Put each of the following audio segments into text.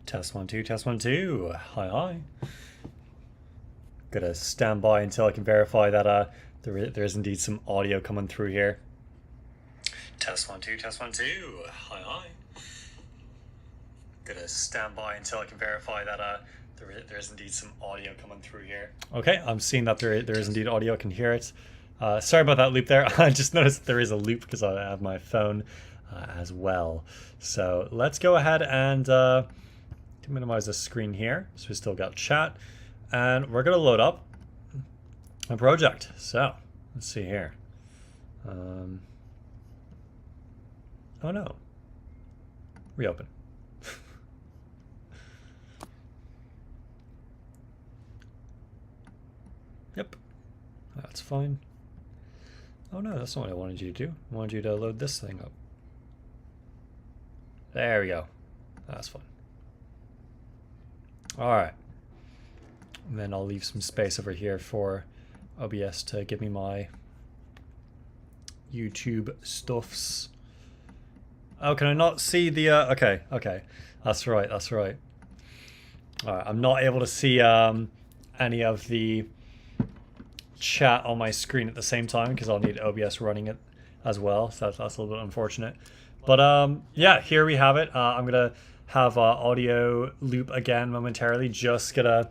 Test 1 2, test 1 2. Hi hi. Gotta stand by until I can verify that there is indeed some audio coming through here. Test 1 2, test 1 2. Hi hi. Gotta stand by until I can verify that there is indeed some audio coming through here. Okay, I'm seeing that there is indeed audio. I can hear it. Sorry about that loop there. I just noticed there is a loop because I have my phone as well. So let's go ahead and minimize the screen here. So we still got chat, and we're gonna load up a project. So let's see here. Oh no, reopen. Yep, that's fine. Oh no, that's not what I wanted you to do. I wanted you to load this thing up. There we go. That's fun. Alright. And then I'll leave some space over here for OBS to give me my YouTube stuffs. Oh, can I not see the... okay. That's right, that's right. Alright, I'm not able to see any of the chat on my screen at the same time because I'll need OBS running it as well. So that's a little bit unfortunate. But yeah, here we have it. I'm gonna have audio loop again momentarily. Just gonna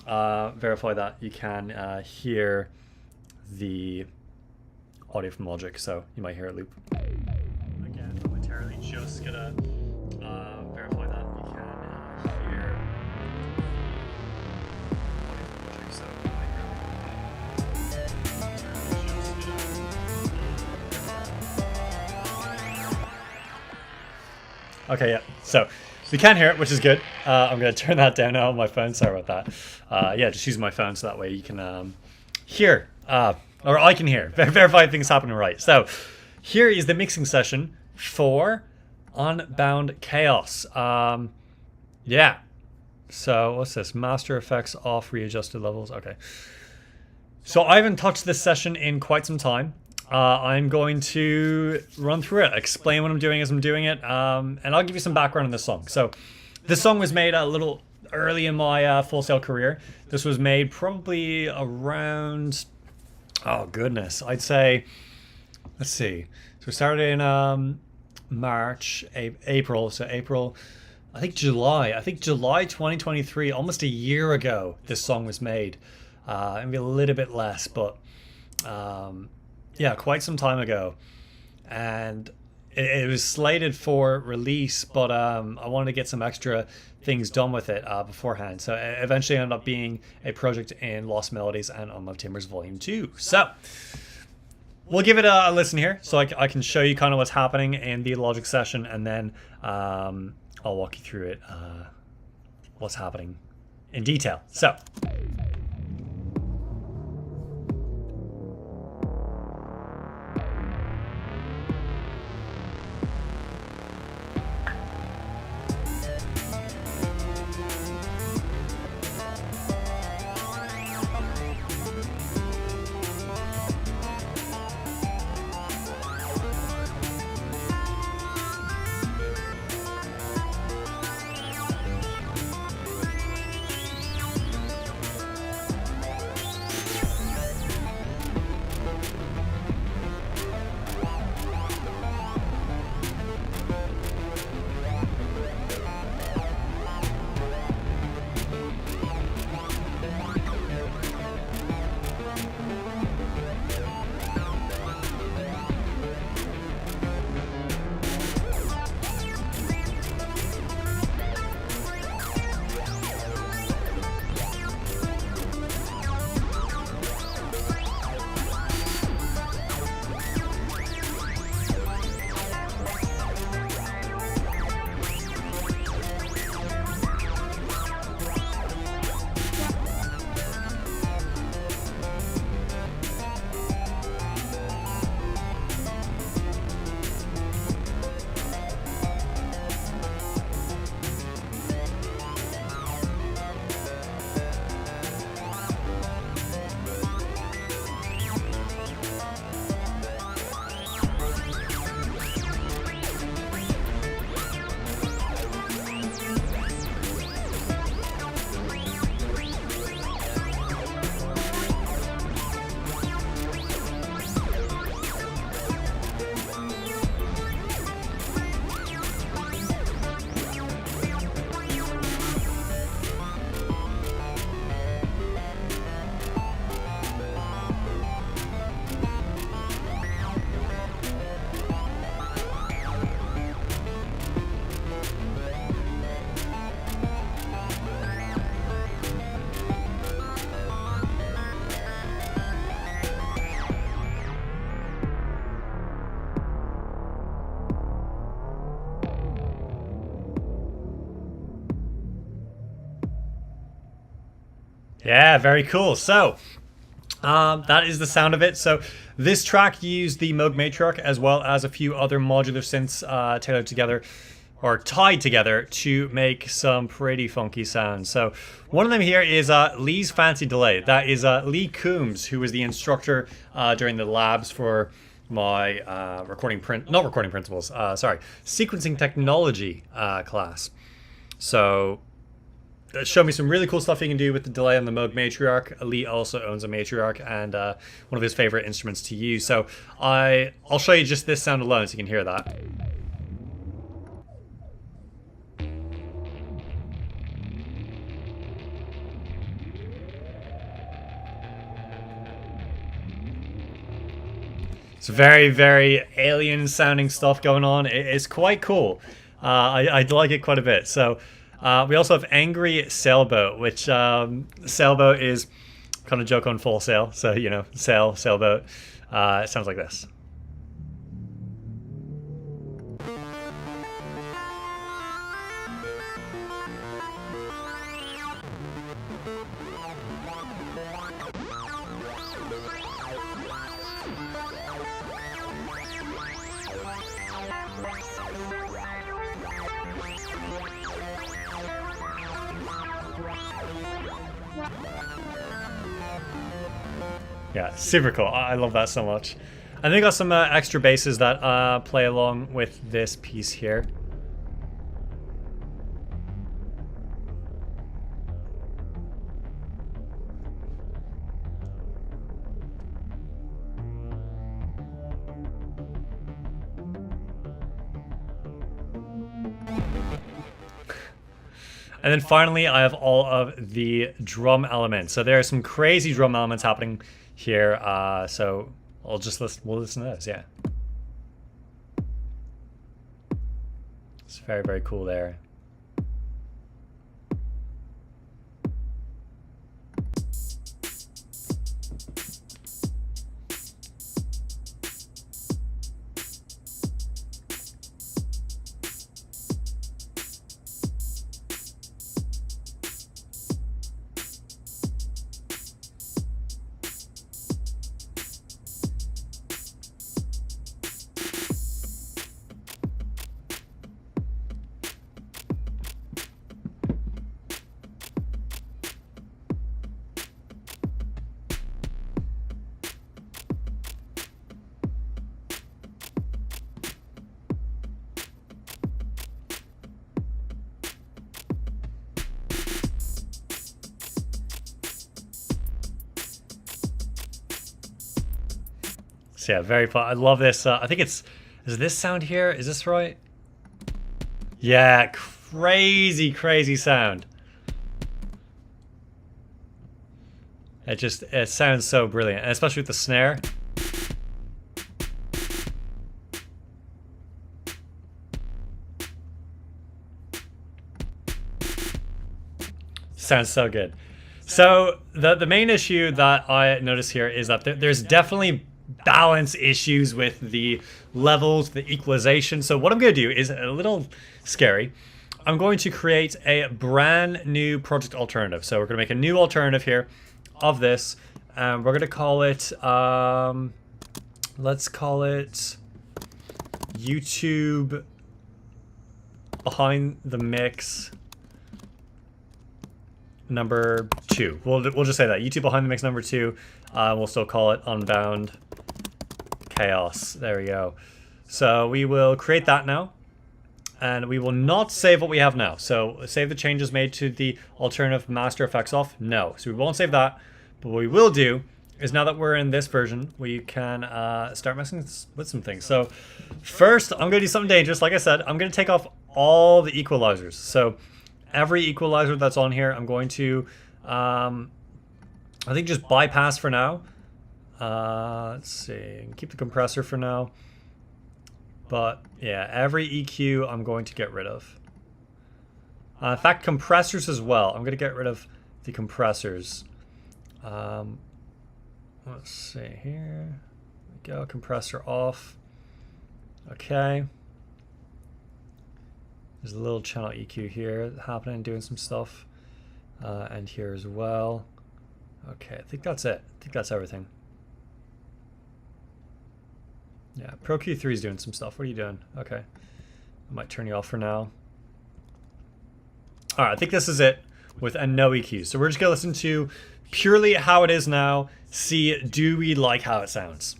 verify that you can hear the audio from Logic, so you might hear it loop again momentarily. Just gonna verify that you can hear audio from Logic, so you might hear it. Okay, yeah. So we can hear it, which is good. I'm going to turn that down now on my phone. Sorry about that. Yeah, just use my phone so that way you can hear, or I can hear, verify things happening right. So here is the mixing session for Unbound Chaos. Yeah. So what's this? Master effects off, readjusted levels. Okay. So I haven't touched this session in quite some time. I'm going to run through it, explain what I'm doing as I'm doing it, and I'll give you some background on this song. So this song was made a little early in my Full Sail career. This was made probably around, oh goodness, I'd say, let's see. So we started in March, April, so April, I think July 2023, almost a year ago, this song was made. Maybe a little bit less, but yeah, quite some time ago, and it was slated for release, but I wanted to get some extra things done with it beforehand, so it eventually ended up being a project in Lost Melodies and Unloved Timbers Volume 2. So we'll give it a listen here, so I can show you kind of what's happening in the Logic session, and then I'll walk you through it, what's happening in detail. So Yeah, very cool. So that is the sound of it. So this track used the Moog Matriarch as well as a few other modular synths tailored together or tied together to make some pretty funky sounds. So one of them here is Lee's Fancy Delay. That is Lee Coombs, who was the instructor during the labs for my sequencing technology class. So showed me some really cool stuff you can do with the delay on the Moog Matriarch. Lee also owns a Matriarch and one of his favorite instruments to use. So I'll show you just this sound alone so you can hear that. It's very, very alien sounding stuff going on. It's quite cool. I like it quite a bit. So we also have Angry Sailboat, which sailboat is kind of joke on full sail. So, you know, sailboat. It sounds like this. Yeah, super cool. I love that so much. And they got some extra basses that play along with this piece here. And then finally, I have all of the drum elements. So there are some crazy drum elements happening here. So we'll listen to those, yeah. It's very, very cool there. So yeah, very fun. I love this. I think is this sound here? Is this right? Yeah, crazy, crazy sound. It sounds so brilliant, and especially with the snare. Sounds so good. So the main issue that I notice here is that there's definitely balance issues with the levels, the equalization. So what I'm going to do is a little scary. I'm going to create a brand new project alternative. So we're going to make a new alternative here of this. We're going to call it, let's call it YouTube Behind the Mix number 2. We'll just say that. YouTube Behind the Mix number 2. We'll still call it Unbound Chaos. There we go. So we will create that now. And we will not save what we have now. So save the changes made to the alternative master effects off. No. So we won't save that. But what we will do is now that we're in this version, we can start messing with some things. So first, I'm going to do something dangerous. Like I said, I'm going to take off all the equalizers. So every equalizer that's on here, I'm going to, I think, just bypass for now. Let's see. Keep the compressor for now. But yeah, every EQ I'm going to get rid of. In fact, compressors as well. I'm going to get rid of the compressors. Let's see here. There we go. Compressor off. Okay. There's a little channel EQ here happening, doing some stuff. And here as well. Okay, I think that's it. I think that's everything. Yeah, Pro Q3 is doing some stuff. What are you doing? Okay. I might turn you off for now. All right, I think this is it with a no EQ. So we're just going to listen to purely how it is now. See, do we like how it sounds?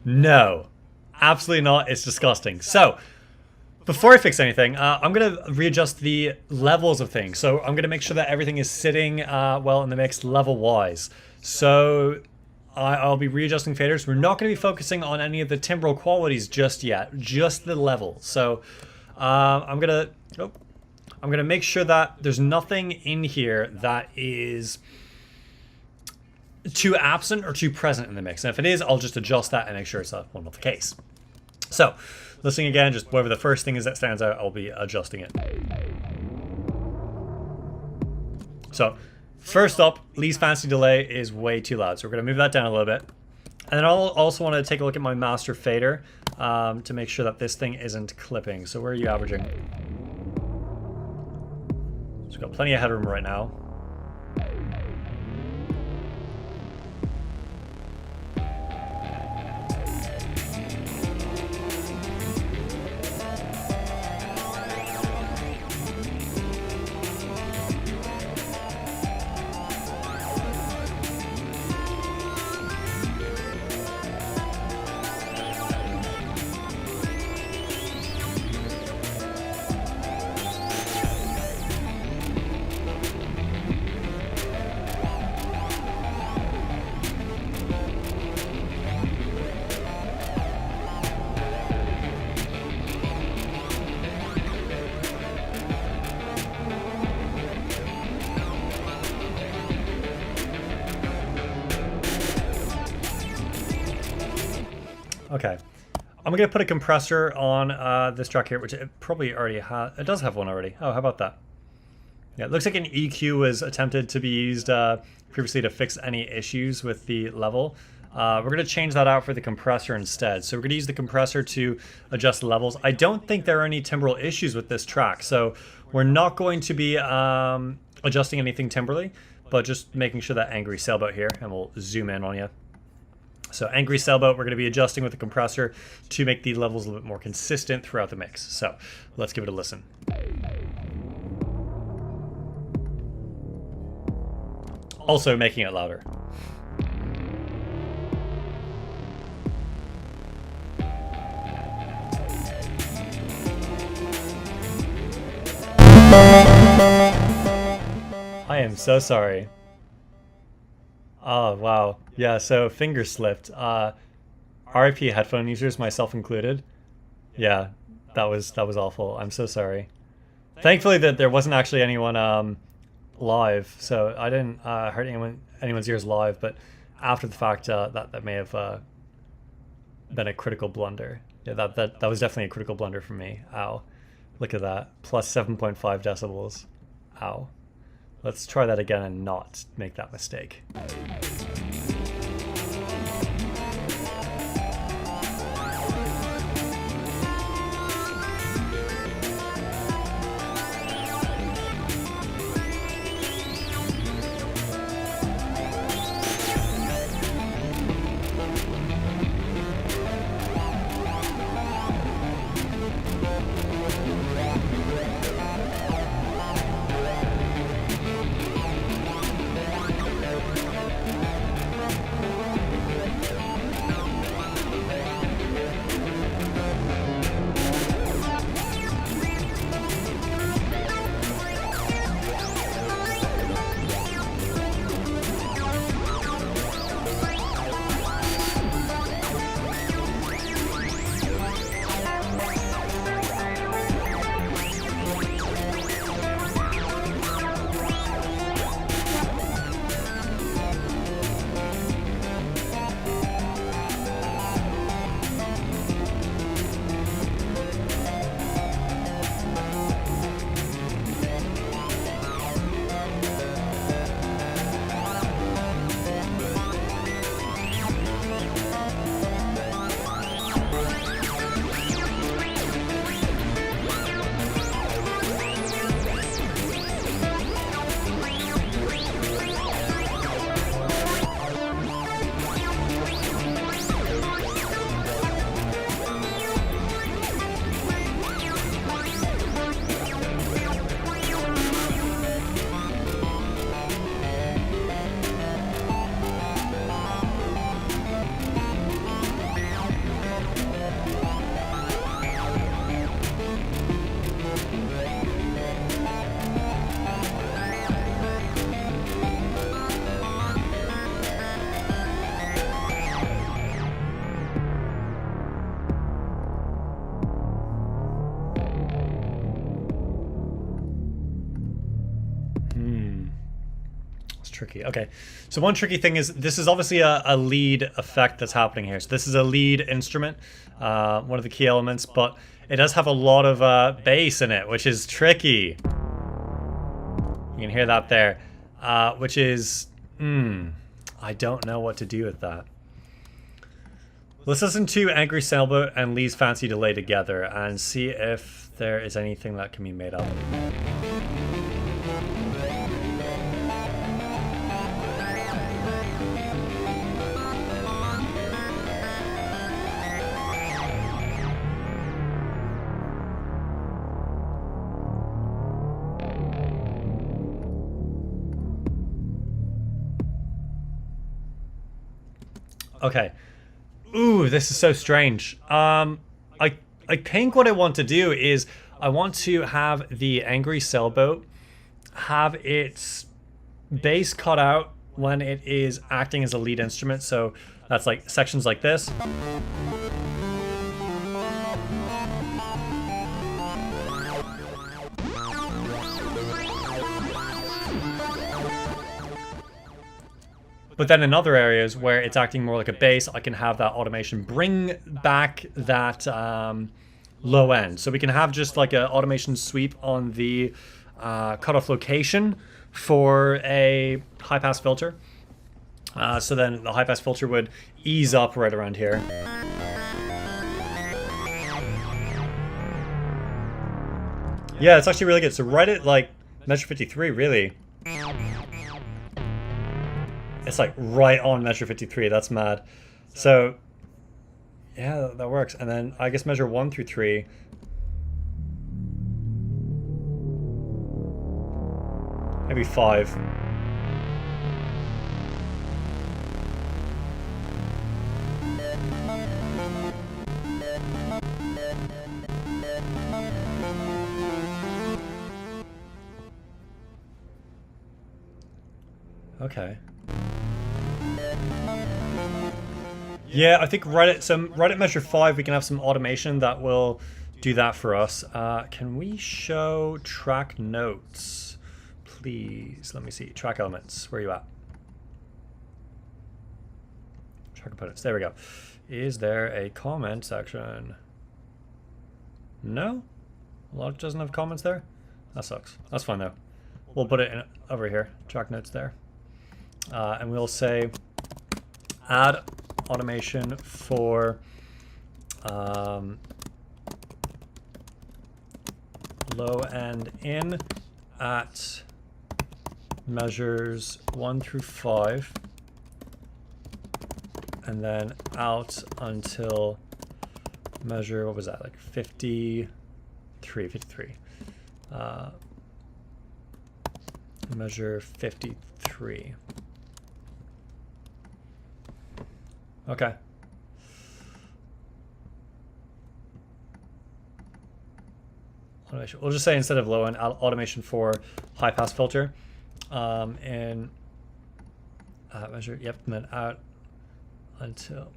No, absolutely not. It's disgusting. So before I fix anything, I'm going to readjust the levels of things. So I'm going to make sure that everything is sitting well in the mix level-wise. So I'll be readjusting faders. We're not going to be focusing on any of the timbral qualities just yet, just the level. So I'm going to make sure that there's nothing in here that is too absent or too present in the mix. And if it is, I'll just adjust that and make sure it's not the case. So listening again, just whatever the first thing is that stands out, I'll be adjusting it. So first up, least fancy delay is way too loud. So we're going to move that down a little bit. And then I'll also want to take a look at my master fader to make sure that this thing isn't clipping. So where are you averaging? So we've got plenty of headroom right now. Okay, I'm going to put a compressor on this track here, which it probably already has. It does have one already. Oh, how about that? Yeah, it looks like an EQ was attempted to be used previously to fix any issues with the level. We're going to change that out for the compressor instead. So we're going to use the compressor to adjust the levels. I don't think there are any timbral issues with this track, so we're not going to be adjusting anything timbrally, but just making sure that angry sailboat here, and we'll zoom in on you. So angry sailboat, we're going to be adjusting with the compressor to make the levels a little bit more consistent throughout the mix. So let's give it a listen. Also making it louder. I am so sorry. Oh, wow. Yeah, so finger slipped. RIP headphone users, myself included. Yeah, that was awful. I'm so sorry. Thankfully that there wasn't actually anyone live, so I didn't hurt anyone's ears live, but after the fact that may have been a critical blunder. Yeah, that was definitely a critical blunder for me. Ow. Look at that. Plus 7.5 decibels. Ow. Let's try that again and not make that mistake. It's tricky. Okay, so one tricky thing is this is obviously a lead effect that's happening here. So this is a lead instrument, one of the key elements, but it does have a lot of bass in it, which is tricky. You can hear that there, which is, I don't know what to do with that. Let's listen to Angry Sailboat and Lee's Fancy Delay together and see if there is anything that can be made up. Okay. Ooh, this is so strange. I think what I want to do is I want to have the Angry Sailboat have its bass cut out when it is acting as a lead instrument. So that's like sections like this. But then in other areas where it's acting more like a bass, I can have that automation bring back that low end. So we can have just like an automation sweep on the cutoff location for a high pass filter. So then the high pass filter would ease up right around here. Yeah, it's actually really good. So right at like measure 53, really. It's like right on measure 53. That's mad. So yeah, that works. And then I guess measure 1 through 3. Maybe 5. Okay. Yeah, I think right at measure 5 we can have some automation that will do that for us. Can we show track notes, please? Let me see. Track elements. Where are you at? Track components. There we go. Is there a comment section? No? Logic doesn't have comments there? That sucks. That's fine though. We'll put it in over here. Track notes there. And we'll say add automation for low end in at measures 1 through 5 and then out until measure, what was that, like 53. Measure 53. Okay. Automation. We'll just say instead of low end, automation for high pass filter. And measure, yep, and then out until,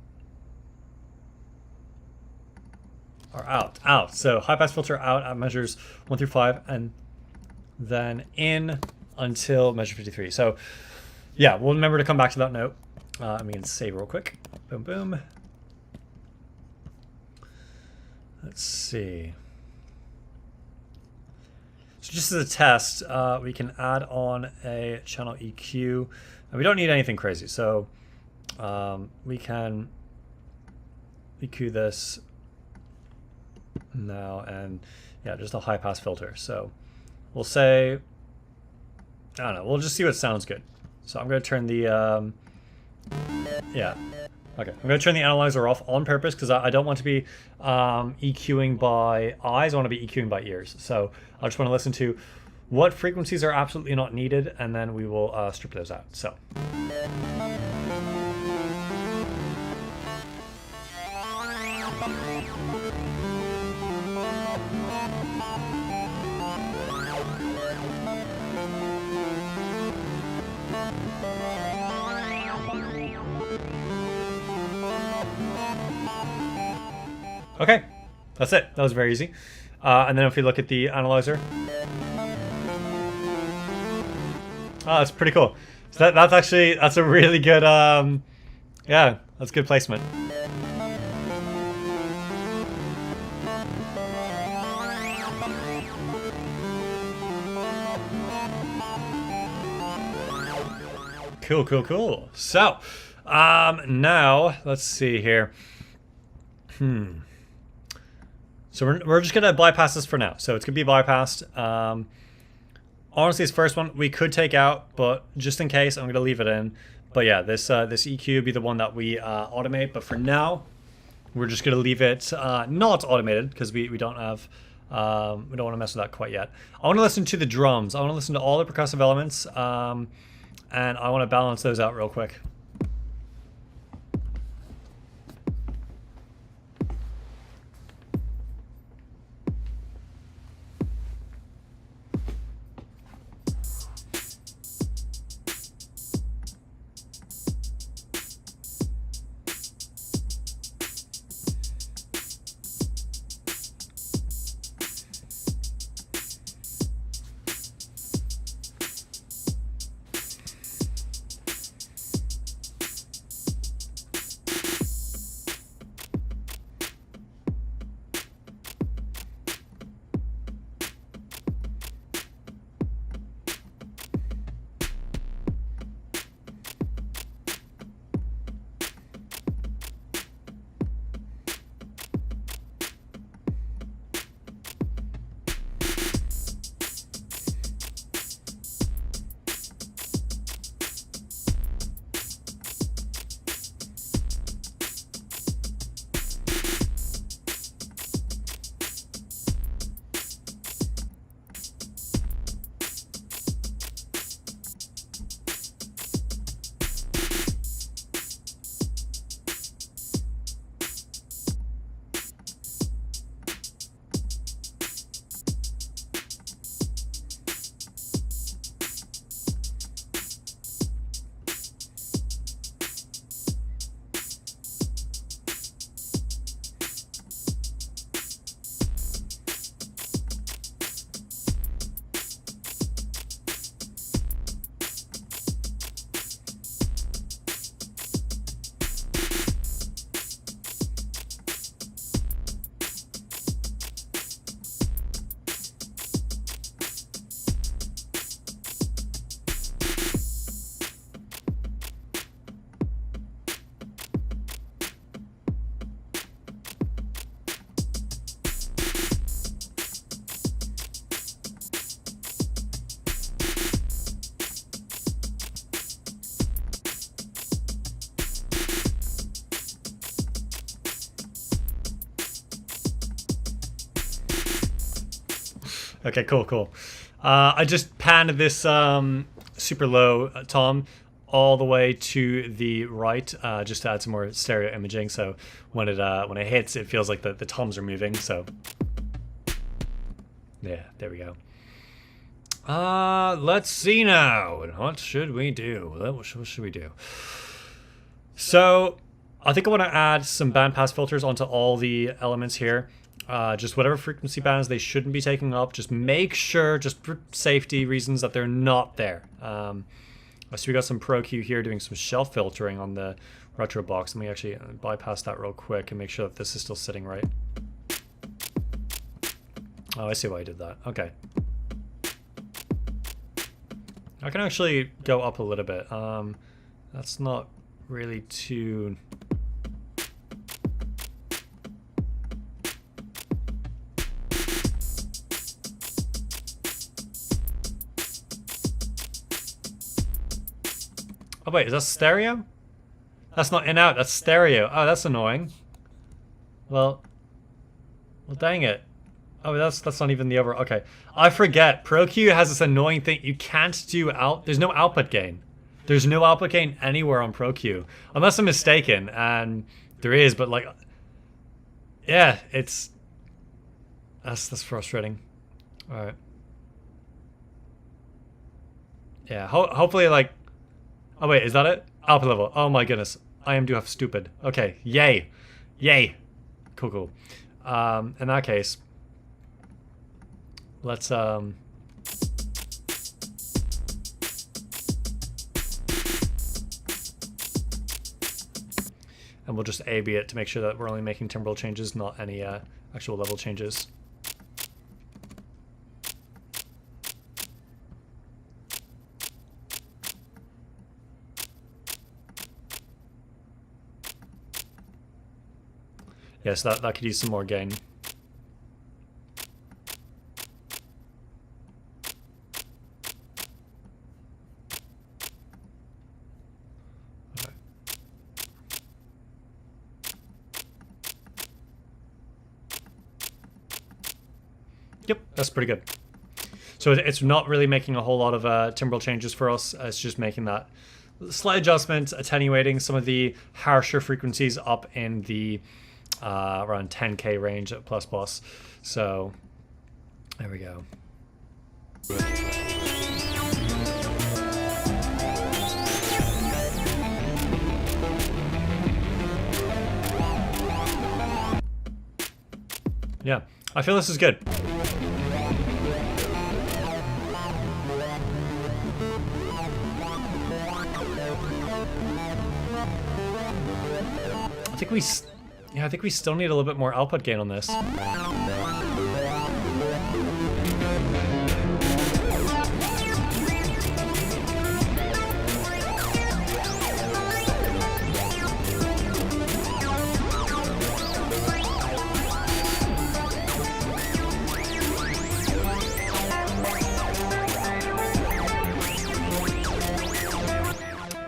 or out. So high pass filter out at measures 1 through 5, and then in until measure 53. So yeah, we'll remember to come back to that note. And we can save real quick. Boom, boom. Let's see. So just as a test, we can add on a channel EQ. And we don't need anything crazy. So we can EQ this now, and yeah, just a high pass filter. So we'll say, I don't know, we'll just see what sounds good. So I'm going to turn the, yeah. Okay, I'm going to turn the analyzer off on purpose because I don't want to be EQing by eyes. I want to be EQing by ears. So I just want to listen to what frequencies are absolutely not needed, and then we will strip those out. So. Okay, that's it. That was very easy. And then if we look at the analyzer, Oh, that's pretty cool. So that's actually, that's a really good, yeah, that's good placement. Cool, cool, cool. So, now let's see here. So we're just gonna bypass this for now. So it's gonna be bypassed. Honestly, this first one we could take out, but just in case, I'm gonna leave it in. But yeah, this EQ would be the one that we automate. But for now, we're just gonna leave it not automated because we don't have we don't want to mess with that quite yet. I want to listen to the drums. I want to listen to all the percussive elements, and I want to balance those out real quick. Okay, cool, cool. I just panned this super low tom all the way to the right, just to add some more stereo imaging. So when it hits, it feels like the toms are moving. So yeah, there we go. Let's see now. What should we do? What should we do? So I think I want to add some bandpass filters onto all the elements here. Just whatever frequency bands they shouldn't be taking up, just make sure, just for safety reasons, that they're not there. So we got some Pro Q here doing some shelf filtering on the retro box. Let me actually bypass that real quick and make sure that this is still sitting right. Oh, I see why I did that. Okay. I can actually go up a little bit. That's not really too... Oh wait, is that stereo? That's not in-out, that's stereo. Oh, that's annoying. Well, dang it. Oh, that's not even the over. Okay, I forget. Pro Q has this annoying thing. You can't do out. There's no output gain. There's no output gain anywhere on Pro Q, unless I'm mistaken. And there is, but like, yeah, that's frustrating. All right. Yeah. Hopefully, like. Oh wait, is that it? Output level. Oh my goodness, I am stupid. Okay, yay, yay. Cool, cool. In that case. Let's and we'll just A/B it to make sure that we're only making timbrel changes, not any actual level changes. Yes, that could use some more gain. Right. Yep, that's pretty good. So it's not really making a whole lot of timbrel changes for us. It's just making that slight adjustment, attenuating some of the harsher frequencies up in the around 10K range at plus plus. So there we go. Yeah, I feel this is good. I think we still need a little bit more output gain on this.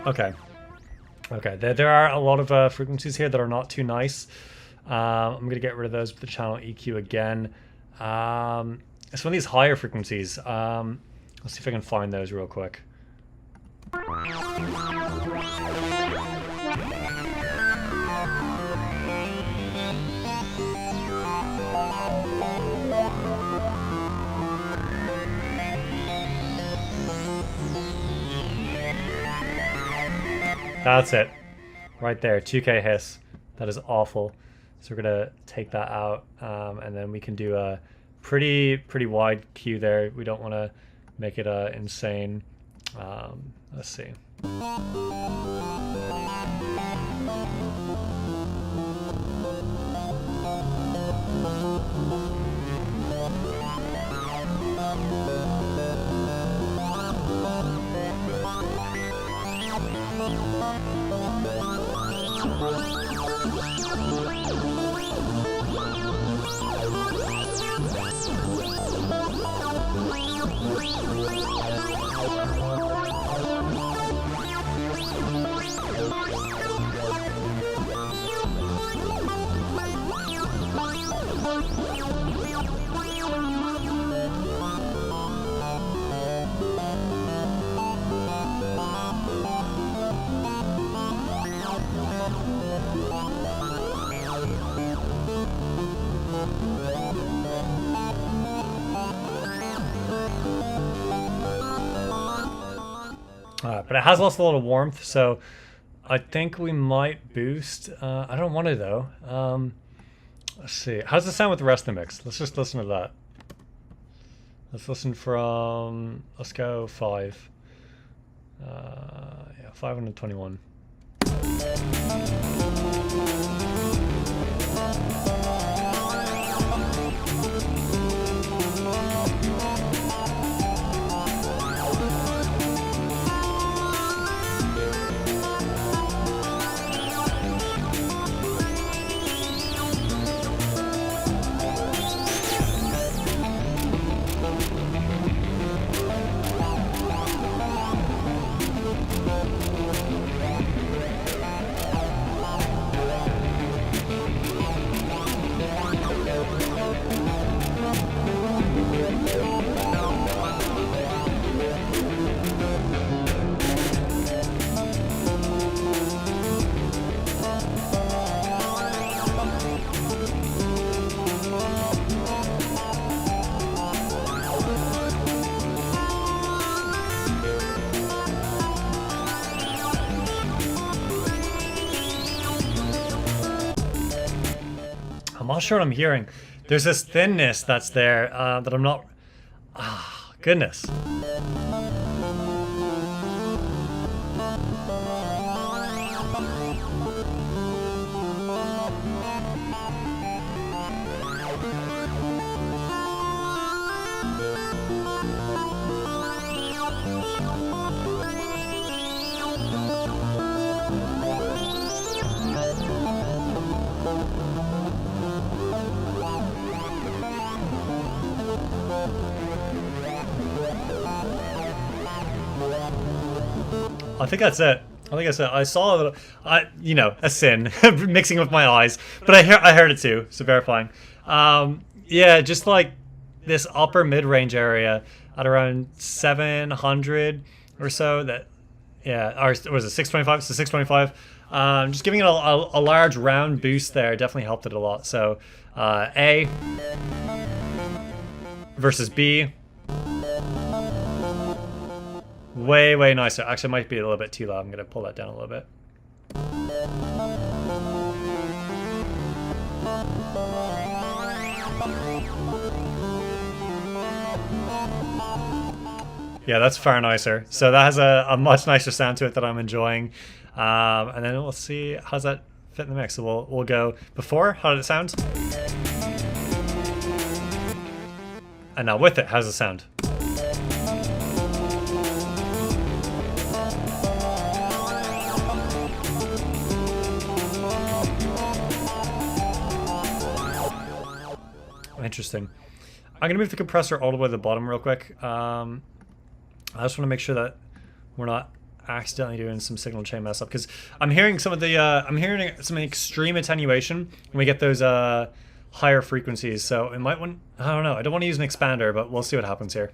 Okay. Okay, there are a lot of frequencies here that are not too nice. I'm going to get rid of those with the channel EQ again. Some of these higher frequencies. Let's see if I can find those real quick. That's it. Right there, 2K hiss. That is awful. So we're gonna take that out, and then we can do a pretty wide Q there. We don't want to make it insane. Let's see. But it has lost a lot of warmth, so I think we might boost. I don't want to though. Let's see. How's it sound with the rest of the mix? Let's just listen to that. Let's listen from. Let's go 5. Yeah, 521. I'm not sure what I'm hearing. There's this thinness that's there that I'm not. Goodness. I think that's it. I think that's it. I saw a little, you know, a sin mixing with my eyes, but I heard it too. So verifying. Yeah, just like this upper mid-range area at around 700 or so. That, yeah, or was it 625? So 625. Just giving it a large round boost there definitely helped it a lot. So A versus B. Way nicer. Actually, it might be a little bit too loud. I'm going to pull that down a little bit. Yeah, that's far nicer. So that has a much nicer sound to it that I'm enjoying. And then we'll see how's that fit in the mix. So we'll go before. How did it sound? And now with it, how's it sound? Interesting. I'm gonna move the compressor all the way to the bottom real quick. I just want to make sure that we're not accidentally doing some signal chain mess up, because I'm hearing some of the I'm hearing some extreme attenuation when we get those higher frequencies. So it might want, I don't know. I don't want to use an expander, but we'll see what happens here.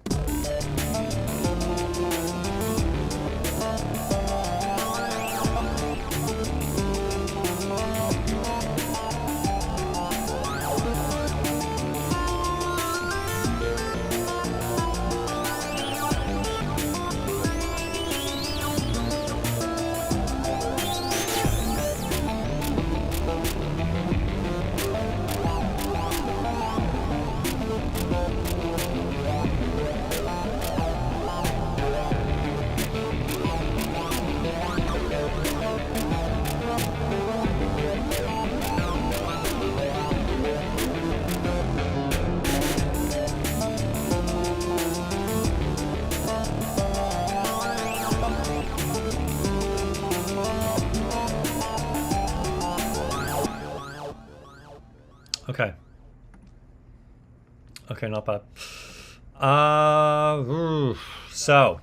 Okay. Okay, not bad. So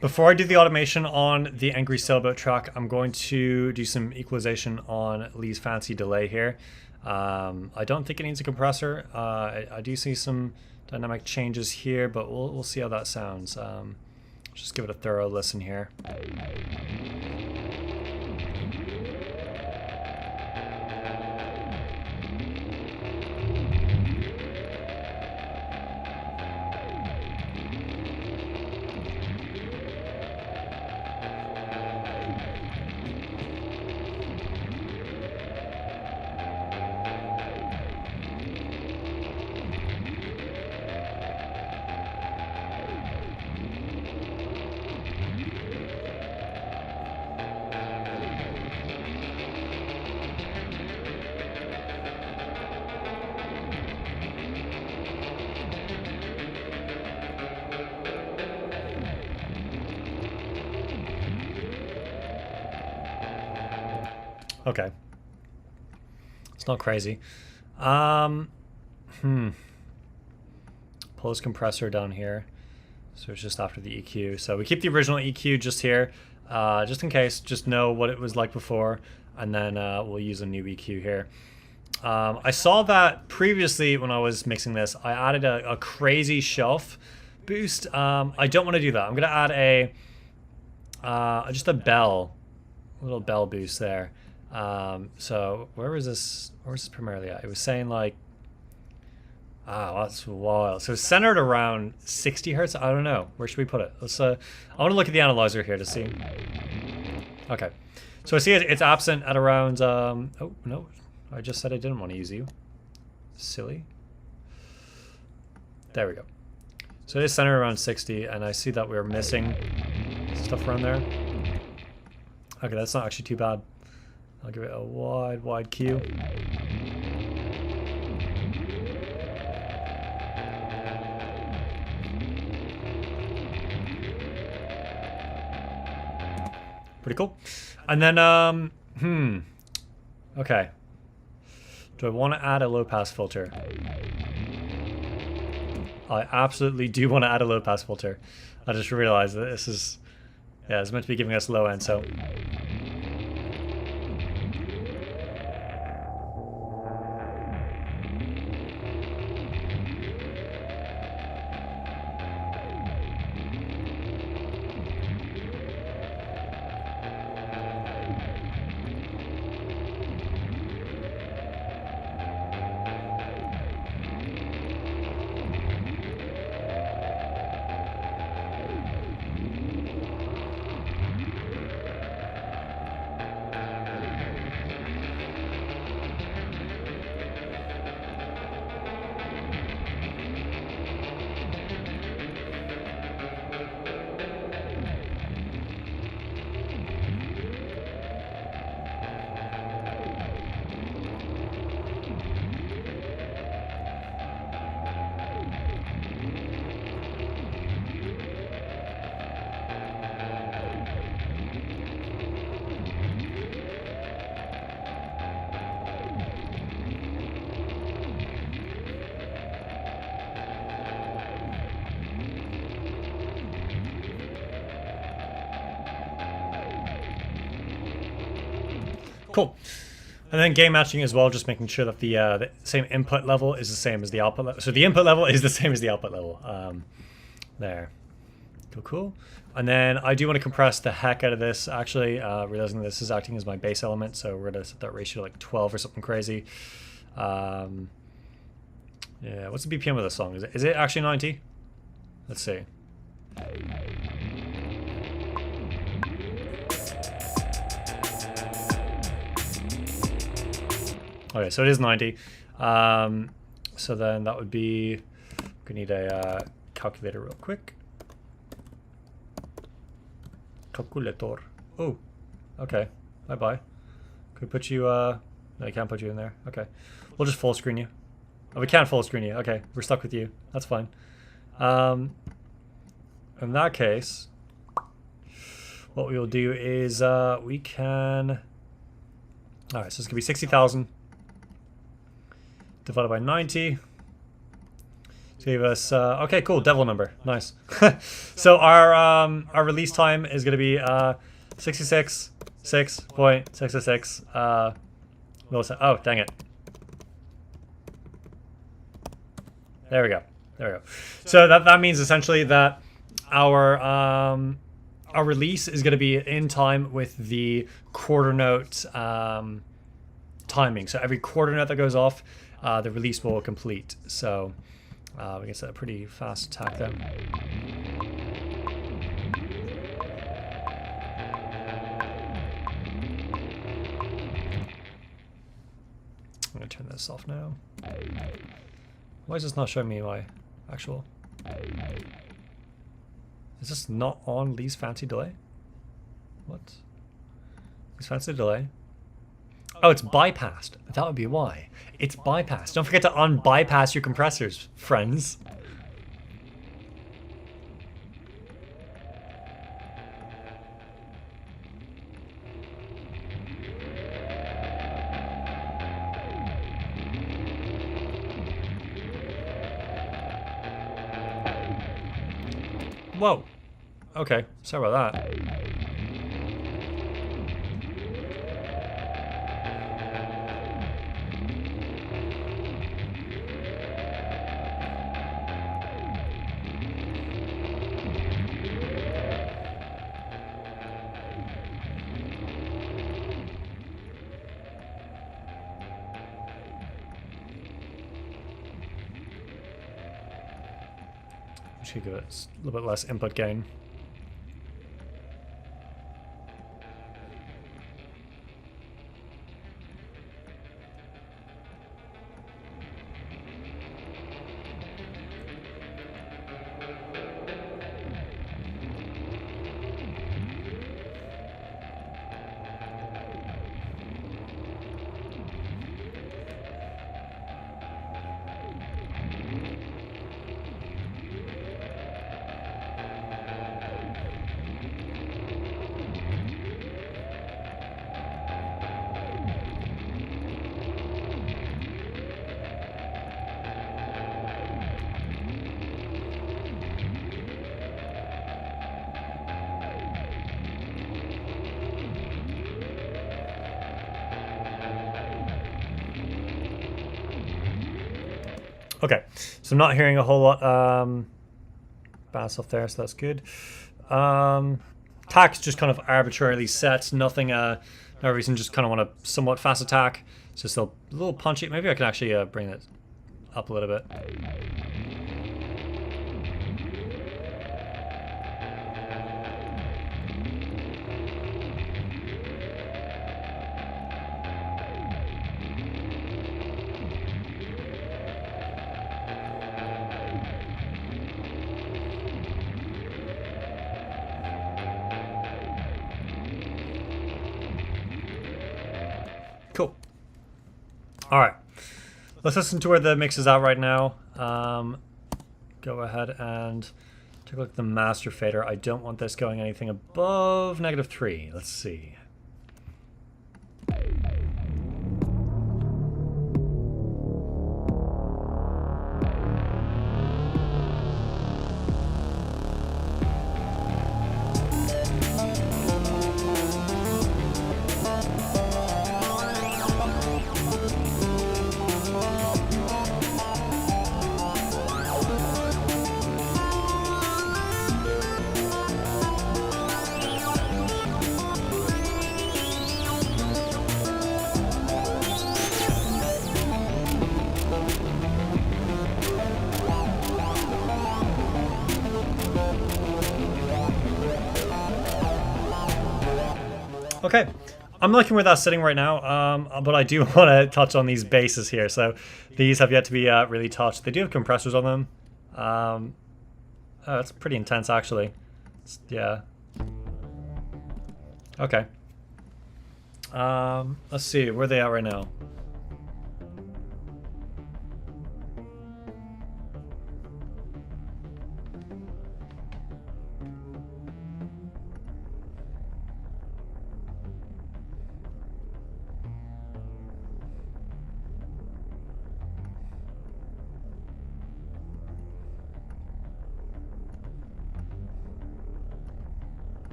before I do the automation on the Angry Sailboat track, I'm going to do some equalization on Lee's Fancy Delay here. I don't think it needs a compressor. I do see some dynamic changes here, but we'll see how that sounds. Just give it a thorough listen here. Okay. It's not crazy. Pull this compressor down here. So it's just after the EQ. So we keep the original EQ just here, just in case, just know what it was like before, and then we'll use a new EQ here. I saw that previously when I was mixing this, I added a crazy shelf boost. I don't want to do that. I'm gonna add just a little bell boost there. So where was this primarily at? It was saying like, that's wild. So it's centered around 60 hertz. I don't know. Where should we put it? Let's, I want to look at the analyzer here to see. Okay. So I see it's absent at around, oh no, I just said I didn't want to use you. Silly. There we go. So it is centered around 60, and I see that we're missing stuff around there. Okay, that's not actually too bad. I'll give it a wide Q. Pretty cool. And then, okay. Do I want to add a low pass filter? I absolutely do want to add a low pass filter. I just realized that this is Yeah, it's meant to be giving us low end, so. Cool. And then game matching as well, just making sure that the same input level is the same as the output level. So the input level is the same as the output level. There. Cool, cool. And then I do want to compress the heck out of this, actually, realizing this is acting as my base element, so we're going to set that ratio to like 12 or something crazy. Yeah, what's the BPM of this song? Is it actually 90? Let's see. Okay, so it is 90. So then that would be... We need a calculator real quick. Calculator. Oh, okay. Bye-bye. Could we put you... No, I can't put you in there. Okay. We'll just full screen you. Oh, we can't full screen you. Okay, we're stuck with you. That's fine. In that case, what we will do is we can... Alright, so it's going to be 60,000 divided by 90. Give us okay, cool, devil number, nice. So our release time is going to be 66.666 milliseconds. Oh, dang it. There we go. There we go. So that means essentially that our release is going to be in time with the quarter note timing. So every quarter note that goes off, the release will complete. So we can set a pretty fast attack there. I'm going to turn this off now. Why is this not showing me my actual... Is this not on Lee's fancy delay? What? Lee's fancy delay? Oh, it's bypassed. That would be why. It's bypassed. Don't forget to unbypass your compressors, friends. Whoa. Okay, sorry about that. Should give it a little bit less input gain. Okay, so I'm not hearing a whole lot bass off there, so that's good. Attack's just kind of arbitrarily set. Nothing, no reason, just kind of want a somewhat fast attack. It's just a little punchy. Maybe I can actually bring it up a little bit. Cool. All right. Let's listen to where the mix is at right now. Go ahead and take a look at the master fader. I don't want this going anything above -3. Let's see. Okay, I'm liking where that's sitting right now, but I do want to touch on these basses here. So these have yet to be really touched. They do have compressors on them. Oh, it's pretty intense, actually. Yeah. Okay. Let's see, where are they at right now?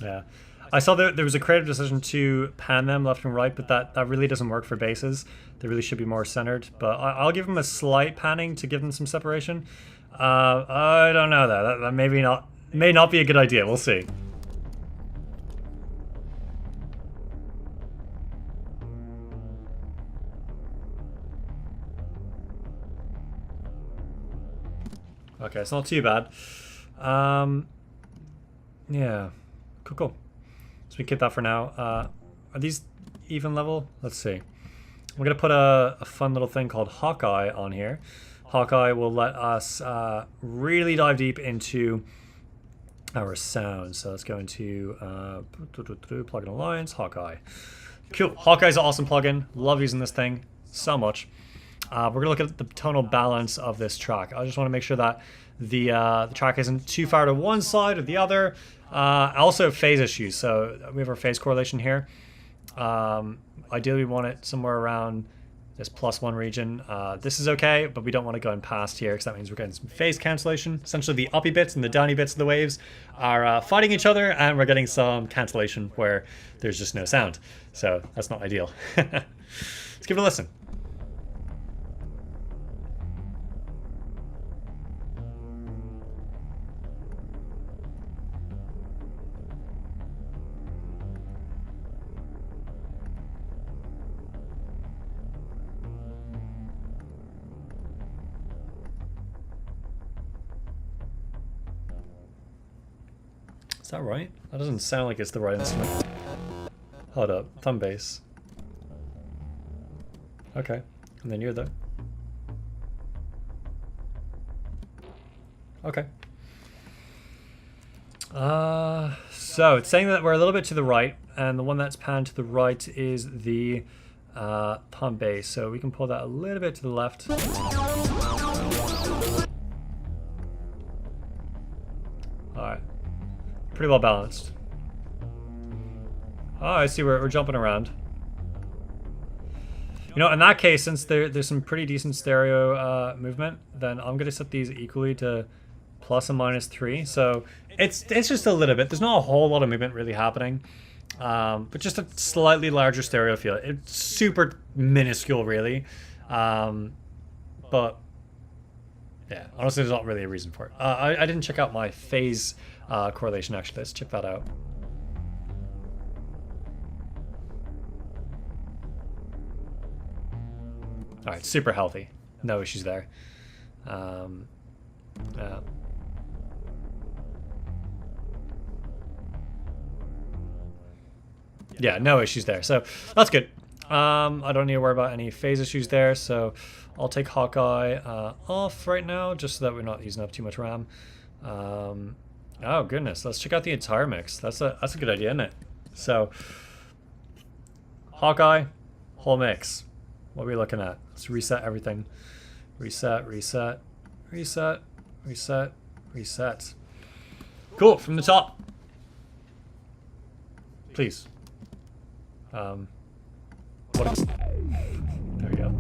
Yeah, I saw there was a creative decision to pan them left and right, but that really doesn't work for basses. They really should be more centered. But I'll give them a slight panning to give them some separation. I don't know though. That may not be a good idea. We'll see. Okay, it's not too bad. Yeah. Cool. So we keep that for now. Are these even level? Let's see. We're going to put a fun little thing called Hawkeye on here. Hawkeye will let us really dive deep into our sound. So let's go into plugin alliance, Hawkeye. Cool. Hawkeye's an awesome plugin. Love using this thing so much. We're going to look at the tonal balance of this track. I just want to make sure that the track isn't too far to one side or the other. Also phase issues, so we have our phase correlation here. Ideally we want it somewhere around this +1 region. This is okay, but we don't want to go in past here because that means we're getting some phase cancellation. Essentially the uppy bits and the downy bits of the waves are fighting each other, and we're getting some cancellation where there's just no sound. So that's not ideal. Let's give it a listen. Is that right? That doesn't sound like it's the right instrument. Hold up. Thumb bass. Okay. And then you're there. Okay. So it's saying that we're a little bit to the right, and the one that's panned to the right is the thumb bass. So we can pull that a little bit to the left. Alright. Pretty well balanced. Oh, I see we're jumping around. You know, in that case, since there's some pretty decent stereo movement, then I'm going to set these equally to +and -3. So it's just a little bit. There's not a whole lot of movement really happening. but just a slightly larger stereo field. It's super minuscule, really. But yeah, honestly, there's not really a reason for it. I didn't check out my phase correlation, actually. Let's check that out. All right, super healthy. No issues there. Yeah, no issues there. So that's good. I don't need to worry about any phase issues there. So I'll take Hawkeye off right now, just so that we're not using up too much RAM. Oh goodness, let's check out the entire mix. That's a good idea, isn't it? So Hawkeye, whole mix. What are we looking at? Let's reset everything. Reset, reset, reset, reset, reset. Cool, from the top. Please. There we go.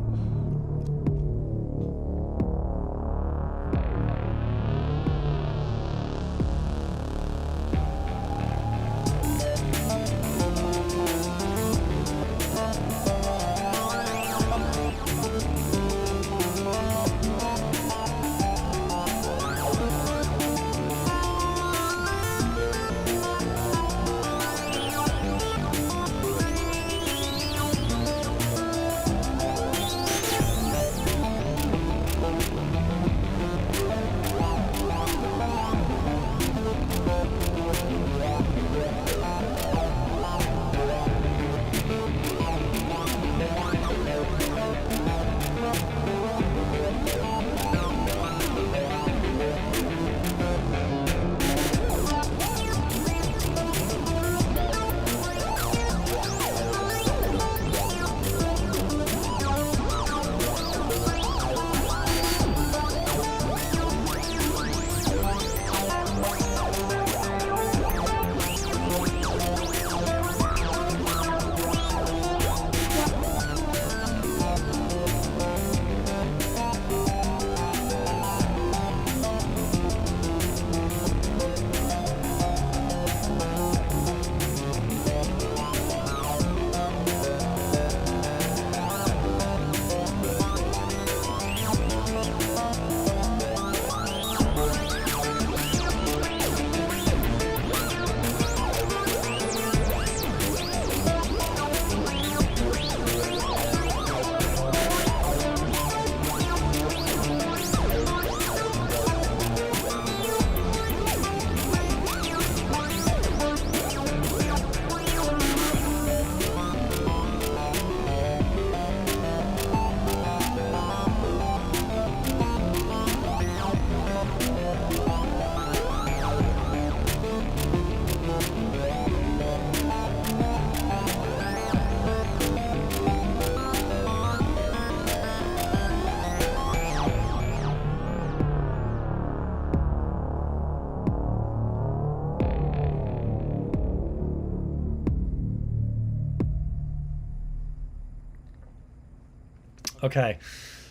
Okay,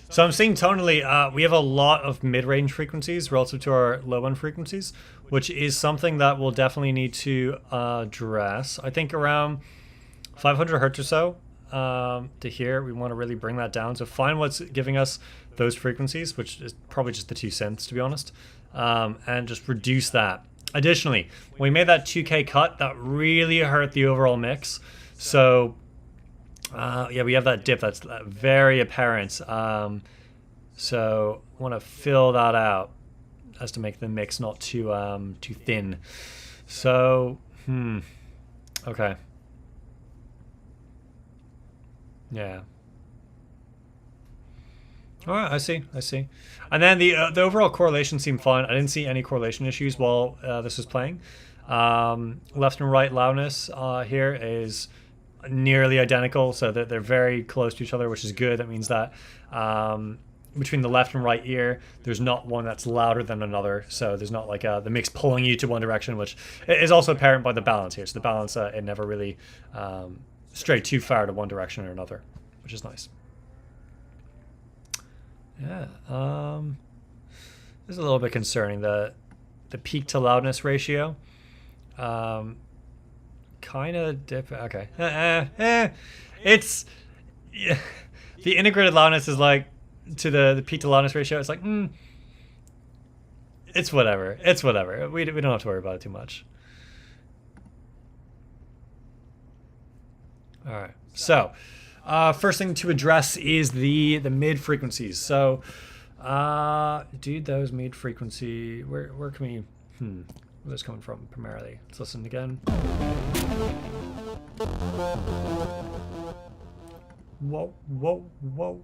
so I'm seeing tonally, we have a lot of mid-range frequencies relative to our low-end frequencies, which is something that we'll definitely need to address. I think around 500 hertz or so to here, we want to really bring that down. So find what's giving us those frequencies, which is probably just the 2 cents, to be honest, and just reduce that. Additionally, when we made that 2K cut, that really hurt the overall mix. So yeah, we have that dip that's very apparent. So want to fill that out as to make the mix not too thin. So okay, yeah. All right, I see. And then the overall correlation seemed fine. I didn't see any correlation issues while this was playing. Left and right loudness here is nearly identical, so that they're very close to each other, which is good. That means that between the left and right ear, there's not one that's louder than another, so there's not like the mix pulling you to one direction, which is also apparent by the balance here. So the balance, it never really strayed too far to one direction or another, which is nice. Yeah, this is a little bit concerning, the peak to loudness ratio. Kind kind of dip. Okay. It's yeah, the integrated loudness is like to the peak to loudness ratio. It's like it's whatever. It's whatever. We don't have to worry about it too much. All right. So first thing to address is the mid frequencies. So dude, those mid frequency. Where can we? Where that's coming from primarily. Let's listen again. Whoa, whoa, whoa.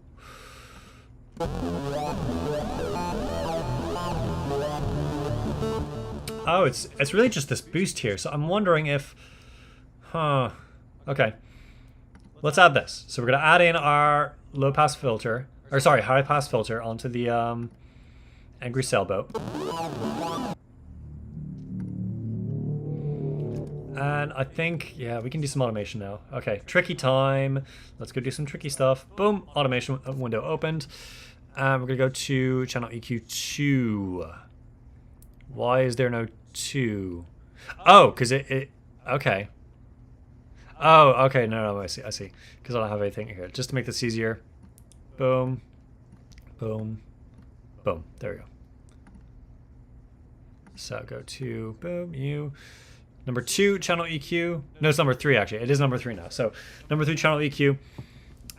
Oh, it's really just this boost here. So I'm wondering if, okay. Let's add this. So we're gonna add in our low pass filter, or sorry, high pass filter onto the angry sailboat. And I think, yeah, we can do some automation now. Okay, tricky time. Let's go do some tricky stuff. Boom, automation window opened. And we're gonna go to channel EQ 2. Why is there no 2? Oh, because it okay. Oh, okay, no, I see. Because I don't have anything here. Just to make this easier. Boom, boom, boom. There we go. So go to, boom, you. Number 2, channel EQ. No, it's number 3, actually. It is number 3 now. So number 3, channel EQ.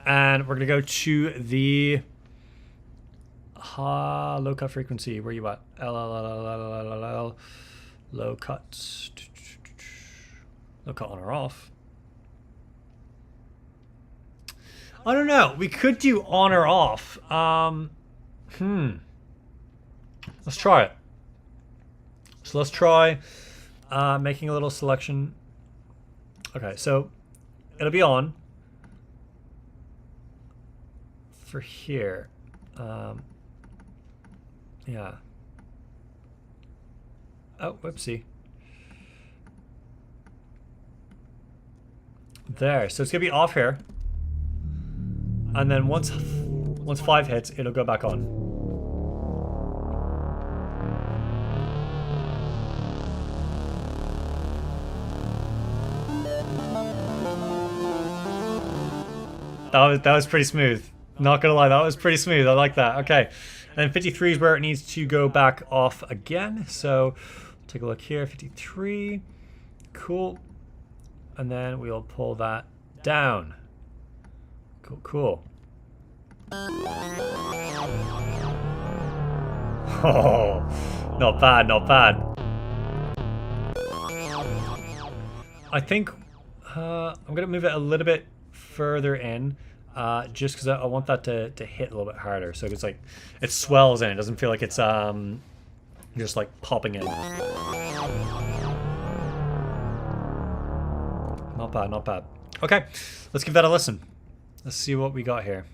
And we're going to go to the low cut frequency. Where you at? L. Low cut. Low cut on or off. I don't know. We could do on or off. Let's try it. So let's try making a little selection. Okay, so it'll be on for here. Yeah. Oh, whoopsie. There. So it's gonna be off here. And then once 5 hits, it'll go back on. That was pretty smooth. Not gonna lie, that was pretty smooth. I like that. Okay. And then 53 is where it needs to go back off again. So take a look here. 53. Cool. And then we'll pull that down. Cool. Oh, not bad. I think I'm gonna move it a little bit further in, just because I want that to hit a little bit harder. So it's like it swells in. It doesn't feel like it's just like popping in. Not bad. Okay, let's give that a listen. Let's see what we got here.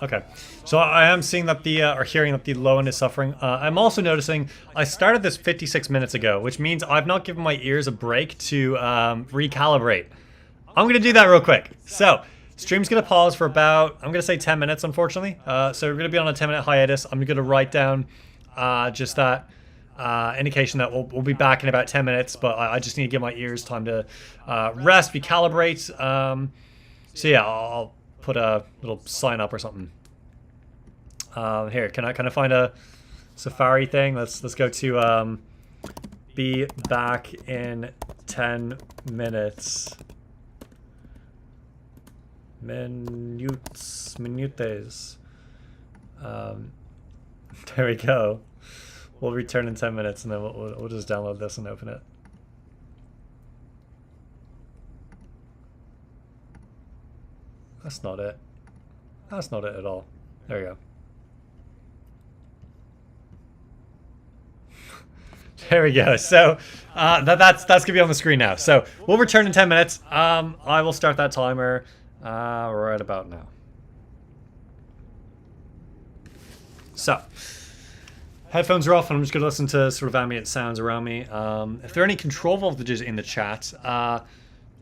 Okay, so I am seeing that or hearing that the low end is suffering. I'm also noticing I started this 56 minutes ago, which means I've not given my ears a break to recalibrate. I'm going to do that real quick. So, stream's going to pause for about, I'm going to say 10 minutes, unfortunately. So we're going to be on a 10-minute hiatus. I'm going to write down just that indication that we'll be back in about 10 minutes, but I just need to give my ears time to rest, recalibrate. So yeah, I'll put a little sign up or something. Here, can I find a Safari thing? Let's go to be back in 10 minutes. Minutes. There we go. We'll return in 10 minutes, and then we'll just download this and open it. That's not it. That's not it at all. There we go. There we go. So that's gonna be on the screen now. So we'll return in 10 minutes. I will start that timer right about now. So headphones are off, and I'm just gonna listen to sort of ambient sounds around me. If there are any control voltages in the chat,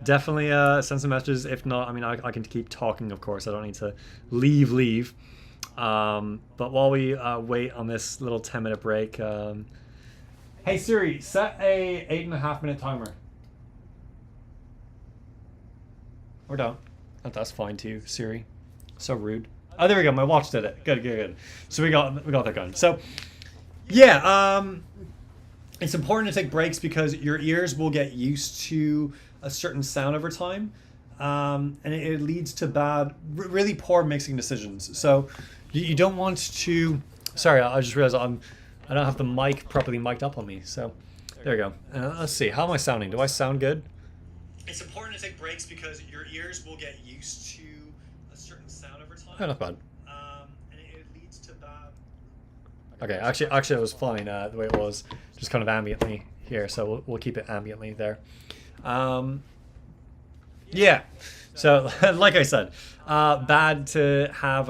definitely send some messages. If not, I mean, I can keep talking, of course. I don't need to leave. But while we wait on this little 10-minute break, hey Siri, set a 8.5-minute timer. Or don't. That's fine too, Siri. So rude. Oh, there we go. My watch did it. Good. So we got that going. So yeah, it's important to take breaks because your ears will get used to a certain sound over time, and it leads to really poor mixing decisions. So you don't want to. Sorry, I just realized I don't have the mic properly mic'd up on me. So there we go. Let's see. How am I sounding? Do I sound good? It's important to take breaks because your ears will get used to a certain sound over time. Oh, not bad. And it leads to bad. Okay, actually, it was fine the way it was, just kind of ambiently here. So we'll keep it ambiently there. Yeah. So like I said, bad to have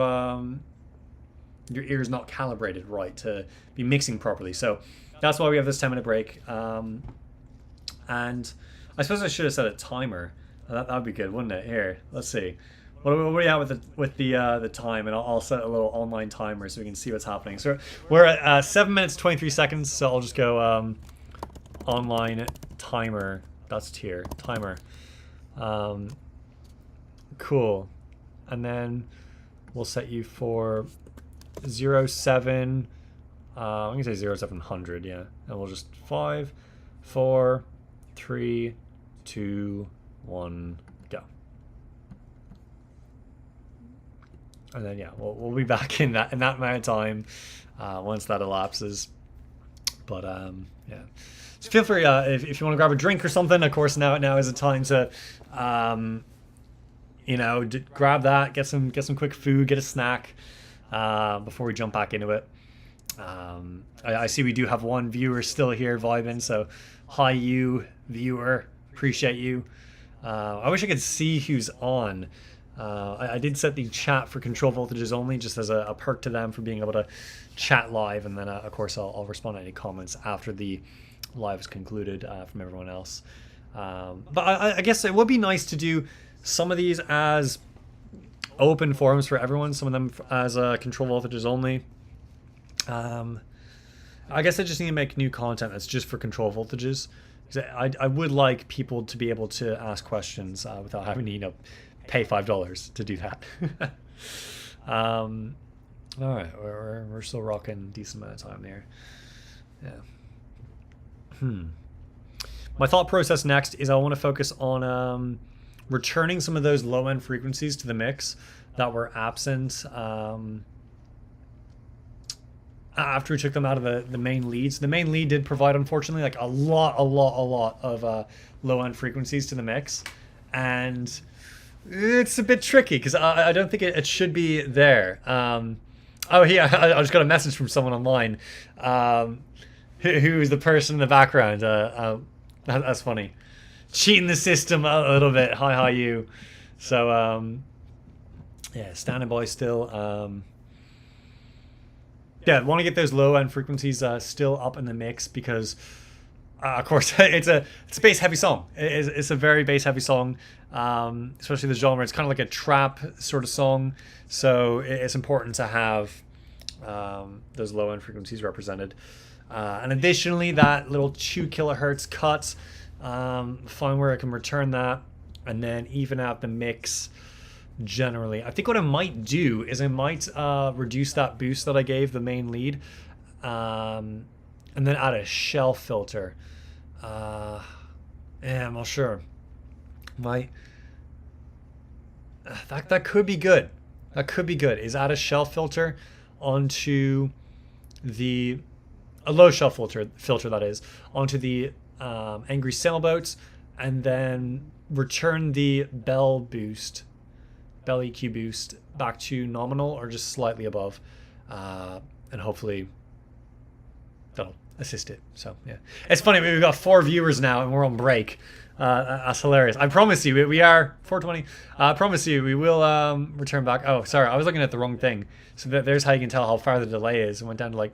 your ears not calibrated right to be mixing properly. So that's why we have this 10-minute break. And I suppose I should have set a timer. That would be good, wouldn't it? Here, let's see. What are we at with the time? And I'll set a little online timer so we can see what's happening. So we're at 7 minutes 23 seconds. So I'll just go online timer. That's tier timer. Cool. And then we'll set you for 07. I'm gonna say 0700. Yeah, and we'll just 5, 4, 3, 2, 1, go. And then yeah, we'll be back in that amount of time once that elapses. But yeah, so feel free if you want to grab a drink or something. Of course, now is the time to grab that, get some quick food, get a snack before we jump back into it. I see we do have one viewer still here vibing, so hi you viewer, appreciate you. I wish I could see who's on. I did set the chat for control voltages only, just as a perk to them for being able to chat live, and then of course I'll respond to any comments after the live is concluded from everyone else. But I guess it would be nice to do some of these as open forums for everyone, some of them as control voltages only. I guess I just need to make new content that's just for control voltages. I would like people to be able to ask questions without having to pay $5 to do that. All right, we're still rocking a decent amount of time there. Yeah. My thought process next is I want to focus on returning some of those low-end frequencies to the mix that were absent after we took them out of the main leads. The main lead did provide, unfortunately, like a lot of low-end frequencies to the mix, and it's a bit tricky because I don't think it should be there. Oh yeah, I just got a message from someone online. Who's the person in the background? That's funny. Cheating the system a little bit. Hi you. So yeah, standing by still. Yeah, want to get those low end frequencies still up in the mix because, of course, it's a bass heavy song. It's a very bass heavy song, especially the genre. It's kind of like a trap sort of song, so it's important to have those low end frequencies represented. And additionally, that little 2 kilohertz cut, find where I can return that, and then even out the mix generally. I think what I might do is I might reduce that boost that I gave the main lead, and then add a shelf filter. Yeah, I'm not sure. Might that could be good. That could be good. Is add a shelf filter onto the a low shelf filter that is onto the angry sailboats, and then return the bell EQ boost back to nominal or just slightly above, and hopefully that'll assist it. So yeah, it's funny, we've got 4 viewers now and we're on break. That's hilarious. I promise you, we are 420. I promise you, we will return back. Oh, sorry, I was looking at the wrong thing. So there's how you can tell how far the delay is. It went down to like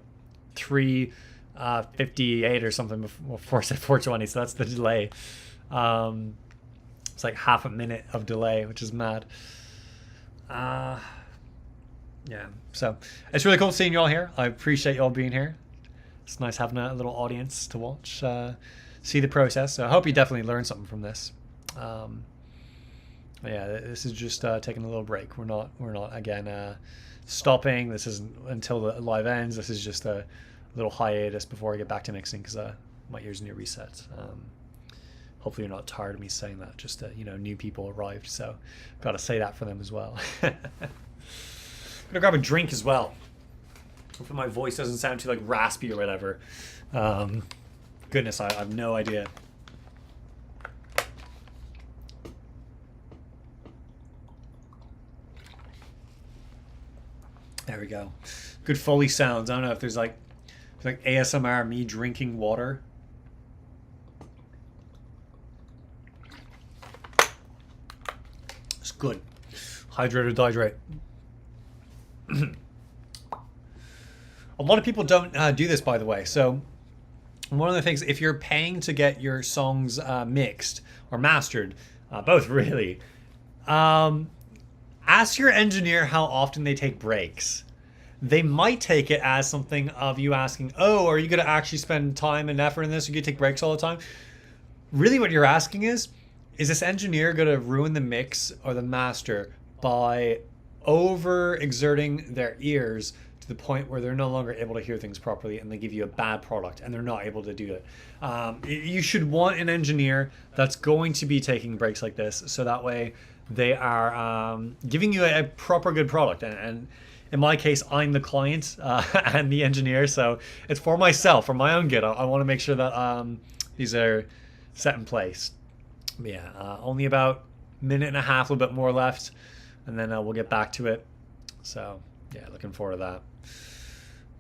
358 or something before I said 420. So that's the delay. It's like half a minute of delay, which is mad. Yeah, so it's really cool seeing you all here. I appreciate you all being here. It's nice having a little audience to watch, see the process. So I hope you definitely learned something from this. Yeah, this is just taking a little break. We're not again stopping. This isn't until the live ends. This is just a little hiatus before I get back to mixing, because my ears need a reset. Hopefully you're not tired of me saying that. Just new people arrived, so got to say that for them as well. I'm gonna grab a drink as well. Hopefully my voice doesn't sound too like raspy or whatever. Goodness, I have no idea. There we go. Good Foley sounds. I don't know if there's like ASMR me drinking water. It's good. Hydrate or dihydrate. A lot of people don't do this, by the way. So one of the things, if you're paying to get your songs mixed or mastered, both really, ask your engineer how often they take breaks. They might take it as something of you asking, oh, are you going to actually spend time and effort in this? Are you going to take breaks all the time? Really what you're asking is this engineer going to ruin the mix or the master by over-exerting their ears to the point where they're no longer able to hear things properly, and they give you a bad product and they're not able to do it? You should want an engineer that's going to be taking breaks like this, so that way they are giving you a proper good product. And in my case, I'm the client and the engineer, so it's for myself, for my own good. I want to make sure that these are set in place. But yeah, only about a minute and a half, a little bit more left, and then we'll get back to it. So yeah, looking forward to that.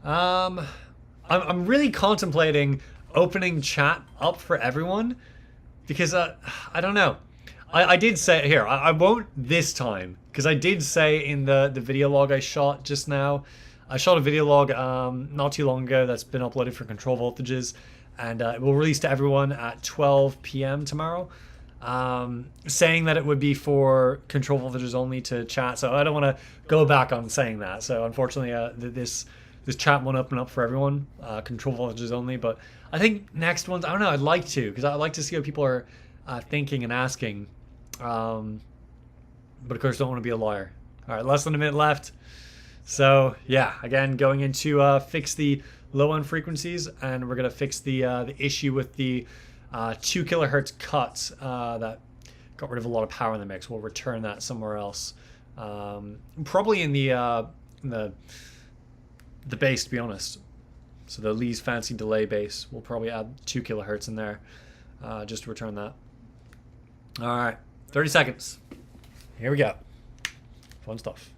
I'm really contemplating opening chat up for everyone, because I don't know. I did say here, I won't this time, because I did say in the video log I shot just now, I shot a video log not too long ago that's been uploaded for control voltages, and it will release to everyone at 12 p.m. tomorrow, saying that it would be for control voltages only to chat. So I don't want to go back on saying that. So unfortunately, this chat won't open up for everyone, control voltages only. But I think next ones, I don't know, I'd like to, because I'd like to see what people are thinking and asking. But of course, don't want to be a liar. All right, less than a minute left. So yeah, again, going into fix the low end frequencies, and we're gonna fix the issue with the 2 kilohertz cuts that got rid of a lot of power in the mix. We'll return that somewhere else, probably in the bass, to be honest. So the Lee's fancy delay bass, we'll probably add 2 kilohertz in there, just to return that. All right, 30 seconds. Here we go. Fun stuff.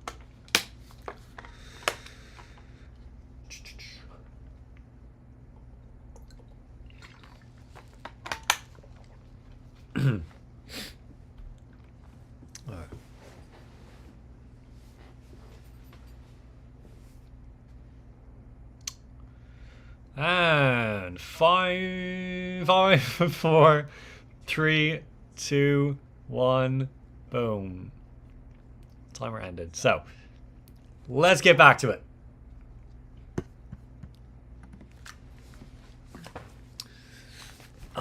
All right. And 5, 4, 3, 2, 1, boom. Timer ended. So let's get back to it.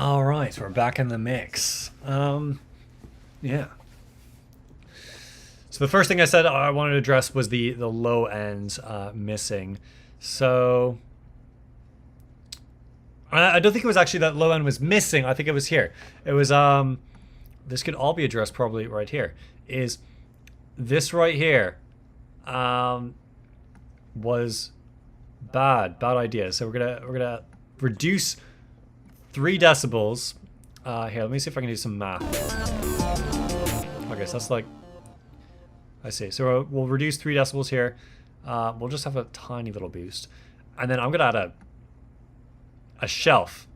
All right, so we're back in the mix. Yeah. So the first thing I said I wanted to address was the low end missing. So I don't think it was actually that low end was missing. I think it was here. It was this could all be addressed probably right here. Is this right here was bad idea. So we're gonna reduce 3 decibels. Here, let me see if I can do some math. Okay, so that's like, I see. So we'll reduce 3 decibels here. We'll just have a tiny little boost, and then I'm gonna add a shelf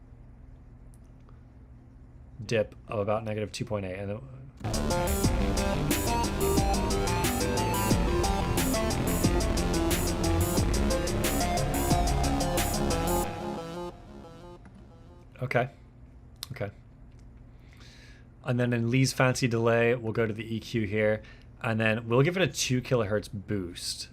dip of about negative 2.8, and then okay. And then in Lee's fancy delay, we'll go to the EQ here, and then we'll give it a 2 kilohertz boost.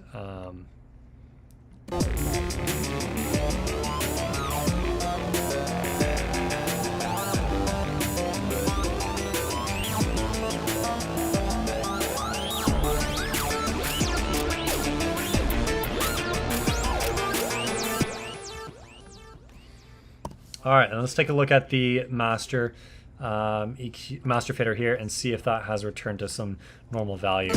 All right, and let's take a look at the master EQ, master fader here, and see if that has returned to some normal value.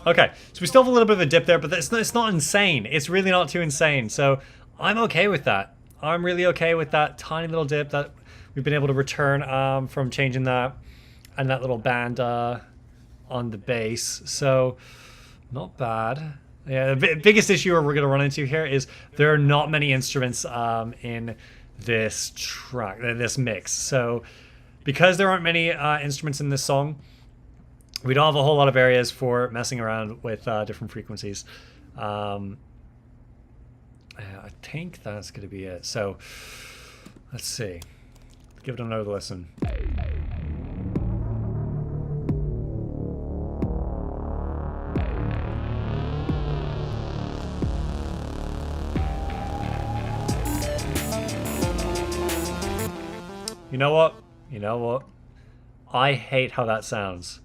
Okay, so we still have a little bit of a dip there, but it's not insane. It's really not too insane. So I'm okay with that. I'm really okay with that tiny little dip that we've been able to return from changing that and that little band on the bass. So not bad. Yeah, the biggest issue we're going to run into here is there are not many instruments in this track, this mix. So because there aren't many instruments in this song, we don't have a whole lot of areas for messing around with different frequencies. I think that's going to be it. So let's see. Give it another listen. You know what? I hate how that sounds.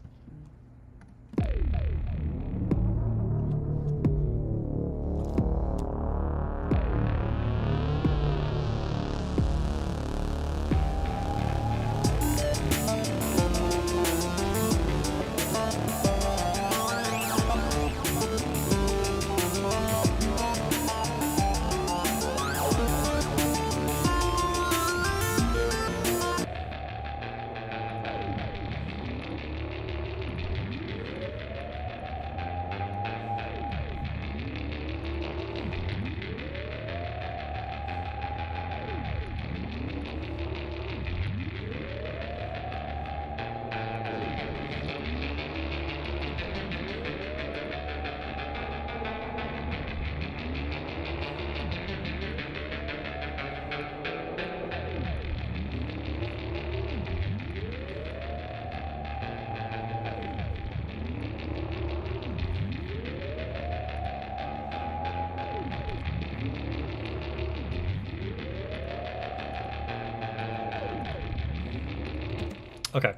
Okay,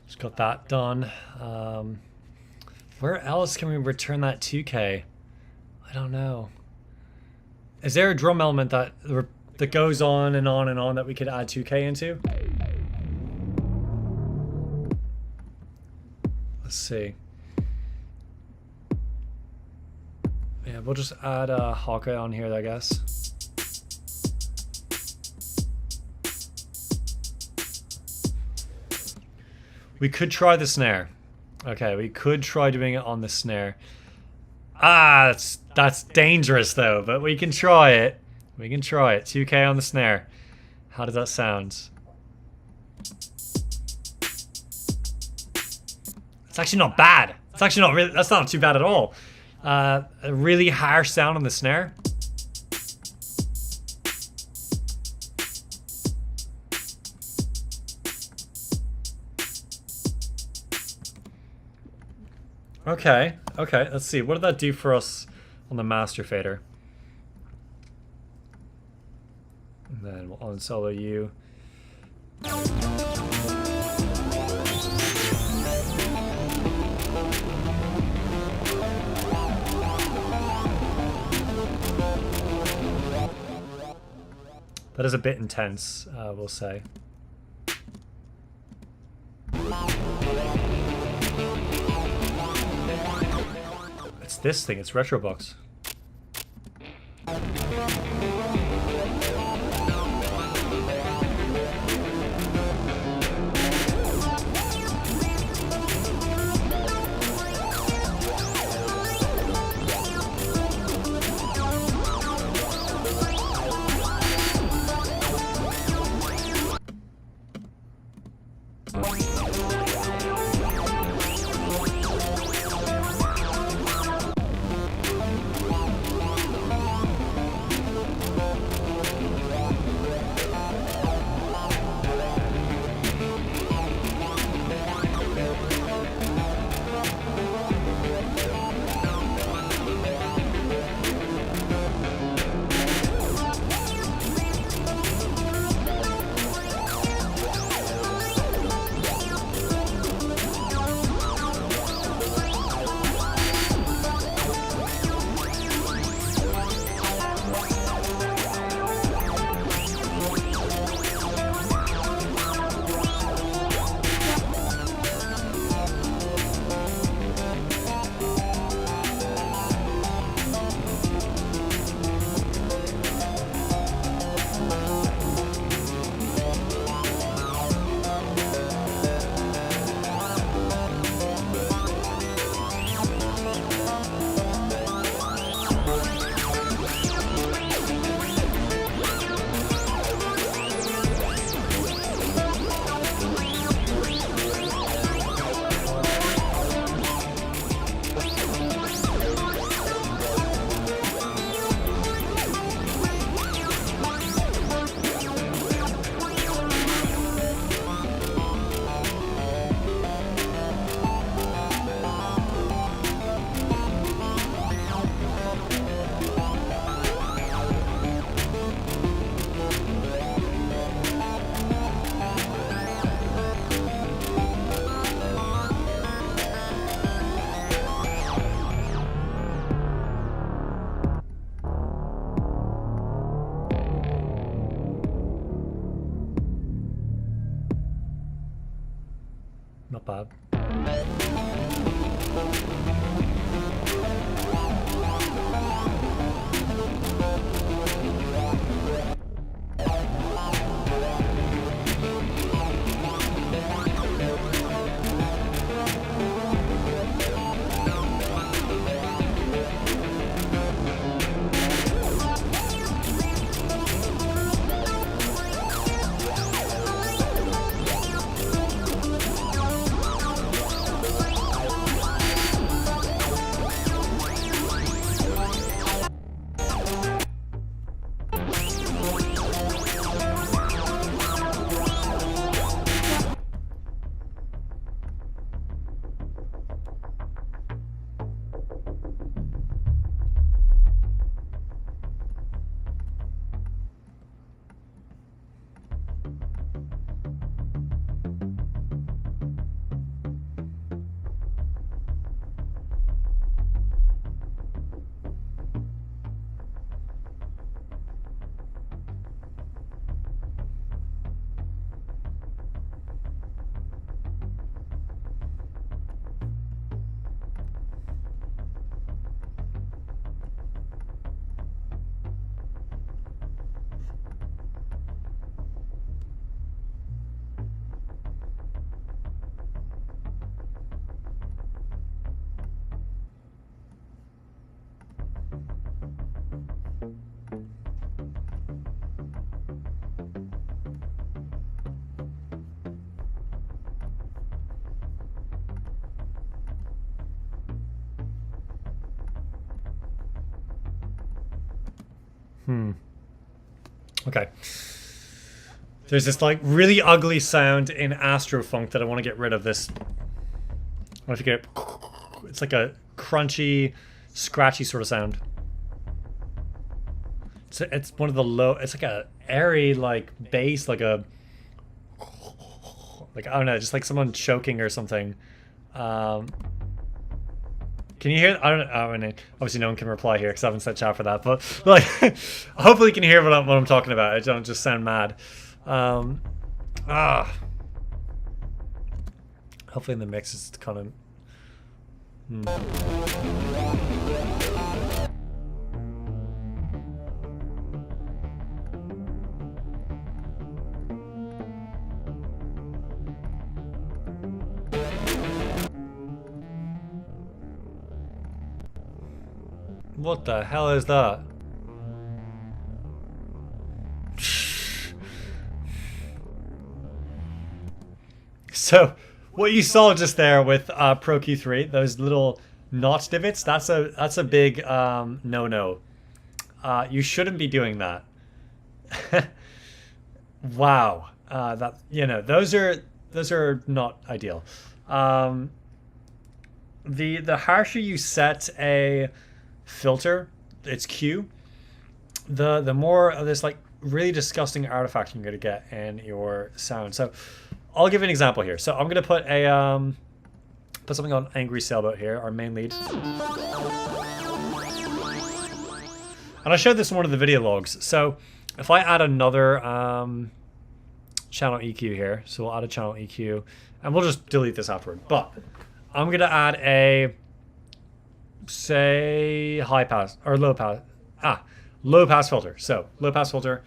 just got that done. Where else can we return that 2K? I don't know. Is there a drum element that goes on and on and on that we could add 2K into? Let's see. Yeah, we'll just add a Hawkeye on here, I guess. We could try the snare. Okay, we could try doing it on the snare. Ah, that's dangerous though, but we can try it. We can try it. 2K on the snare. How does that sound? It's actually not bad. It's actually not really, that's not too bad at all. A really harsh sound on the snare. Okay, okay, let's see. What did that do for us on the master fader? And then we'll unsolo you. That is a bit intense, we'll say. It's this thing, it's Retrobox. Not bad. Okay. There's this like really ugly sound in Astrofunk that I want to get rid of. This. I want to get it's like a crunchy, scratchy sort of sound. So it's one of the low. It's like a airy like bass, like I don't know, just like someone choking or something. Can you hear? I don't know. I mean, obviously no one can reply here because I haven't set chat for that. But like, hopefully you can hear what I'm talking about. I don't just sound mad. Hopefully in the mix it's kind of. What the hell is that? So, what you saw just there with Pro Q3, those little notch divots, that's a big no-no. You shouldn't be doing that. Wow, that those are not ideal. The harsher you set a filter, its Q, the more of this like really disgusting artifact you're gonna get in your sound. So I'll give you an example here. So I'm gonna put a put something on Angry Sailboat here, our main lead. And I showed this in one of the video logs. So if I add another channel EQ here, so we'll add a channel EQ, and we'll just delete this afterward. But I'm gonna add a, say, high pass or low pass, low pass filter. So low pass filter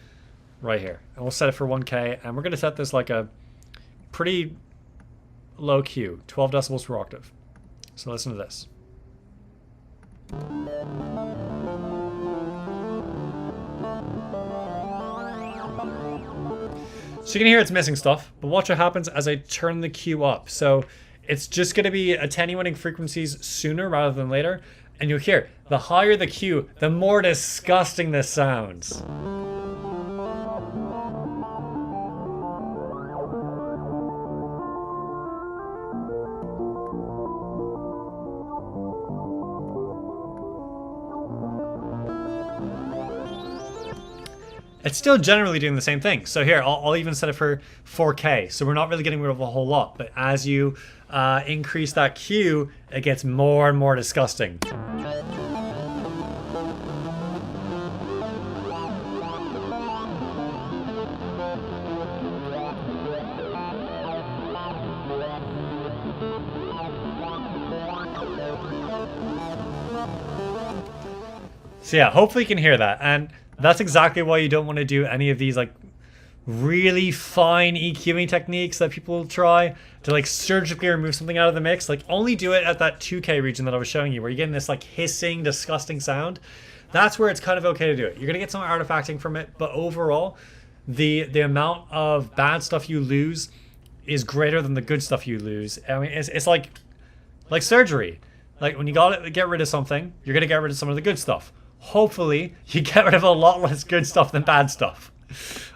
right here, and we'll set it for 1K, and we're gonna set this like a pretty low Q, 12 decibels per octave. So listen to this. So you can hear it's missing stuff, but watch what happens as I turn the Q up. So it's just going to be attenuating frequencies sooner rather than later. And you'll hear, the higher the Q, the more disgusting this sounds. It's still generally doing the same thing. So here, I'll even set it for 4K. So we're not really getting rid of a whole lot. But as you increase that Q, it gets more and more disgusting. So yeah, hopefully you can hear that. And that's exactly why you don't want to do any of these like really fine EQing techniques that people try to like surgically remove something out of the mix. Like only do it at that 2K region that I was showing you, where you're getting this like hissing, disgusting sound. That's where it's kind of okay to do it. You're gonna get some artifacting from it, but overall, the amount of bad stuff you lose is greater than the good stuff you lose. I mean, it's like surgery. Like when you gotta get rid of something, you're gonna get rid of some of the good stuff. Hopefully, you get rid of a lot less good stuff than bad stuff.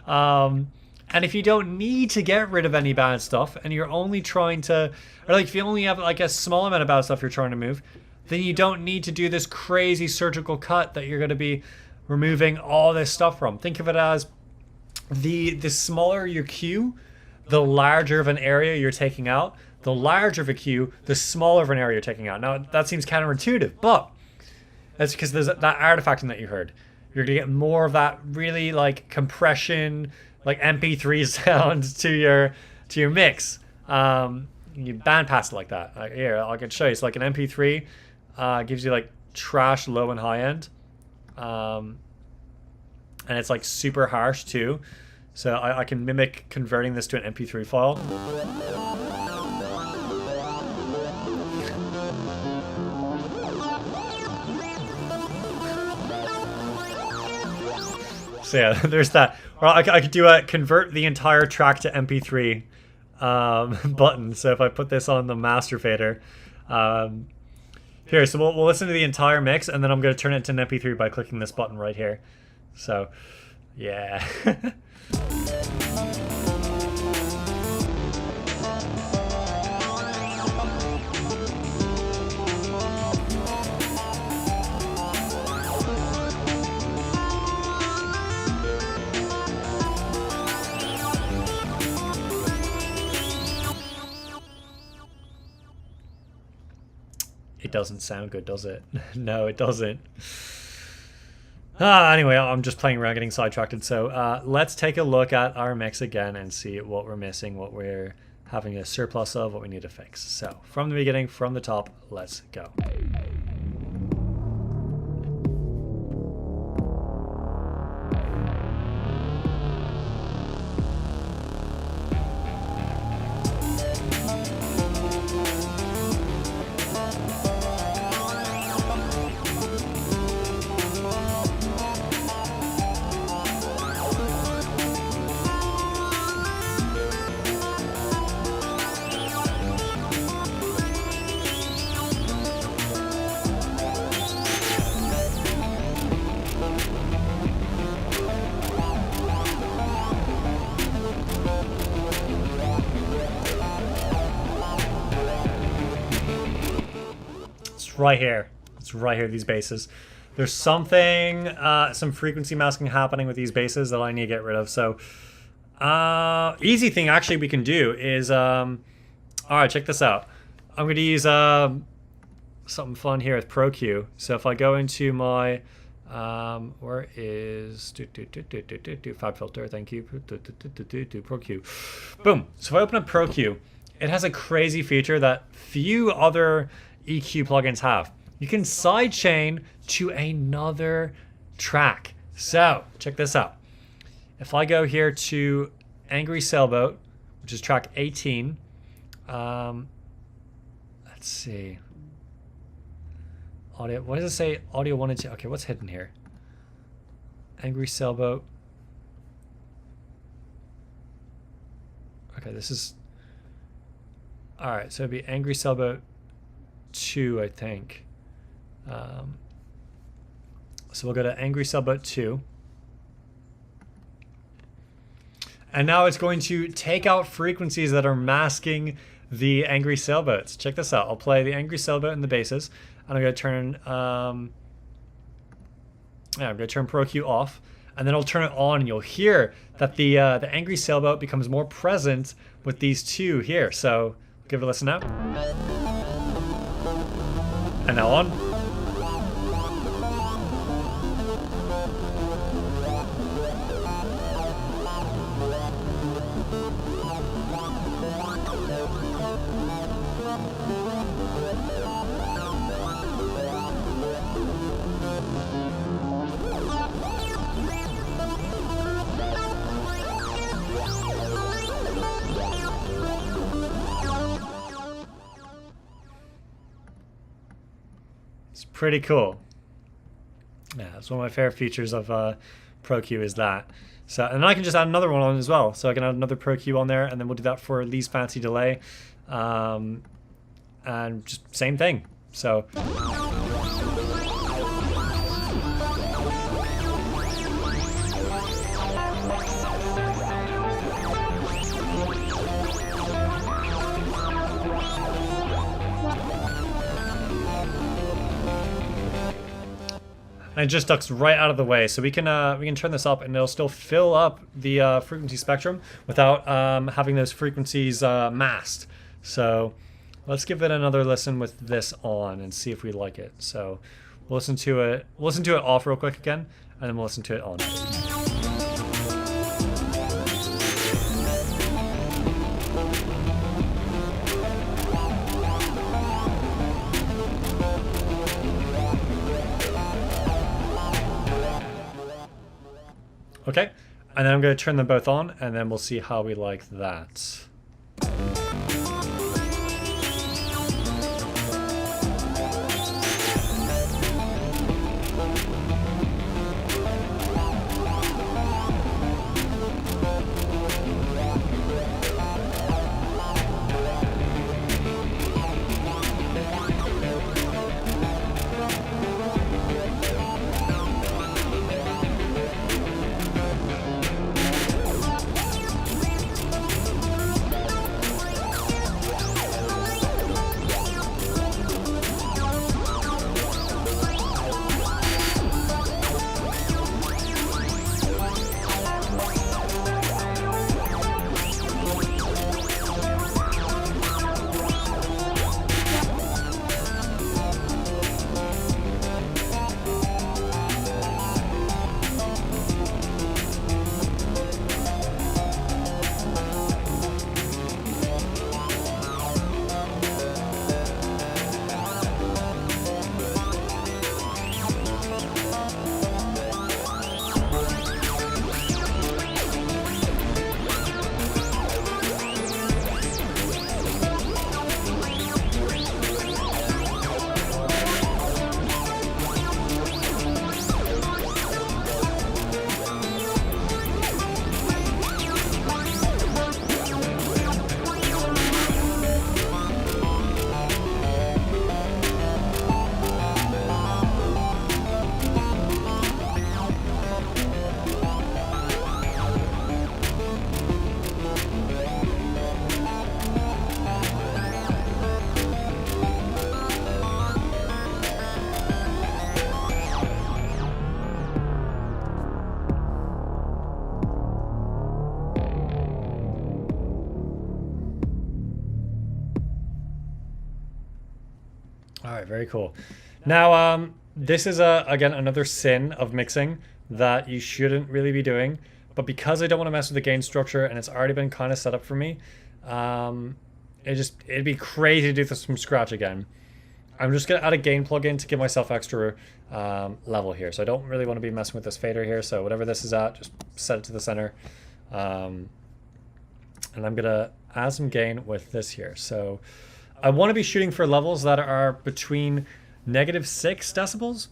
And if you don't need to get rid of any bad stuff, and you're only trying to, or like if you only have like a small amount of bad stuff you're trying to move, then you don't need to do this crazy surgical cut that you're going to be removing all this stuff from. Think of it as the smaller your Q, the larger of an area you're taking out. The larger of a Q, the smaller of an area you're taking out. Now, that seems counterintuitive, but that's because there's that artifacting that you heard. You're gonna get more of that really like compression, like MP3 sound to your mix. You bandpass it like that. Here, I can show you. It's like an MP3 gives you like trash low and high end, and it's like super harsh too. So I can mimic converting this to an MP3 file. So yeah, there's that. Or I could do a convert the entire track to MP3 button. So if I put this on the master fader, here, so we'll listen to the entire mix, and then I'm going to turn it to an MP3 by clicking this button right here. So, yeah. doesn't sound good, does it? No, it doesn't. Anyway, I'm just playing around getting sidetracked. So let's take a look at our mix again and see what we're missing, what we're having a surplus of, what we need to fix. So from the beginning, from the top, let's go. Right here. It's right here, these basses. There's something, some frequency masking happening with these basses that I need to get rid of. So, easy thing actually we can do is, all right, check this out. I'm going to use something fun here with ProQ. So if I go into my, where is, Fab Filter, thank you, ProQ. Boom. So if I open up ProQ, it has a crazy feature that few other EQ plugins have. You can sidechain to another track. So check this out. If I go here to Angry Sailboat, which is track 18, let's see. Audio, what does it say? Audio 1 and 2. Okay, what's hidden here? Angry Sailboat. Okay, this is, all right, so it'd be Angry Sailboat 2, I think. So we'll go to Angry Sailboat 2. And now it's going to take out frequencies that are masking the Angry Sailboats. Check this out. I'll play the Angry Sailboat in the basses. And I'm going to turn, I'm going to turn ProQ off. And then I'll turn it on, and you'll hear that the Angry Sailboat becomes more present with these two here. So give it a listen now. And now on. Pretty cool. Yeah, it's one of my favorite features of ProQ is that. So, and then I can just add another one on as well. So I can add another ProQ on there, and then we'll do that for Lee's Fancy Delay. And just same thing. So. And it just ducks right out of the way, so we can turn this up, and it'll still fill up the frequency spectrum without having those frequencies masked. So let's give it another listen with this on and see if we like it. So we'll listen to it off real quick again, and then we'll listen to it on. Okay, and then I'm going to turn them both on, and then we'll see how we like that. right, very cool. Now, this is again another sin of mixing that you shouldn't really be doing. But because I don't want to mess with the gain structure and it's already been kind of set up for me, it'd be crazy to do this from scratch again. I'm just gonna add a gain plugin to give myself extra level here. So I don't really want to be messing with this fader here. So whatever this is at, just set it to the center. And I'm gonna add some gain with this here. So I want to be shooting for levels that are between -6 decibels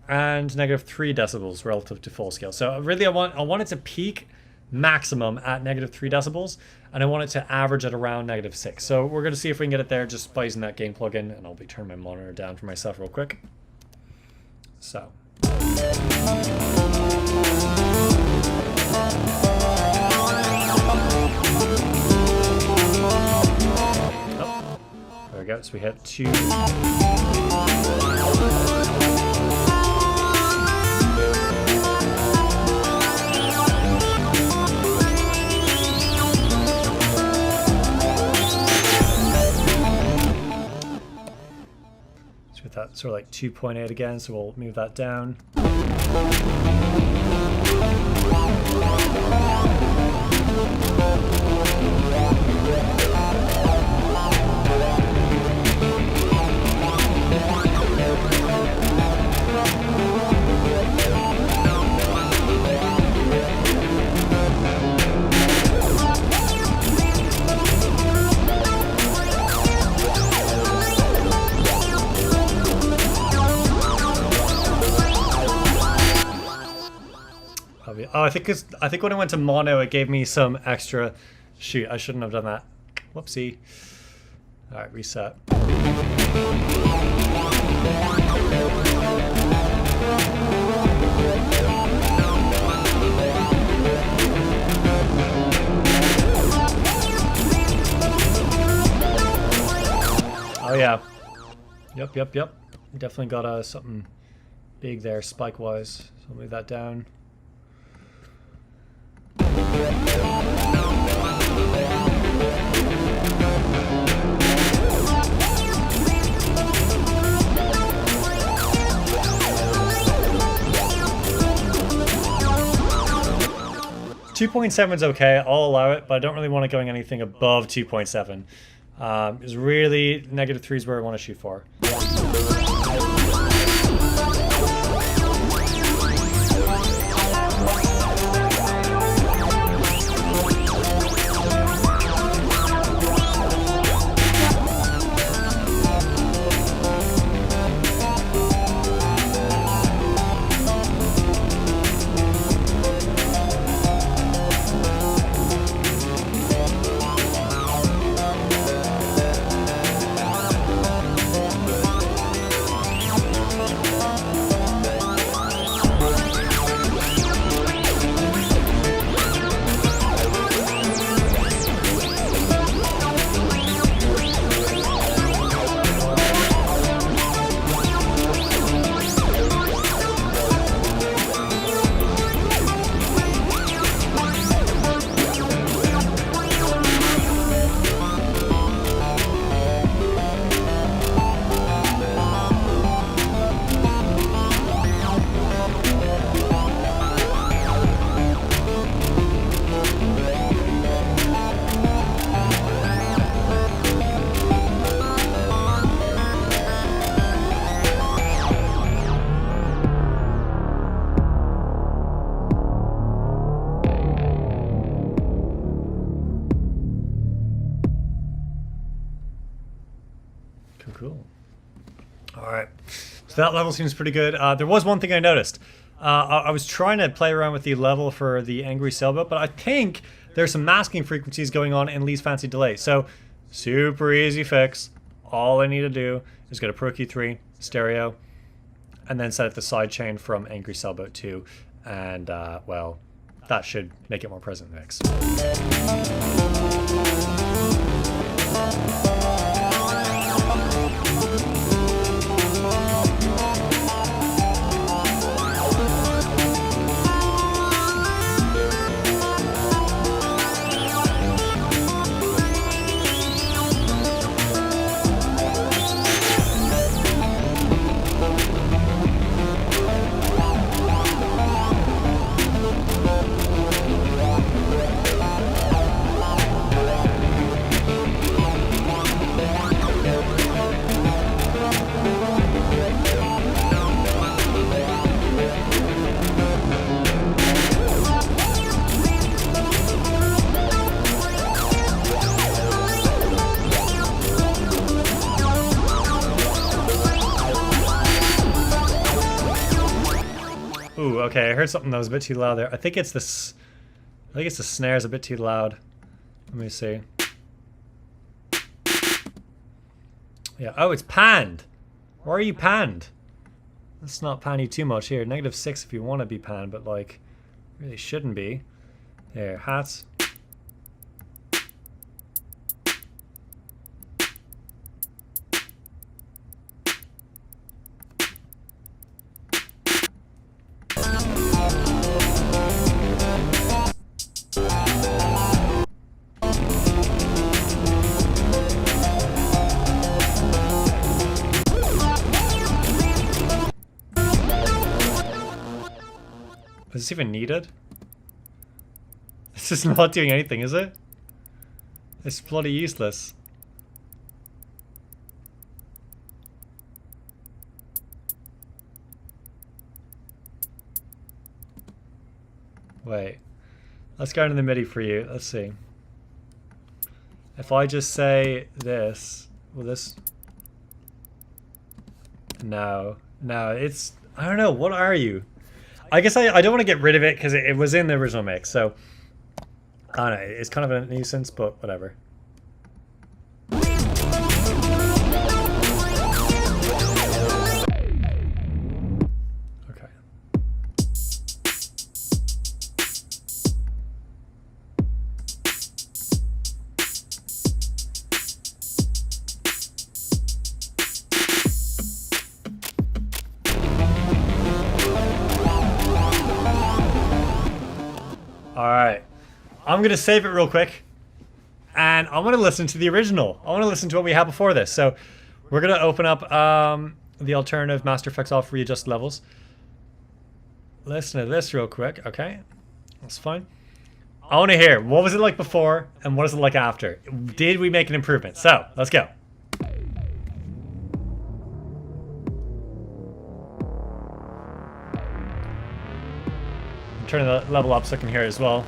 and -3 decibels relative to full scale. So really I want it to peak maximum at -3 decibels, and I want it to average at around -6. So we're going to see if we can get it there just by using that gain plugin, and I'll be turning my monitor down for myself real quick. So. Oh, there we go. So we hit 2. With that sort of like 2.8 again, so we'll move that down. Oh, I think when I went to mono, it gave me some extra. Shoot, I shouldn't have done that. Whoopsie. All right, reset. Oh yeah. Yep. Definitely got something big there, spike-wise. So I'll move that down. 2.7 is okay, I'll allow it, but I don't really want it going anything above 2.7. It's really -3 is where I want to shoot for. 'Cool, cool. All right. So that level seems pretty good. There was one thing I noticed. I was trying to play around with the level for the Angry Sailboat, but I think there's some masking frequencies going on in Lee's Fancy Delay. So super easy fix. All I need to do is go to Pro Q3, stereo, and then set up the sidechain from Angry Sailboat 2. And, well, that should make it more present in the mix. Ooh, okay, I heard something that was a bit too loud there. I think it's this. I think it's the snares a bit too loud. Let me see. Yeah. Oh, it's panned. Why are you panned? Let's not pan you too much here. -6 if you want to be panned, but like, really shouldn't be. There, hats. Is this even needed? This is not doing anything, is it? It's bloody useless. Wait. Let's go into the MIDI for you. Let's see. If I just say this, will this... No. No, it's... I don't know. What are you? I guess I don't want to get rid of it because it was in the original mix, so I don't know, it's kind of a nuisance, but whatever. Okay. Alright, I'm going to save it real quick, and I'm going to listen to the original. I want to listen to what we had before this. So we're going to open up the alternative Master Effects off readjust levels. Listen to this real quick, okay? That's fine. I want to hear, what was it like before, and what is it like after? Did we make an improvement? So, let's go. Turn the level up so I can hear it as well.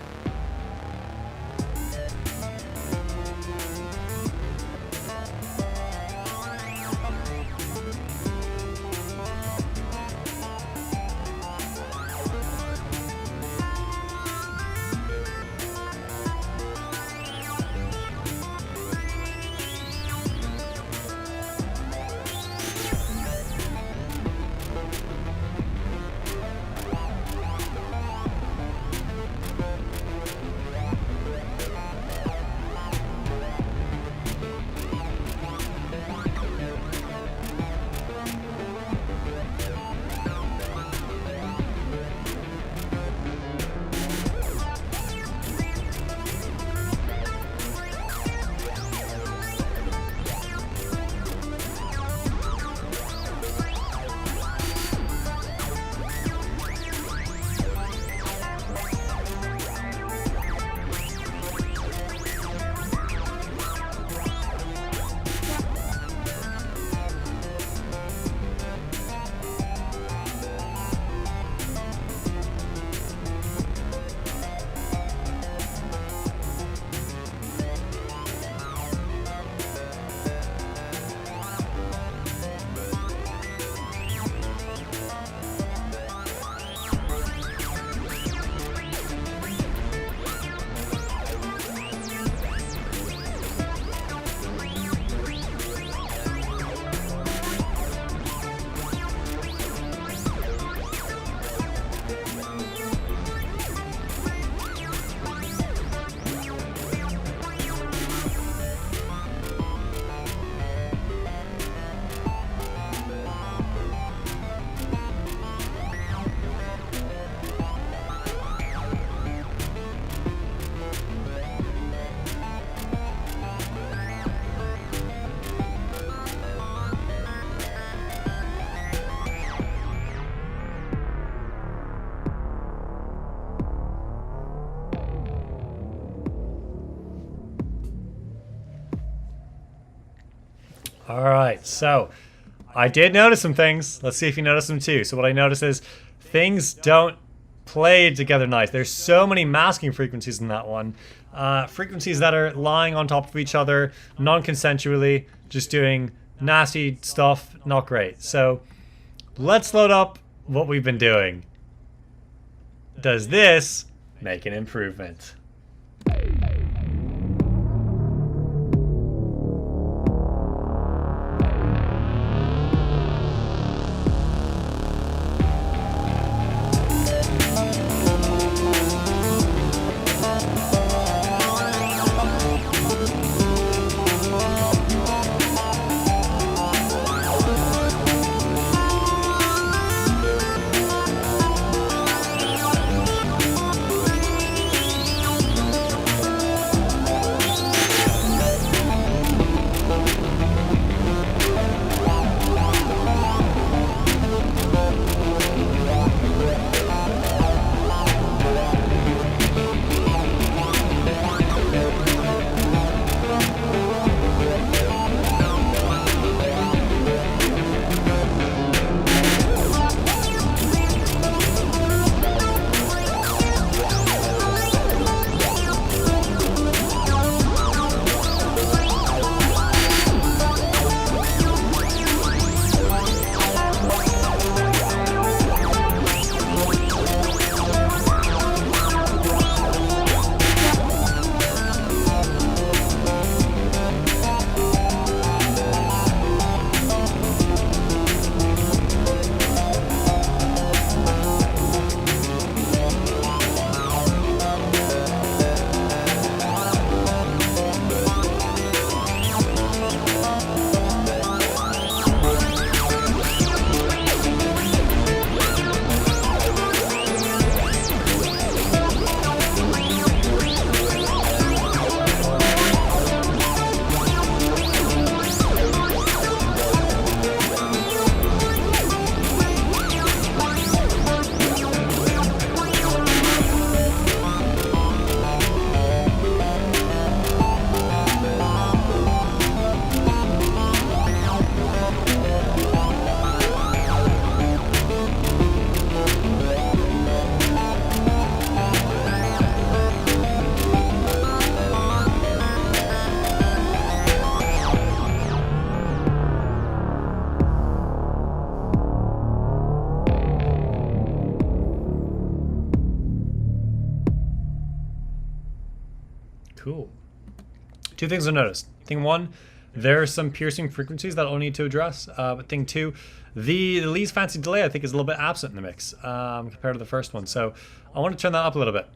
All right, so I did notice some things. Let's see if you notice them too. So what I noticed is things don't play together nice. There's so many masking frequencies in that one. Frequencies that are lying on top of each other, non-consensually, just doing nasty stuff, not great. So let's load up what we've been doing. does this make an improvement? Cool. Two things I noticed. Thing one, there are some piercing frequencies that I'll need to address. But thing two, the Lee's Fancy Delay I think is a little bit absent in the mix compared to the first one. So I want to turn that up a little bit.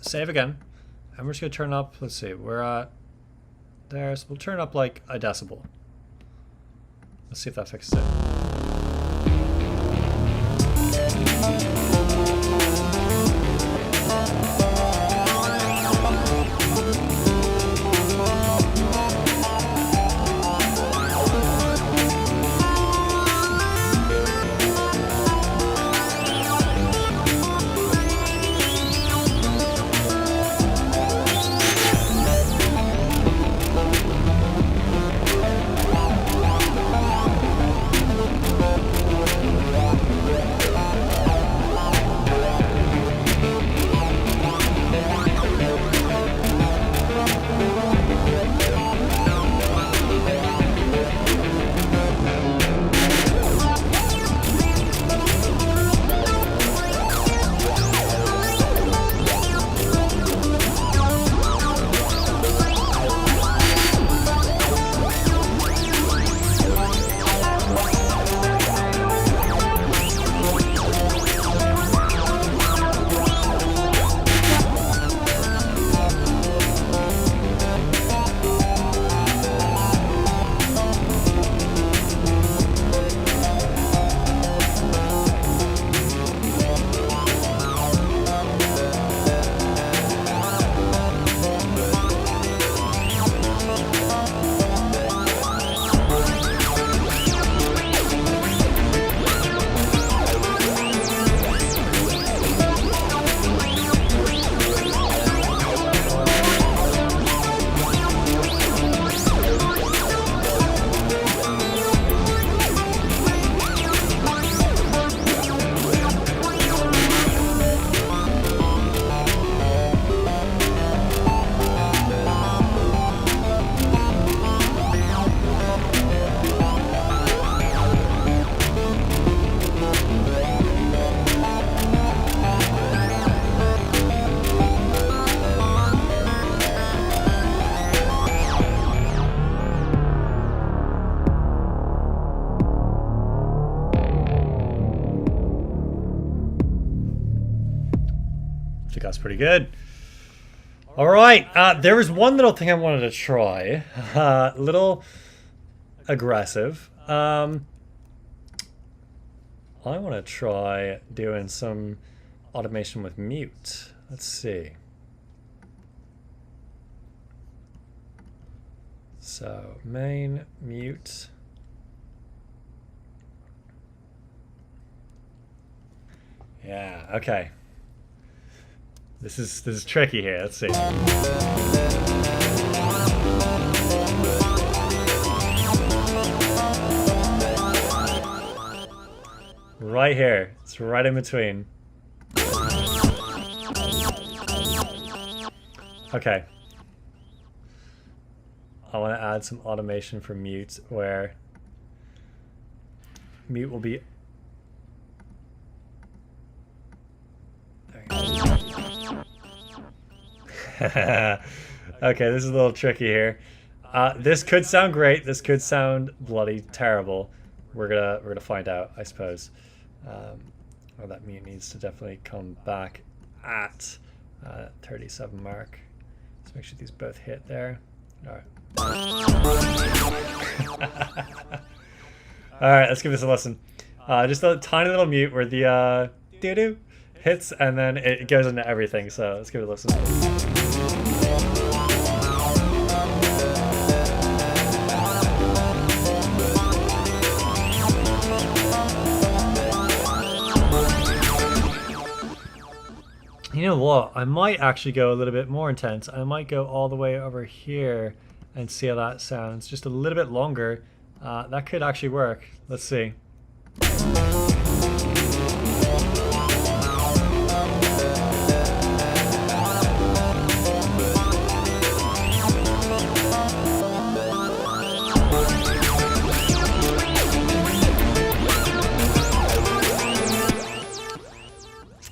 Save again. And we're just going to turn up, let's see, we're at there. So we'll turn up like a decibel. Let's see if that fixes it. I think that's pretty good. All right. There was one little thing I wanted to try. A little aggressive. I want to try doing some automation with mute. Let's see. So main mute. Yeah, okay. This is tricky here. Let's see. Right here. It's right in between. Okay. I want to add some automation for mute where mute will be. Okay, this is a little tricky here. This could sound great. This could sound bloody terrible. We're gonna find out, I suppose. Well, that mute needs to definitely come back at 37 mark. Let's make sure these both hit there. All right. All right, let's give this a listen. Just a tiny little mute where the doo-doo hits and then it goes into everything. So let's give it a listen. You know what? I might actually go a little bit more intense. I might go all the way over here and see how that sounds. Just a little bit longer. That could actually work. Let's see.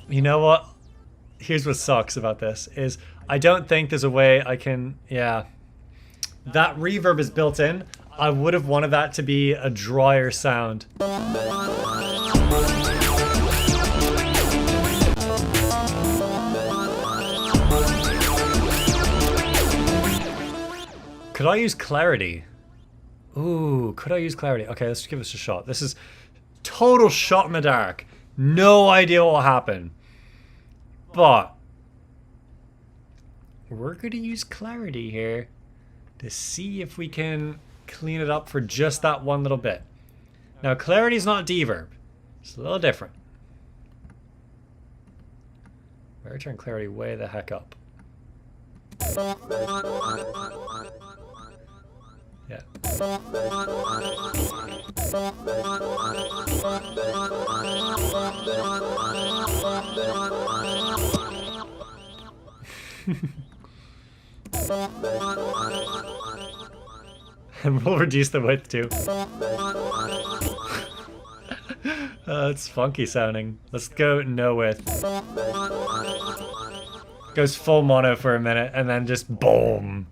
You know what? Here's what sucks about this is I don't think there's a way I can, yeah. That reverb is built in. I would have wanted that to be a drier sound. Could I use clarity? Ooh, could I use clarity? Okay, let's give this a shot. This is total shot in the dark. No idea what will happen. But we're going to use clarity here to see if we can clean it up for just that one little bit. Now, clarity is not deverb. It's a little different. Better turn clarity way the heck up. Yeah. And we'll reduce the width too. It's funky sounding. Let's go no width. Goes full mono for a minute and then just boom.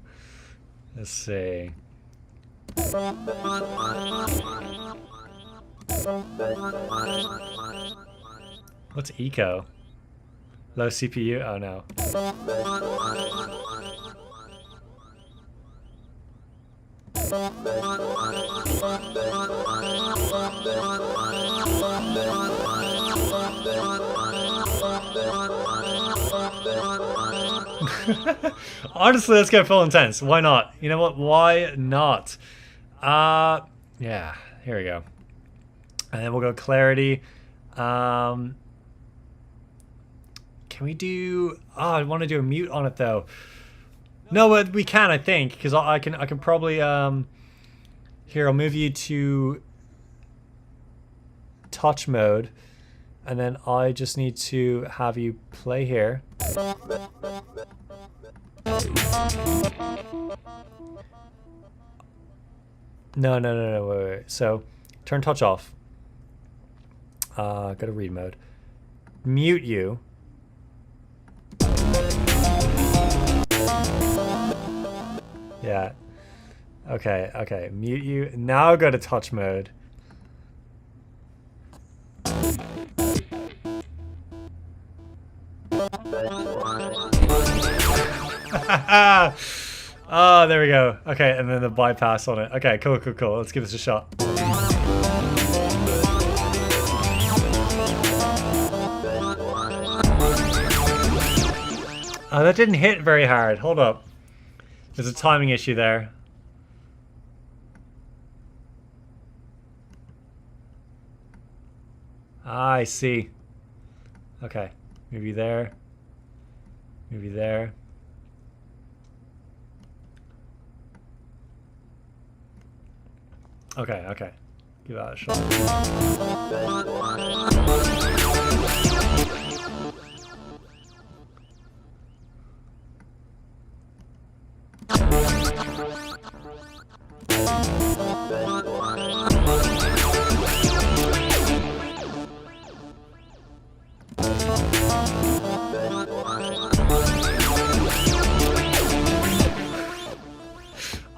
Let's see. What's eco? Low CPU? Oh no. Honestly, let's go full intense. Why not? You know what? Why not? Yeah, here we go. And then we'll go clarity. Can we do... Oh, I want to do a mute on it though. No, but we can, I think, because I can probably... Here, I'll move you to touch mode, and then I just need to have you play here. No, wait. So, turn touch off. Go to read mode. Mute you. Yeah. Okay. Mute you. Now go to touch mode. Oh, there we go. Okay, and then the bypass on it. Okay, cool, cool, cool. Let's give this a shot. Oh, that didn't hit very hard. Hold up. There's a timing issue there. Ah, I see. Okay, maybe there. Maybe there. Okay, okay. Give that a shot.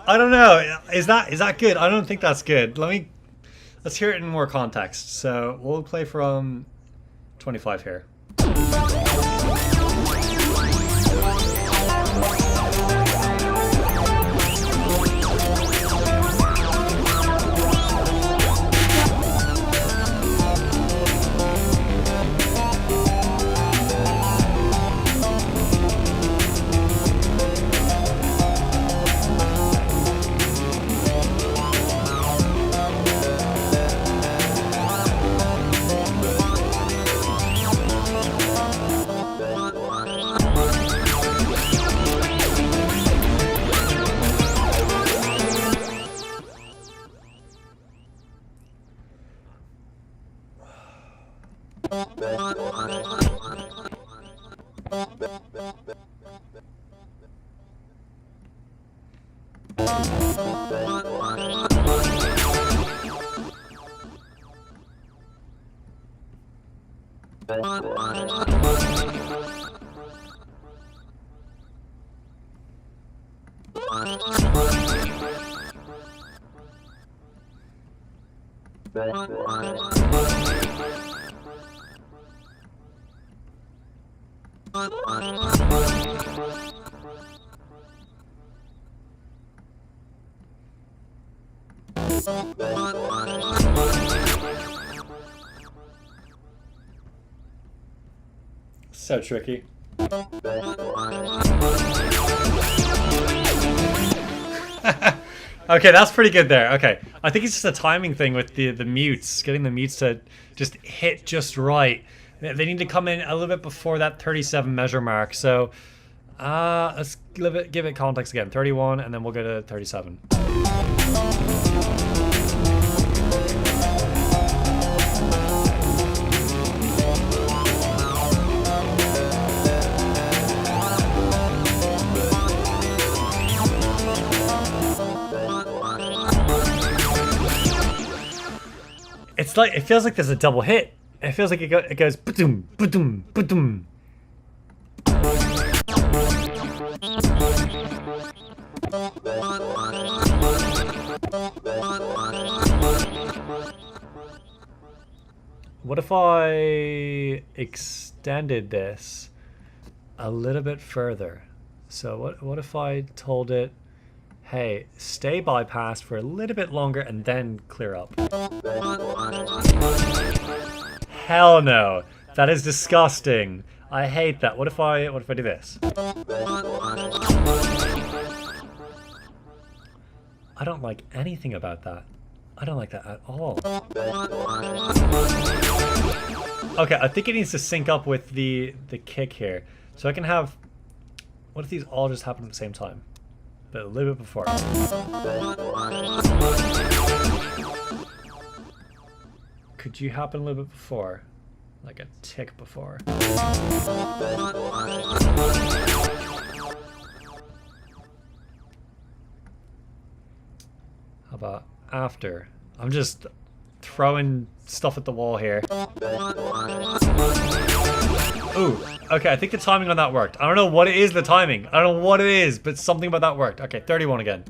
I don't know. Is that good? I don't think that's good. Let's hear it in more context. So we'll play from 25 here. So tricky. Okay, that's pretty good there. Okay, I think it's just a timing thing with the mutes, getting the mutes to just hit just right. They need to come in a little bit before that 37 measure mark. So let's give it context again. 31, and then we'll go to 37. It's like, it feels like there's a double hit. It feels like it goes ba-doom, ba-doom, ba-doom. What if I extended this a little bit further? So what if I told it, hey, stay bypassed for a little bit longer and then clear up? Hell no. That is disgusting. I hate that. What if I do this? I don't like anything about that. I don't like that at all. Okay, I think it needs to sync up with the kick here. So I can have, what if these all just happen at the same time? But a little bit before. Could you happen a little bit before? Like a tick before. How about after? I'm just throwing stuff at the wall here. Ooh, okay, I think the timing on that worked. I don't know what it is, the timing. I don't know what it is, but something about that worked. Okay, 31 again.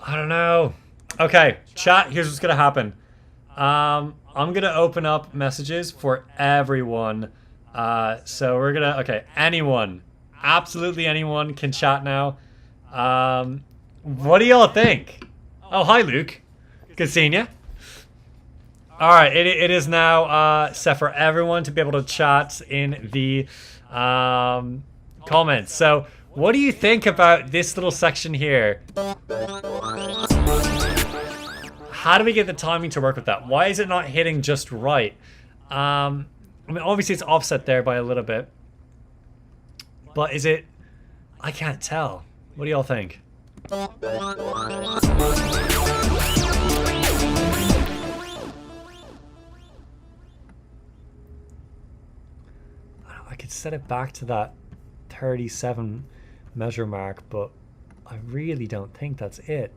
I don't know. Okay, chat, here's what's gonna happen. I'm gonna open up messages for everyone. So we're gonna, okay, anyone, absolutely anyone can chat now. What do y'all think? Oh, hi, Luke. Good seeing you. All right, it is now set for everyone to be able to chat in the comments. So what do you think about this little section here? How do we get the timing to work with that? Why is it not hitting just right? I mean, obviously it's offset there by a little bit. But is it... I can't tell. What do y'all think? I could set it back to that 37 measure mark, but I really don't think that's it.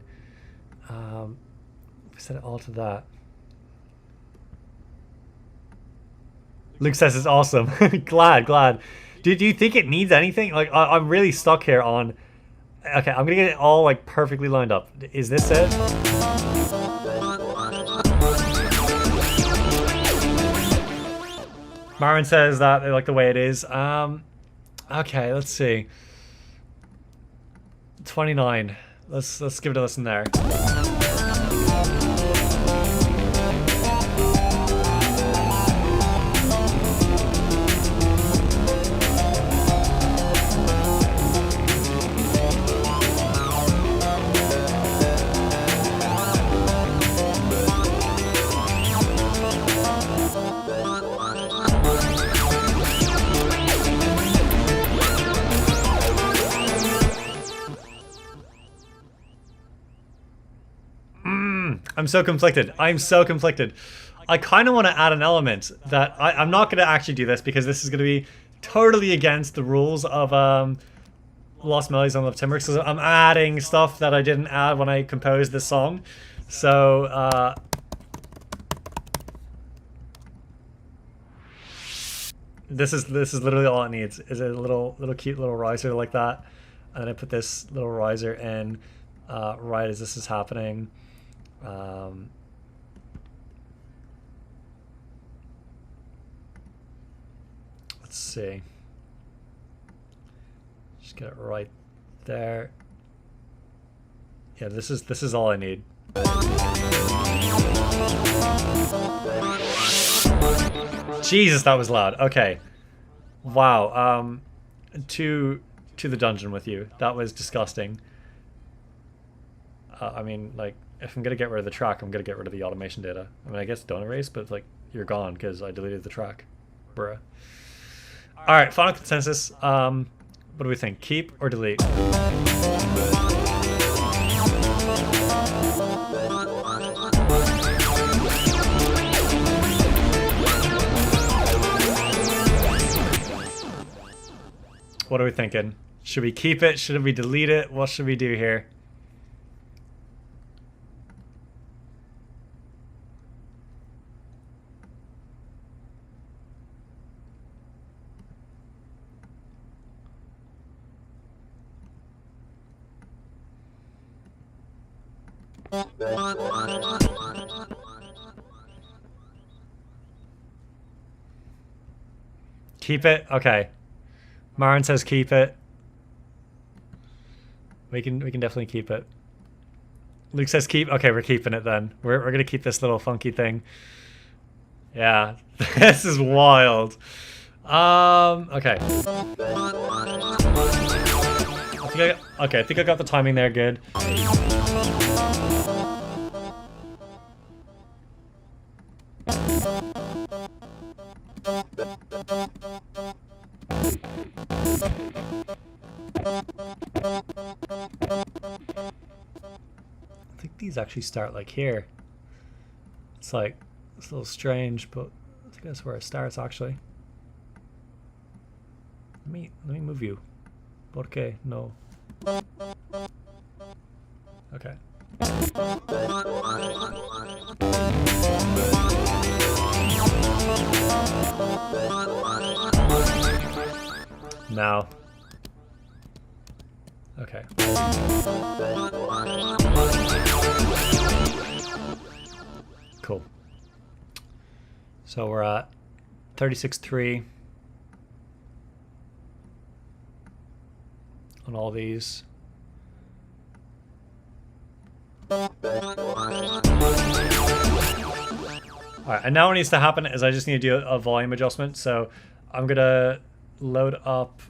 Set it all to that. Luke says it's awesome. glad. Do you think it needs anything? Like, I'm really stuck here on... Okay, I'm gonna get it all like perfectly lined up. Is this it? Marvin says that they like the way it is. Okay, let's see. 29. Let's give it a listen there. I'm so conflicted. I'm so conflicted. I kind of want to add an element that I'm not going to actually do this because this is going to be totally against the rules of Lost Melodies on Love Timber. So I'm adding stuff that I didn't add when I composed this song. So this is literally all it needs is a little cute little riser like that, and then I put this little riser in right as this is happening. Let's see. Just get it right there. Yeah, this is all I need. Jesus, that was loud. Okay. Wow. To the dungeon with you. That was disgusting. I mean, like, if I'm gonna get rid of the track, I'm gonna get rid of the automation data. I mean, I guess don't erase, but like, you're gone because I deleted the track. Bruh. All right, final consensus. What do we think? Keep or delete? What are we thinking? Should we keep it? Should we delete it? What should we do here? Keep it? Okay. Marin says keep it. We can definitely keep it. Luke says keep. Okay, we're keeping it then. We're gonna keep this little funky thing. Yeah, this is wild. Okay. I think I got the timing there good. I think these actually start like here. It's like, it's a little strange, but I think that's where it starts actually. Let me move you. Porque no. Okay. Now. Okay. Cool. So we're at 36.3 on all these. All right, and now what needs to happen is I just need to do a volume adjustment. So I'm gonna load up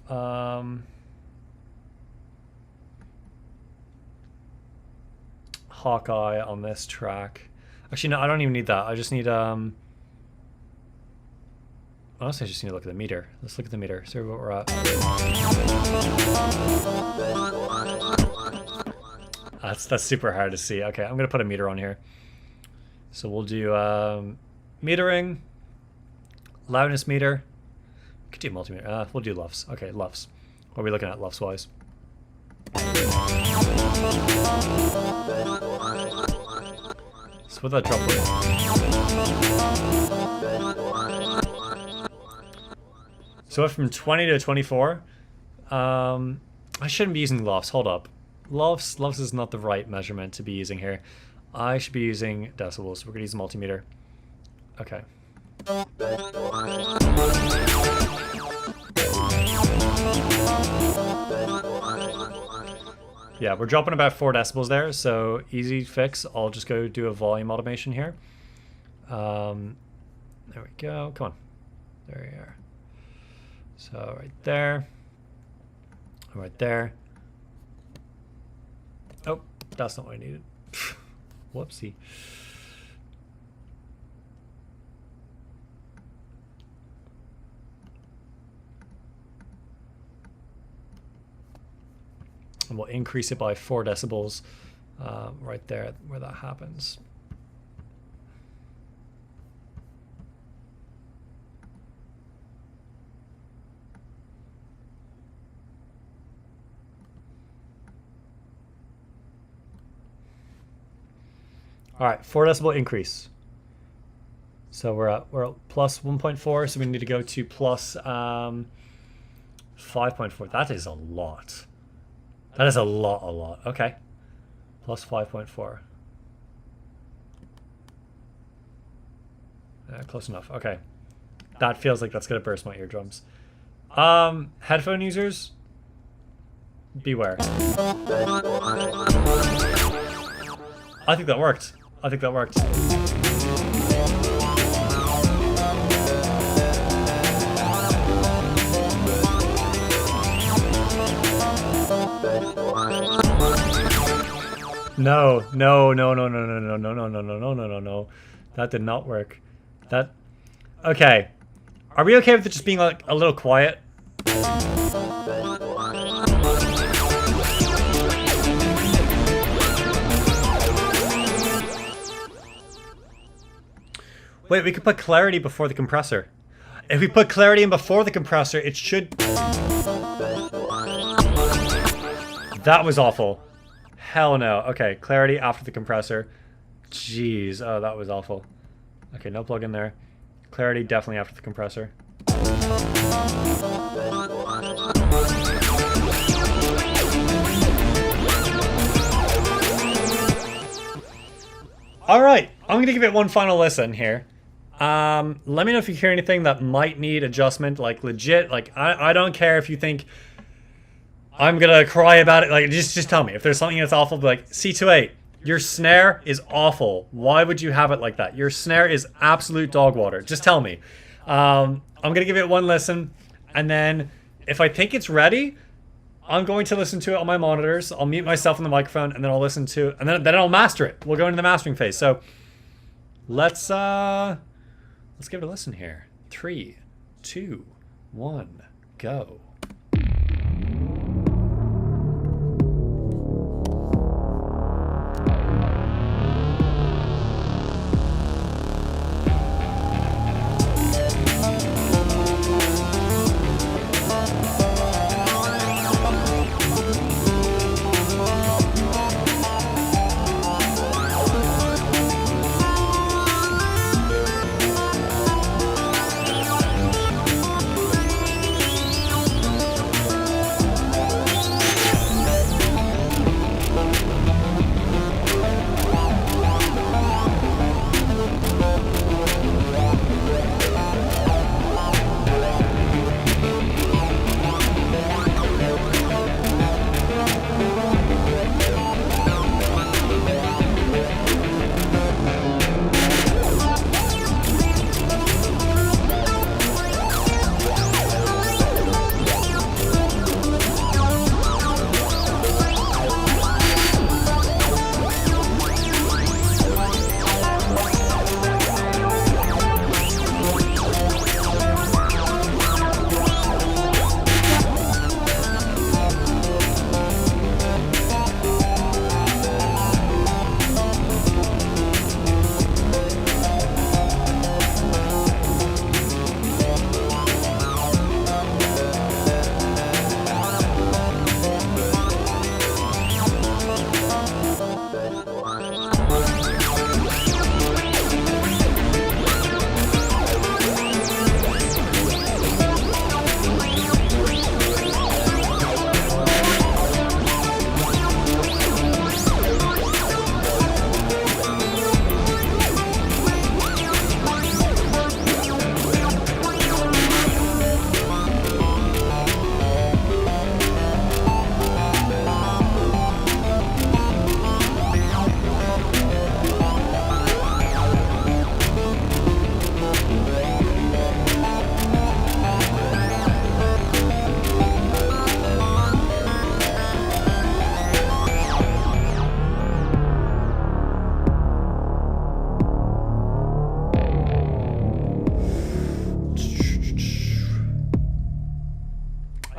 Hawkeye on this track. Actually, no, I don't even need that. I just need honestly, I just need to look at the meter. Let's look at the meter. See what we're at. That's super hard to see. Okay, I'm gonna put a meter on here. So we'll do metering, loudness meter. We could do multimeter. We'll do LUFS. Okay, LUFS. What are we looking at LUFS wise? So with that drop. So from 20 to 24. I shouldn't be using LUFS. Hold up. LUFS is not the right measurement to be using here. I should be using decibels. So we're gonna use a multimeter. Okay. Yeah, we're dropping about 4 decibels there, so easy fix. I'll just go do a volume automation here. There we go. Come on. There you are. So right there. Right there. Oh, that's not what I needed. Whoopsie. And we'll increase it by 4 decibels right there where that happens. All right, 4 decibel increase. So we're at plus 1.4, so we need to go to plus 5.4. That is a lot. That is a lot. Okay. Plus 5.4. Close enough. Okay. That feels like that's going to burst my eardrums. Headphone users, beware. I think that worked. No. That did not work. Okay. Are we okay with it just being like a little quiet? Wait, we could put clarity before the compressor. If we put clarity in before the compressor, it should... That was awful. Hell no. Okay, clarity after the compressor. Jeez. Oh, that was awful. Okay, no plug in there. Clarity definitely after the compressor. All right, I'm going to give it one final listen here. Let me know if you hear anything that might need adjustment, like legit. Like I don't care if you think I'm gonna cry about it. Like just tell me if there's something that's awful. Be like, C28, your snare is awful. Why would you have it like that? Your snare is absolute dog water. Just tell me. I'm gonna give it one listen, and then if I think it's ready, I'm going to listen to it on my monitors. I'll mute myself on the microphone, and then I'll listen to it, and then I'll master it. We'll go into the mastering phase. So let's give it a listen here. 3, 2, 1, go.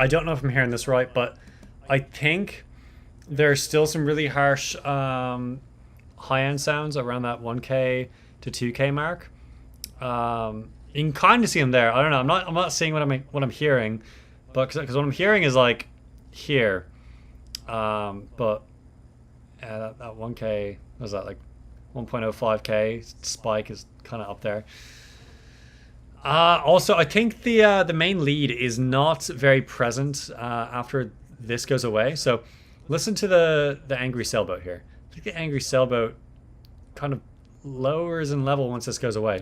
I don't know if I'm hearing this right, but I think there's still some really harsh high-end sounds around that 1K to 2K mark. You can kind of see them there. I don't know. I'm not seeing what I'm hearing, but because what I'm hearing is like here. But that 1K was that like 1.05K spike is kind of up there. Also, I think the main lead is not very present after this goes away. So listen to the angry sailboat here. I think the angry sailboat kind of lowers in level once this goes away.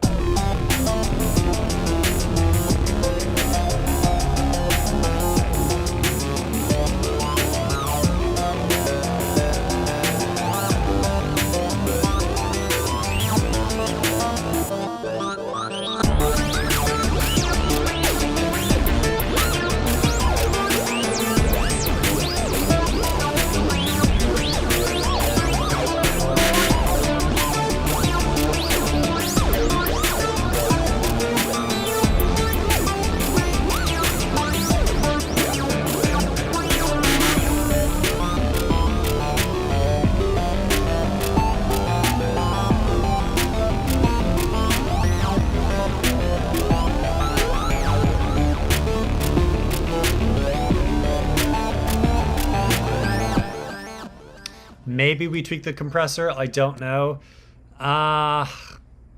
Maybe we tweak the compressor. I don't know.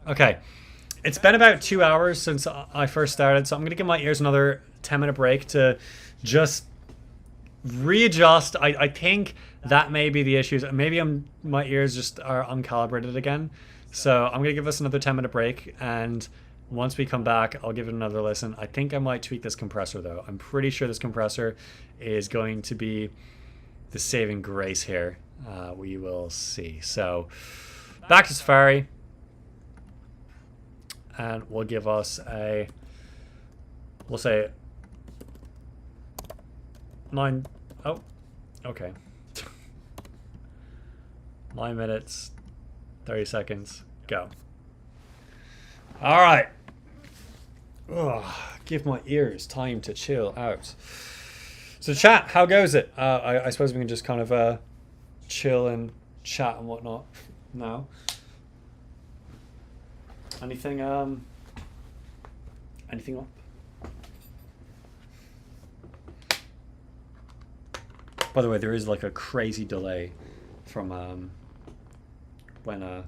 Okay. It's been about 2 hours since I first started, so I'm going to give my ears another 10-minute break to just readjust. I think that may be the issues. Maybe my ears just are uncalibrated again. So I'm going to give us another 10-minute break, and once we come back, I'll give it another listen. I think I might tweak this compressor, though. I'm pretty sure this compressor is going to be the saving grace here. We will see. So back to Safari, and we'll give us we'll say 9. Oh, okay. 9 minutes, 30 seconds, go. All right. Ugh, give my ears time to chill out. So chat, how goes it? I suppose we can just kind of chill and chat and whatnot now. Anything up? By the way, there is like a crazy delay from when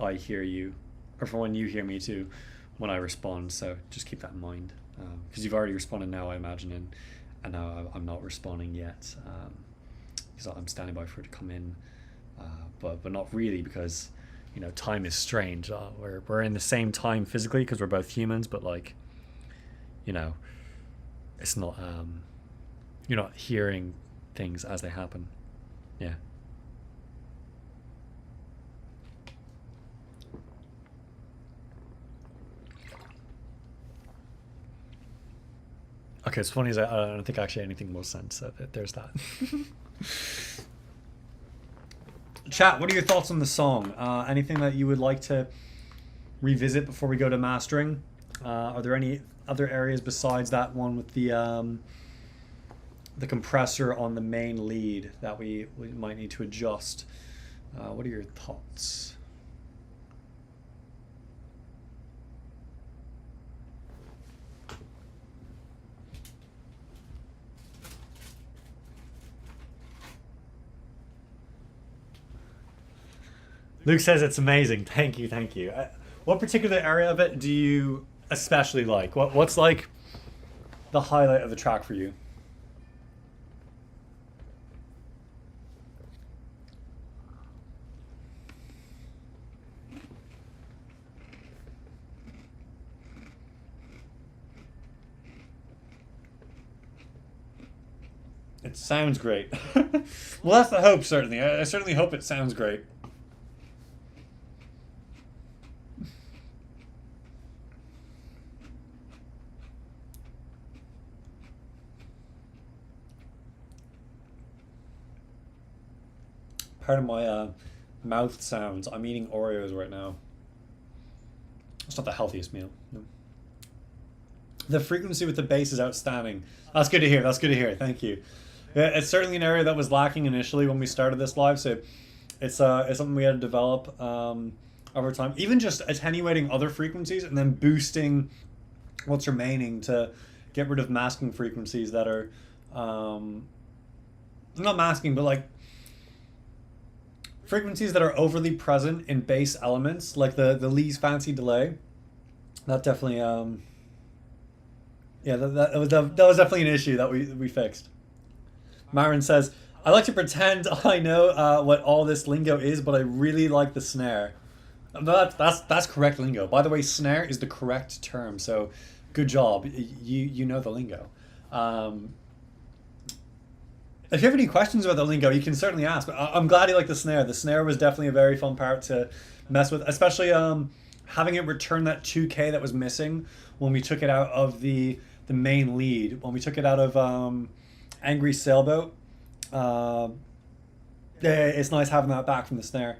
I hear you, or from when you hear me too, when I respond. So just keep that in mind, because you've already responded now, I imagine, and now I'm not responding yet, because I'm standing by for it to come in, but not really, because you know time is strange. We're in the same time physically because we're both humans, but like, you know, it's not. You're not hearing things as they happen. Yeah. Okay, it's funny as I don't think actually anything makes sense. So there's that. Chat, what are your thoughts on the song? Anything that you would like to revisit before we go to mastering? Are there any other areas besides that one with the compressor on the main lead that we might need to adjust? What are your thoughts? Luke says it's amazing. Thank you, thank you. What particular area of it do you especially like? What's like the highlight of the track for you? It sounds great. Well, that's the hope, certainly. I certainly hope it sounds great. Part of my mouth sounds. I'm eating Oreos right now. It's not the healthiest meal. No. The frequency with the bass is outstanding. That's good to hear. That's good to hear. Thank you. Yeah, it's certainly an area that was lacking initially when we started this live. So it's something we had to develop over time. Even just attenuating other frequencies and then boosting what's remaining to get rid of masking frequencies that are not masking, but like frequencies that are overly present in bass elements, like the Lee's fancy delay. That definitely yeah, that was definitely an issue that we fixed. Myron says, I like to pretend I know what all this lingo is, but I really like the snare. That's correct lingo. By the way, snare is the correct term, so good job. You know the lingo. If you have any questions about the lingo, you can certainly ask. But I'm glad you like the snare. The snare was definitely a very fun part to mess with, especially having it return that 2K that was missing when we took it out of the main lead. When we took it out of Angry Sailboat. Yeah, it's nice having that back from the snare.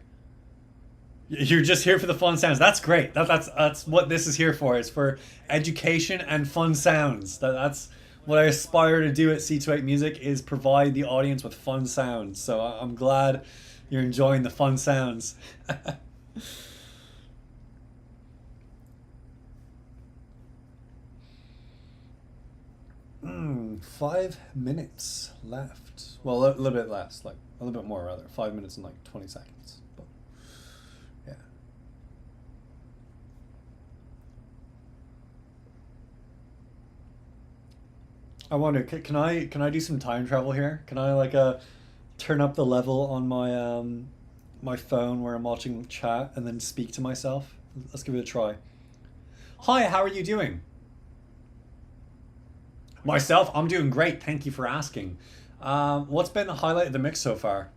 You're just here for the fun sounds. That's great. That's what this is here for. It's for education and fun sounds. That's what I aspire to do at C28 Music, is provide the audience with fun sounds. So I'm glad you're enjoying the fun sounds. 5 minutes left. Well, a little bit less, like a little bit more rather. 5 minutes and like 20 seconds. But yeah. I wonder, can I do some time travel here? Can I like turn up the level on my my phone where I'm watching chat and then speak to myself? Let's give it a try. Hi, how are you doing? Myself, I'm doing great. Thank you for asking. What's been the highlight of the mix so far?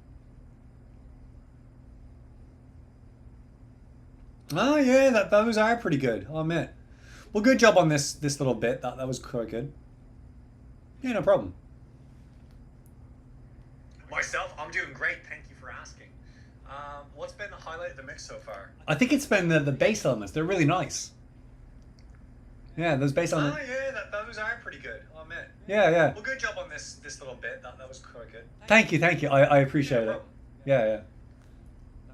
Oh yeah, those are pretty good, I'll admit. Well, good job on this little bit. That was quite good. Yeah, no problem. Myself, I'm doing great. Thank you for asking. What's been the highlight of the mix so far? I think it's been the bass elements. They're really nice. Yeah, those bass elements. Oh yeah, those are pretty good, I'll admit. Yeah, yeah. Well, good job on this little bit. That was quite good. Thank you, thank you. I appreciate it. Yeah, yeah.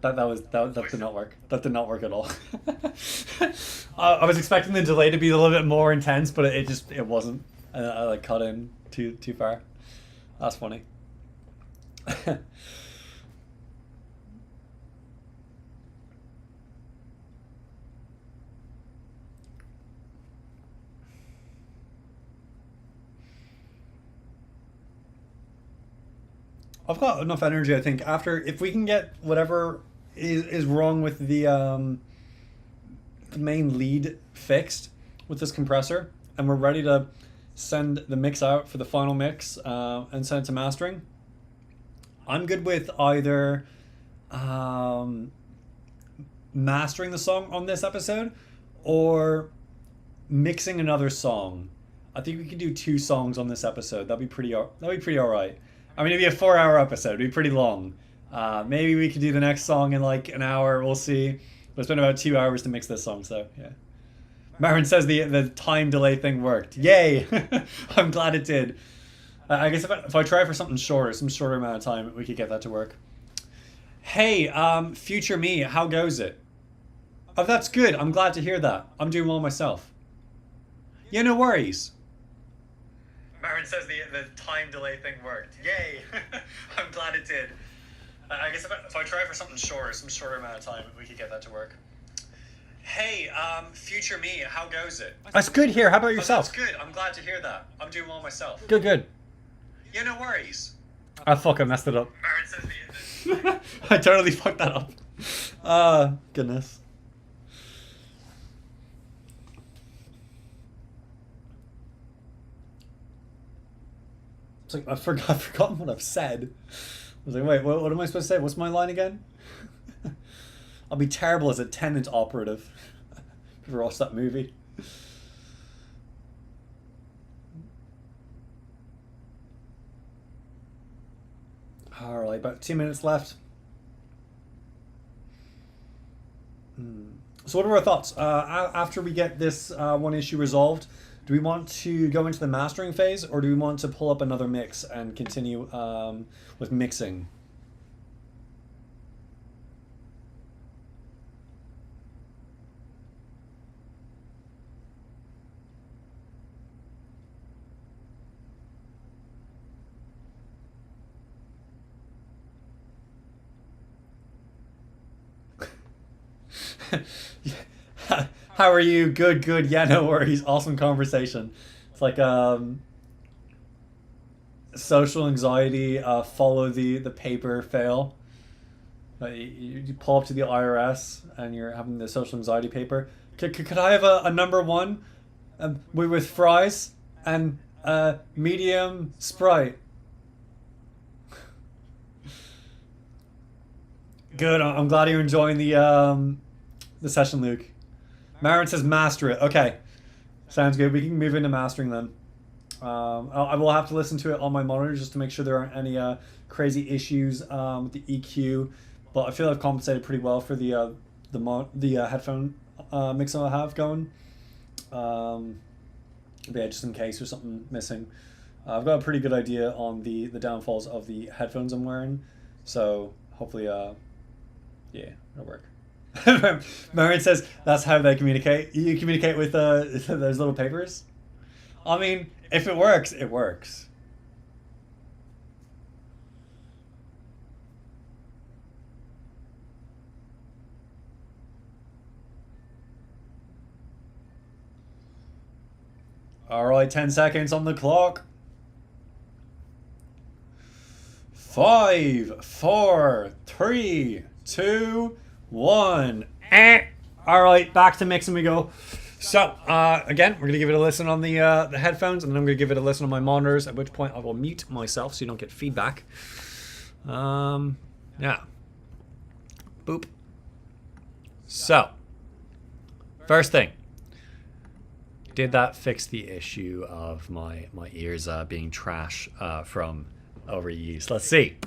That did not work. That did not work at all. I was expecting the delay to be a little bit more intense, but it wasn't. I like cut in too far. That's funny. I've got enough energy, I think. After, if we can get whatever is wrong with the main lead fixed with this compressor, and we're ready to send the mix out for the final mix and send it to mastering, I'm good with either mastering the song on this episode or mixing another song. I think we could do 2 songs on this episode. That'd be pretty all right. I mean, it'd be a 4-hour episode. It'd be pretty long. Maybe we could do the next song in like an hour. We'll see. But it's been about 2 hours to mix this song, so yeah. Marin says the time delay thing worked. Yay! I'm glad it did. I guess if I try for something shorter, some shorter amount of time, we could get that to work. Hey, future me, how goes it? Oh, that's good. I'm glad to hear that. I'm doing well myself. Yeah, no worries. Marin says the time delay thing worked. Yay! I'm glad it did. I guess if I try for something shorter, some shorter amount of time, we could get that to work. Hey, future me, how goes it? That's good here. How about yourself? Oh, that's good. I'm glad to hear that. I'm doing well myself. Good. Yeah, no worries. Oh, fuck, I messed it up. Marin says I totally fucked that up. Goodness. It's like, I've forgotten what I've said. I was like, wait, what am I supposed to say? What's my line again? I'll be terrible as a tenant operative. If you ever watched that movie. Alright, about 2 minutes left. So what are our thoughts? After we get this one issue resolved, Do we want to go into the mastering phase, or do we want to pull up another mix and continue with mixing? How are you? Good, good. Yeah, no worries. Awesome conversation. It's like social anxiety, follow the paper fail. You pull up to the IRS and you're having the social anxiety paper. Could I have a number one with fries and medium Sprite? Good. I'm glad you're enjoying the session, Luke. Marin says master it. Okay, sounds good. We can move into mastering then. I will have to listen to it on my monitor just to make sure there aren't any crazy issues with the EQ. But I feel I've compensated pretty well for the headphone mix I have going. But yeah, just in case there's something missing. I've got a pretty good idea on the downfalls of the headphones I'm wearing. So hopefully, yeah, it'll work. Marion says that's how they communicate. You communicate with those little papers? I mean, if it works, it works. All right, 10 seconds on the clock. 5, 4, 3, 2, 1. All right, back to mixing we go. So again, we're gonna give it a listen on the headphones, and then I'm gonna give it a listen on my monitors. At which point I will mute myself so you don't get feedback. Yeah. Boop. So, first thing. Did that fix the issue of my ears being trash from overuse? Let's see.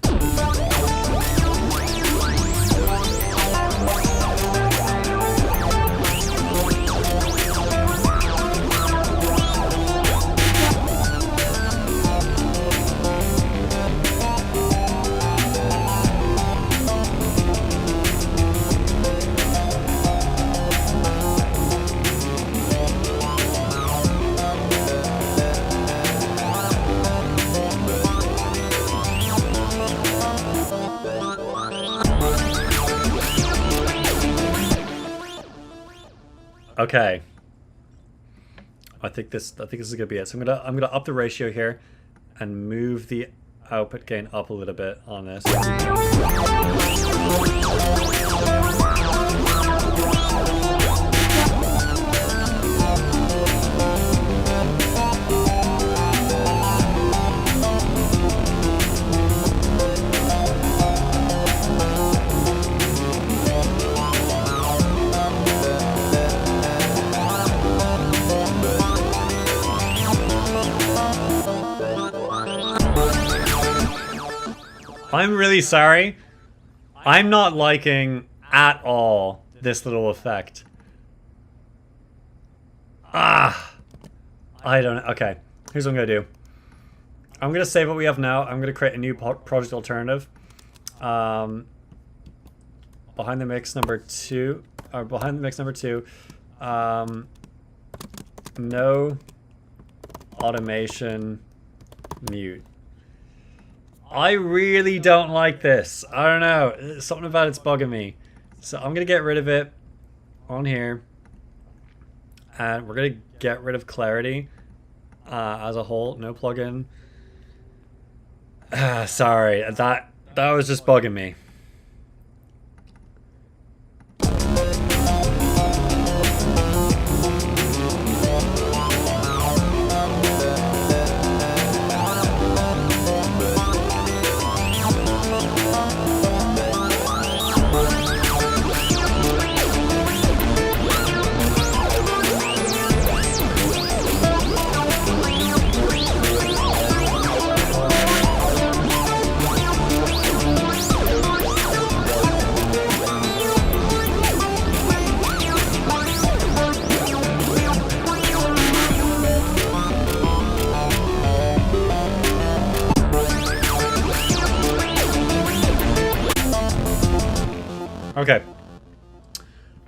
Okay. I think this is gonna be it. So I'm gonna up the ratio here and move the output gain up a little bit on this. I'm really sorry. I'm not liking at all this little effect. I don't know. Okay, here's what I'm gonna do. I'm gonna save what we have now. I'm gonna create a new project alternative. Behind the mix number 2, or behind the mix number 2. No automation mute. I really don't like this. I don't know. Something about it's bugging me. So I'm going to get rid of it on here. And we're going to get rid of clarity as a whole. No plugin. Sorry. That was just bugging me. Okay.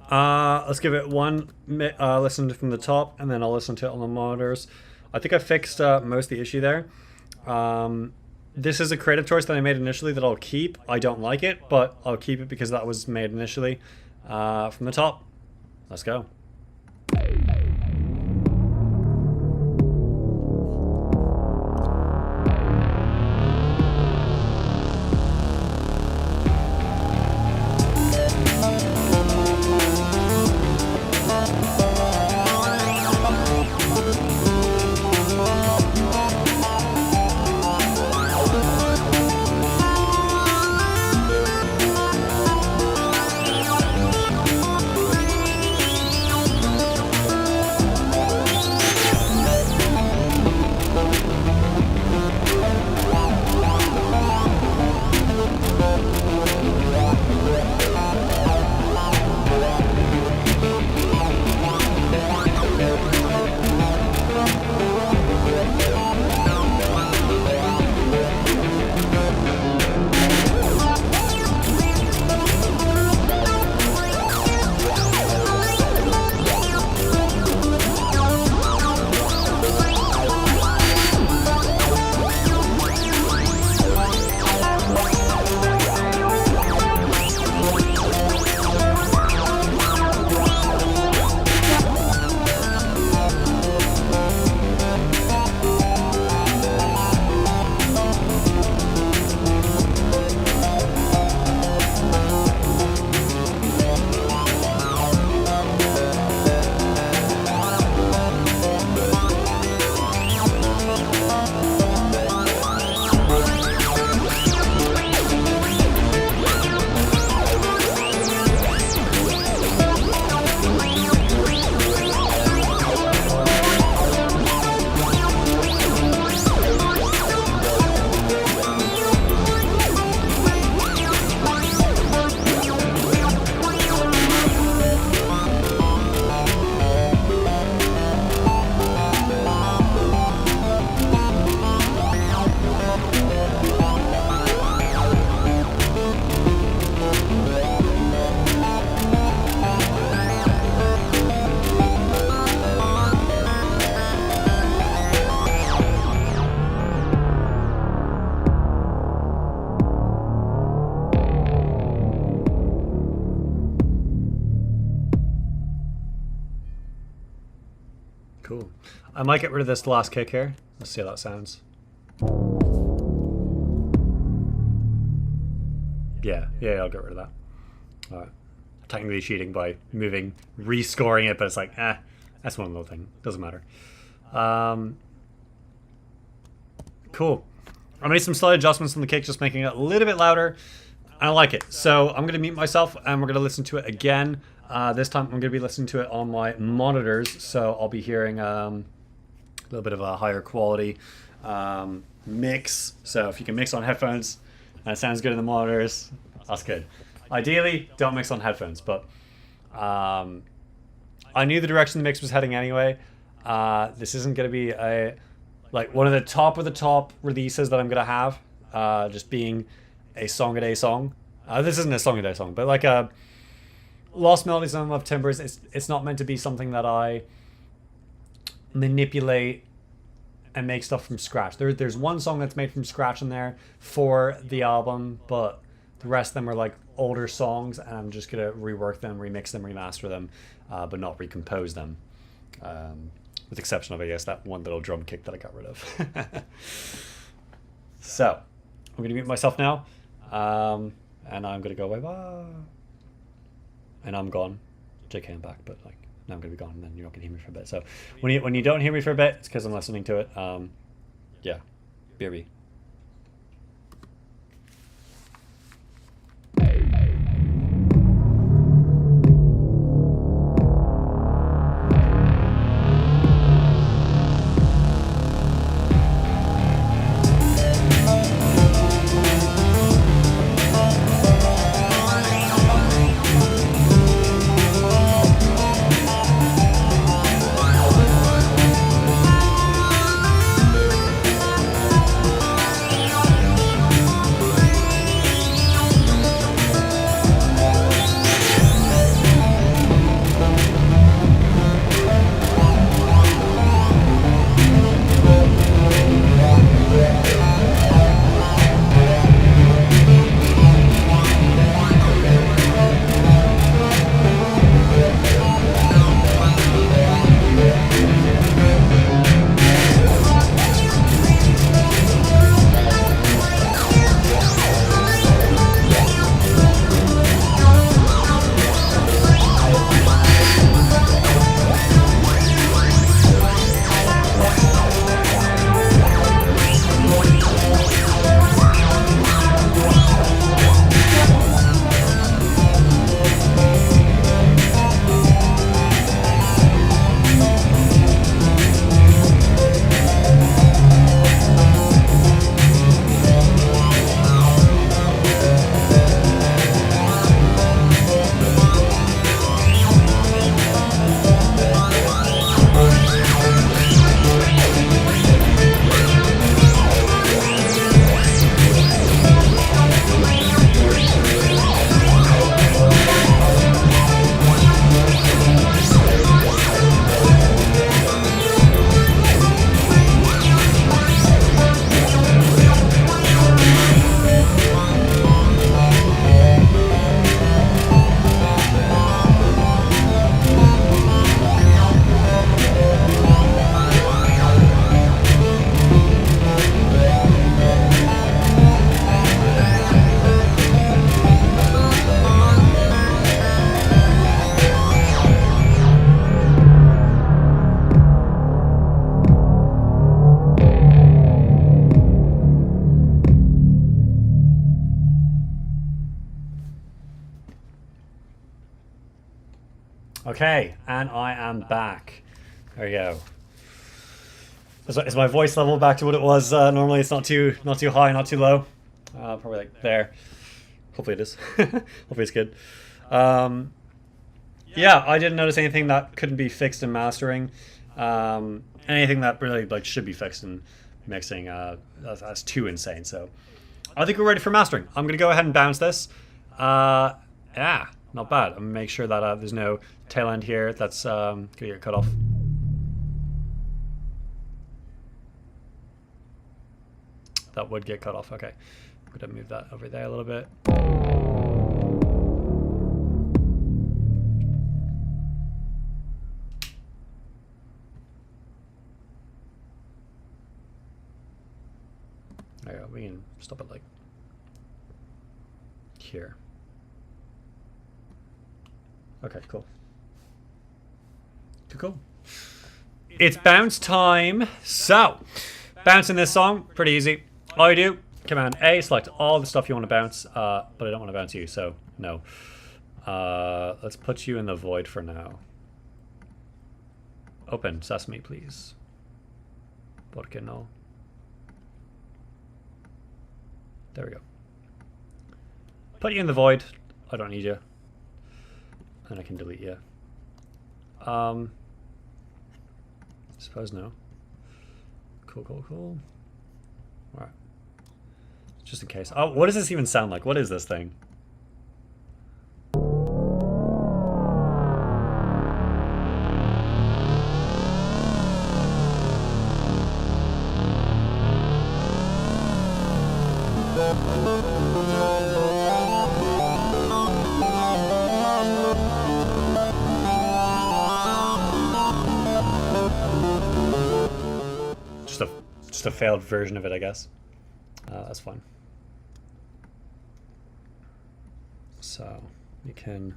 Let's give it one listen from the top, and then I'll listen to it on the monitors. I think I fixed most of the issue there. This is a creative choice that I made initially that I'll keep. I don't like it, but I'll keep it because that was made initially. From the top, let's go. Cool. I might get rid of this last kick here. Let's see how that sounds. Yeah, I'll get rid of that. Alright. Technically cheating by moving, rescoring it, but it's like, that's one little thing. Doesn't matter. Cool. I made some slight adjustments on the kick, just making it a little bit louder. I like it. So I'm going to mute myself and we're going to listen to it again. This time I'm going to be listening to it on my monitors, so I'll be hearing a little bit of a higher quality mix. So if you can mix on headphones and it sounds good in the monitors, that's good. Ideally, don't mix on headphones, but I knew the direction the mix was heading anyway. This isn't going to be one of the top releases that I'm going to have, just being a song a day song. This isn't a song a day song, but like a Lost Melodies and Unloved Timbers. It's not meant to be something that I manipulate and make stuff from scratch. There's one song that's made from scratch in there for the album, but the rest of them are like older songs, and I'm just gonna rework them, remix them, remaster them, but not recompose them. With the exception of, I guess, that one little drum kick that I got rid of. So I'm gonna mute myself now, and I'm gonna go bye. And I'm gone. JK, I'm back, but like now I'm gonna be gone, and then you're not gonna hear me for a bit. So when you don't hear me for a bit, it's because I'm listening to it. Yeah, BRB. Okay, and I am back. There we go. Is my voice level back to what it was normally? It's not too high, not too low. Probably like there. Hopefully it is. Hopefully it's good. Yeah, I didn't notice anything that couldn't be fixed in mastering. Anything that really like should be fixed in mixing. That's too insane. So I think we're ready for mastering. I'm gonna go ahead and bounce this. Yeah, not bad. I'm gonna make sure that there's no tail end here that's gonna get cut off. That would get cut off. Okay, I'm gonna move that over there a little bit. There you go. We can stop it like here. Okay, cool. Cool. It's bounce time. So, bouncing this song, pretty easy. All you do, Command A, select all the stuff you want to bounce, but I don't want to bounce you, so no. Let's put you in the void for now. Open Sesame, please. ¿Por qué no? There we go. Put you in the void. I don't need you. And I can delete you. Suppose no. Cool. Alright. Just in case. Oh, what does this even sound like? What is this thing? Just a failed version of it, I guess. That's fine. So we can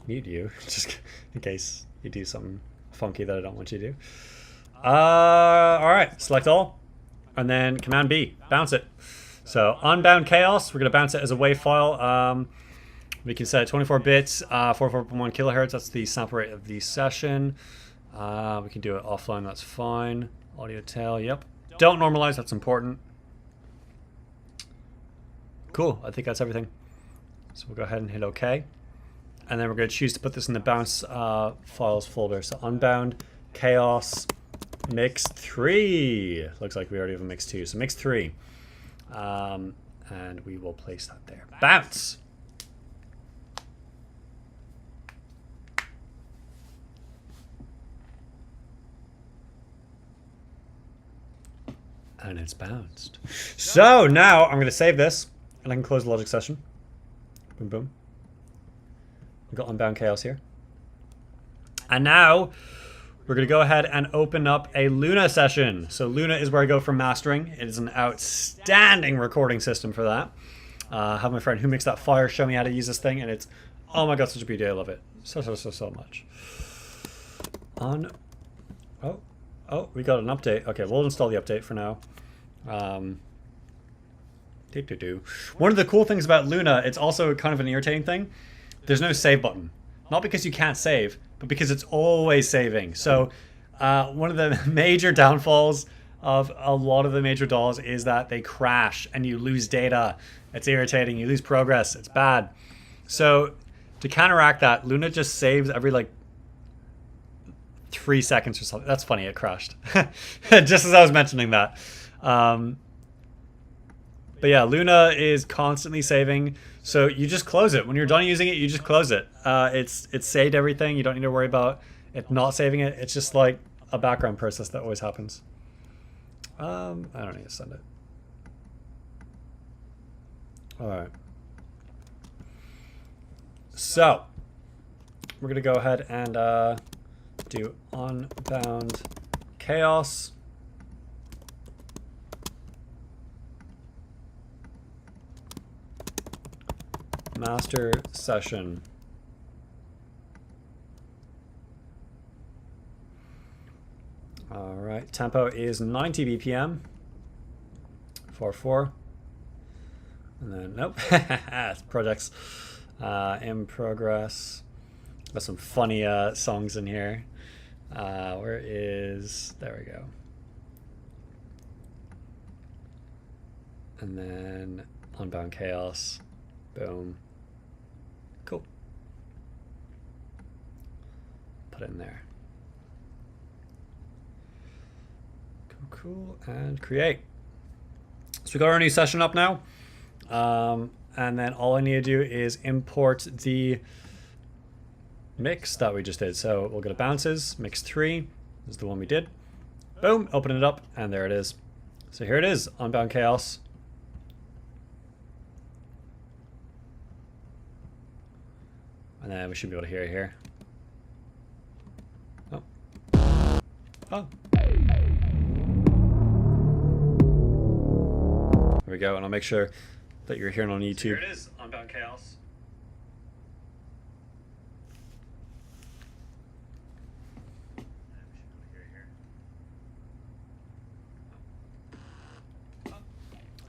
mute you just in case you do something funky that I don't want you to do. All right, select all, and then Command B, bounce it. So Unbound Chaos, we're gonna bounce it as a WAV file. We can set 24 bits, 44.1 kilohertz. That's the sample rate of the session. We can do it offline. That's fine. Audio tail, yep. Don't normalize, that's important. Cool, I think that's everything. So we'll go ahead and hit OK. And then we're going to choose to put this in the bounce files folder. So Unbound, Chaos, Mix 3. Looks like we already have a Mix 2. So Mix 3. And we will place that there. Bounce! And it's bounced. So now I'm going to save this, and I can close the logic session. Boom, boom. We've got Unbound Chaos here. And now we're going to go ahead and open up a Luna session. So Luna is where I go for mastering. It is an outstanding recording system for that. I have my friend who makes that fire show me how to use this thing, and it's, oh my god, such a beauty. I love it. So much. Oh, we got an update. Okay, we'll install the update for now. One of the cool things about Luna, it's also kind of an irritating thing. There's no save button. Not because you can't save, but because it's always saving. So one of the major downfalls of a lot of the major DAWs is that they crash and you lose data. It's irritating. You lose progress. It's bad. So to counteract that, Luna just saves every like 3 seconds or something. That's funny, it crashed. Just as I was mentioning that. But yeah, Luna is constantly saving. So you just close it. When you're done using it, you just close it. It's saved everything. You don't need to worry about it not saving it. It's just like a background process that always happens. I don't need to send it. Alright. So we're going to go ahead and do Unbound Chaos. Master session. All right, tempo is 90 BPM. 4/4. And then nope, it's projects in progress. Got some funny songs in here. Where is... There we go. And then Unbound Chaos. Boom. Cool. Put it in there. Cool, and create. So we got our new session up now. And then all I need to do is import the mix that we just did. So we'll go to bounces, mix 3. This is the one we did. Boom, open it up, and there it is. So here it is, Unbound Chaos. And then we should be able to hear it here. Oh. Oh. There we go, and I'll make sure that you're hearing on YouTube. So here it is, Unbound Chaos.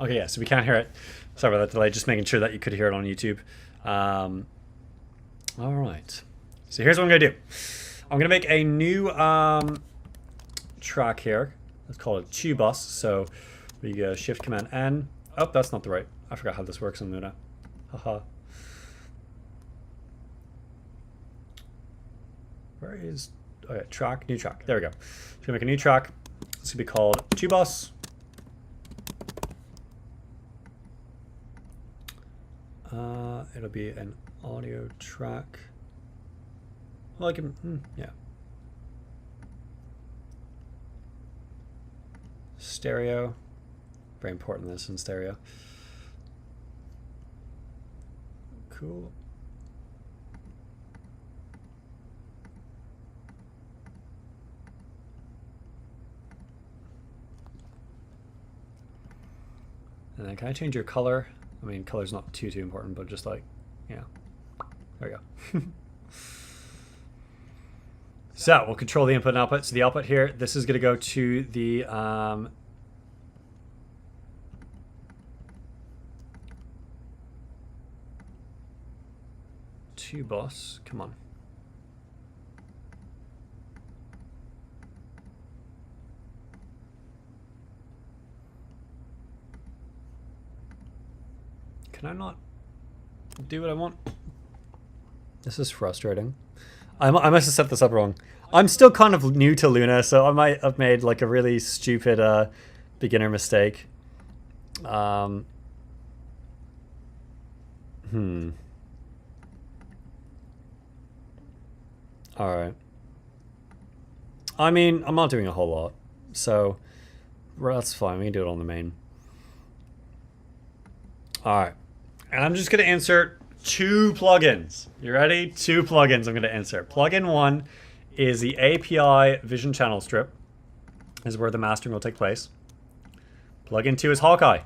Okay, yeah, so we can't hear it. Sorry about that delay, just making sure that you could hear it on YouTube. All right, so here's what I'm gonna do. I'm gonna make a new track here. Let's call it Tubus. So we go Shift Command N. Oh, that's not the right. I forgot how this works in Luna. Haha. Where is... Okay, track, new track. There we go. So we're gonna make a new track. It's gonna be called Tubus. It'll be an audio track. Well, I can, yeah. Stereo. Very important this in stereo. Cool. And then can I change your color? I mean, color's not too important, but just like, yeah. There we go. So we'll control the input and output. So the output here, this is going to go to the Tubus. Come on. Can I not do what I want? This is frustrating. I must have set this up wrong. I'm still kind of new to Luna, so I might have made like a really stupid beginner mistake. Alright. I mean, I'm not doing a whole lot, so that's fine. We can do it on the main. Alright. And I'm just going to insert 2 plugins. You ready? 2 plugins I'm going to insert. Plugin 1 is the API Vision Channel Strip. This is where the mastering will take place. Plugin 2 is Hawkeye.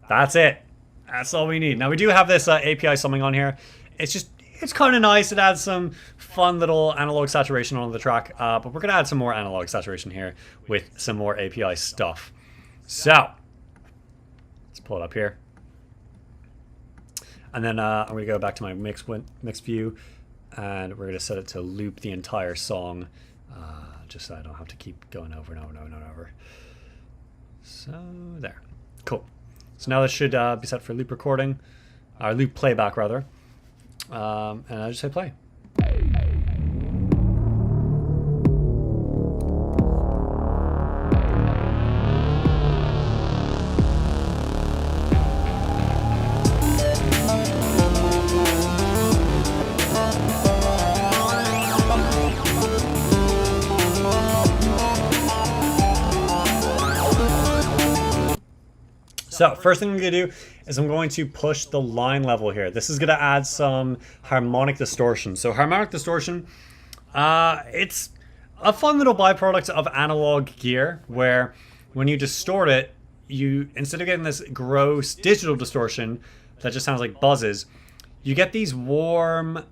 That's it. That's all we need. Now we do have this API something on here. It's kind of nice. It adds some fun little analog saturation on the track, but we're going to add some more analog saturation here with some more API stuff. So let's pull it up here. And then I'm going to go back to my mix view, and we're going to set it to loop the entire song, just so I don't have to keep going over and over and over and over. So there. Cool. So now this should be set for loop recording, or loop playback rather. And I just say play. So first thing I'm going to do is I'm going to push the line level here. This is going to add some harmonic distortion. So harmonic distortion, it's a fun little byproduct of analog gear where when you distort it, you instead of getting this gross digital distortion that just sounds like buzzes, you get these warm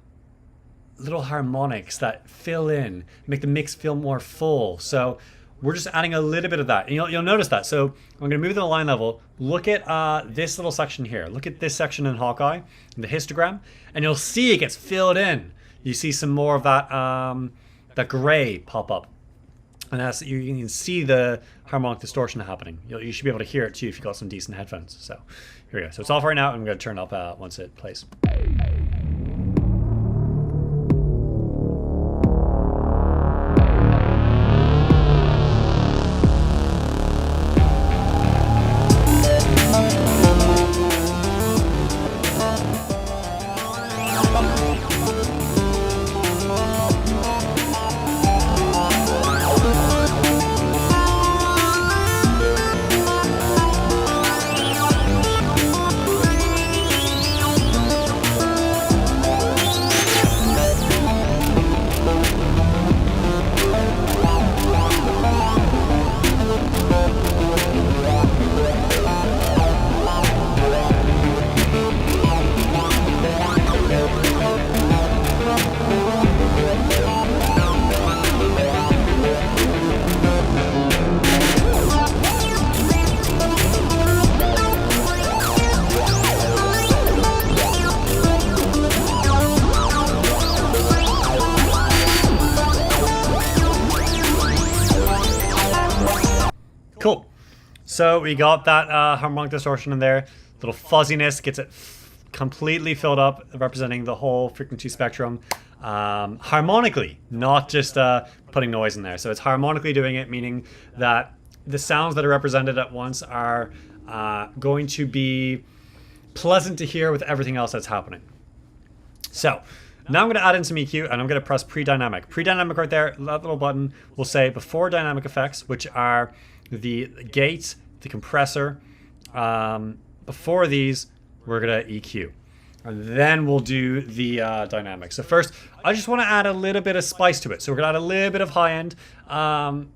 little harmonics that fill in, make the mix feel more full. So we're just adding a little bit of that. And you'll notice that. So I'm going to move the line level. Look at this little section here. Look at this section in Hawkeye, in the histogram, and you'll see it gets filled in. You see some more of that that gray pop up. And that's, you can see the harmonic distortion happening. You should be able to hear it too if you've got some decent headphones. So here we go. So it's off right now. I'm going to turn it up once it plays. Cool. So we got that harmonic distortion in there. Little fuzziness gets it completely filled up, representing the whole frequency spectrum harmonically, not just putting noise in there. So it's harmonically doing it, meaning that the sounds that are represented at once are going to be pleasant to hear with everything else that's happening. So now I'm going to add in some EQ, and I'm going to press pre-dynamic. Pre-dynamic right there, that little button will say before dynamic effects, which are the gate, the compressor. Before these, we're going to EQ. And then we'll do the dynamic. So first, I just want to add a little bit of spice to it. So we're going to add a little bit of high-end, what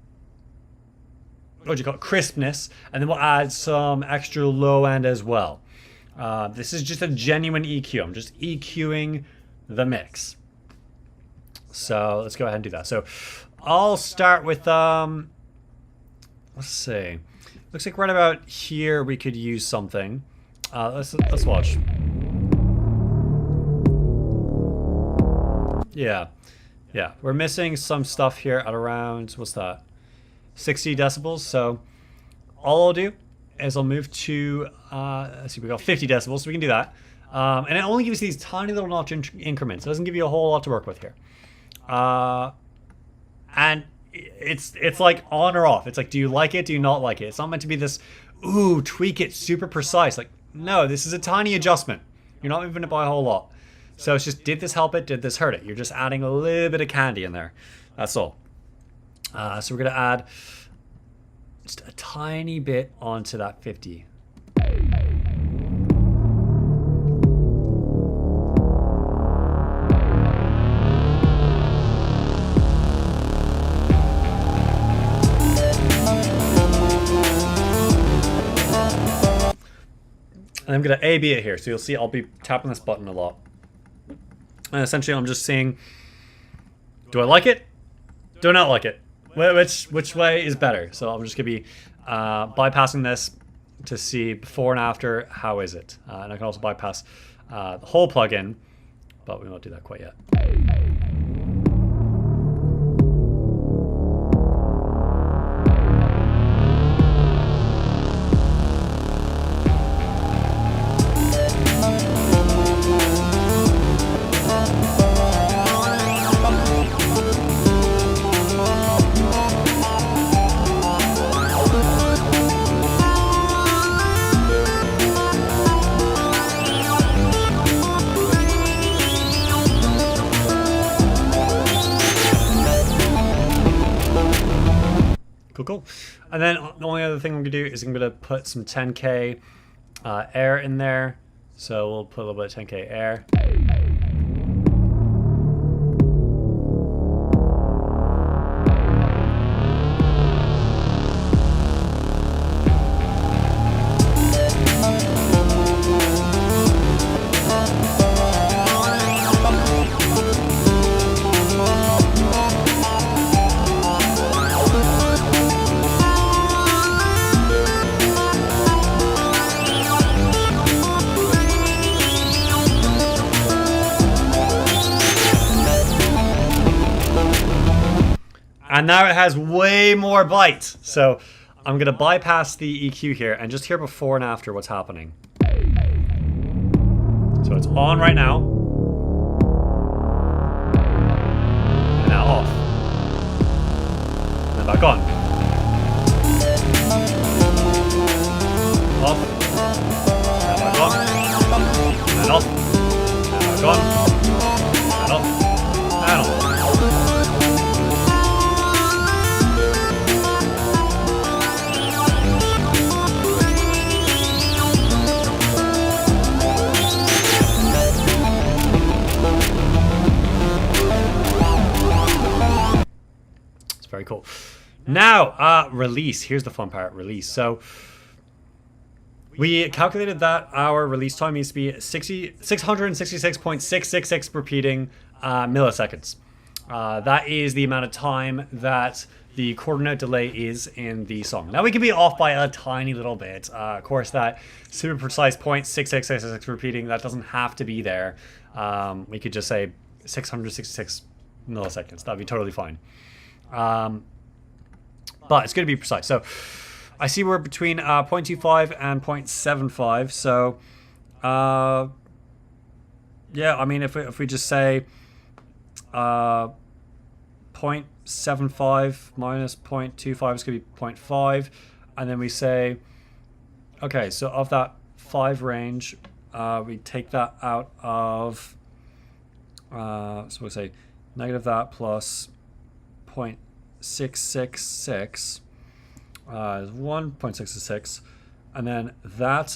do you call it, crispness. And then we'll add some extra low-end as well. This is just a genuine EQ. I'm just EQing the mix. So let's go ahead and do that. So I'll start with, let's see. Looks like right about here we could use something. Let's watch. Yeah, we're missing some stuff here at around, what's that, 60 decibels. So all I'll do is I'll move to, let's see, we got 50 decibels, so we can do that. And it only gives these tiny little notch increments. It doesn't give you a whole lot to work with here. And it's like on or off. It's like, do you like it? Do you not like it? It's not meant to be this, ooh, tweak it, super precise. Like, no, this is a tiny adjustment. You're not moving it by a whole lot. So it's just, did this help it? Did this hurt it? You're just adding a little bit of candy in there. That's all. So we're going to add just a tiny bit onto that 50. And I'm going to A-B it here. So you'll see I'll be tapping this button a lot. And essentially I'm just saying, do I like it? Do I not like it? Which way is better? So I'm just going to be bypassing this to see before and after, how is it? And I can also bypass the whole plugin, but we won't do that quite yet. Cool. And then the only other thing I'm going to do is I'm going to put some 10K air in there. So we'll put a little bit of 10K air. And now it has way more bite. So I'm going to bypass the EQ here and just hear before and after what's happening. So it's on right now. And now off. And then back on. Off. And back on. And off. And back on. And off. And off. Very cool. Now, release. Here's the fun part, release. So we calculated that our release time needs to be 666.666 repeating milliseconds. That is the amount of time that the quarter note delay is in the song. Now we can be off by a tiny little bit. Of course, that super precise 0.6666 repeating, that doesn't have to be there. We could just say 666 milliseconds. That'd be totally fine. But it's going to be precise. So I see we're between 0.25 and 0.75. So yeah, I mean, if we just say 0.75 minus 0.25 is going to be 0.5, and then we say, okay, so of that 5 range, we take that out of so we'll say negative that plus 0.666 is 1.66, and then that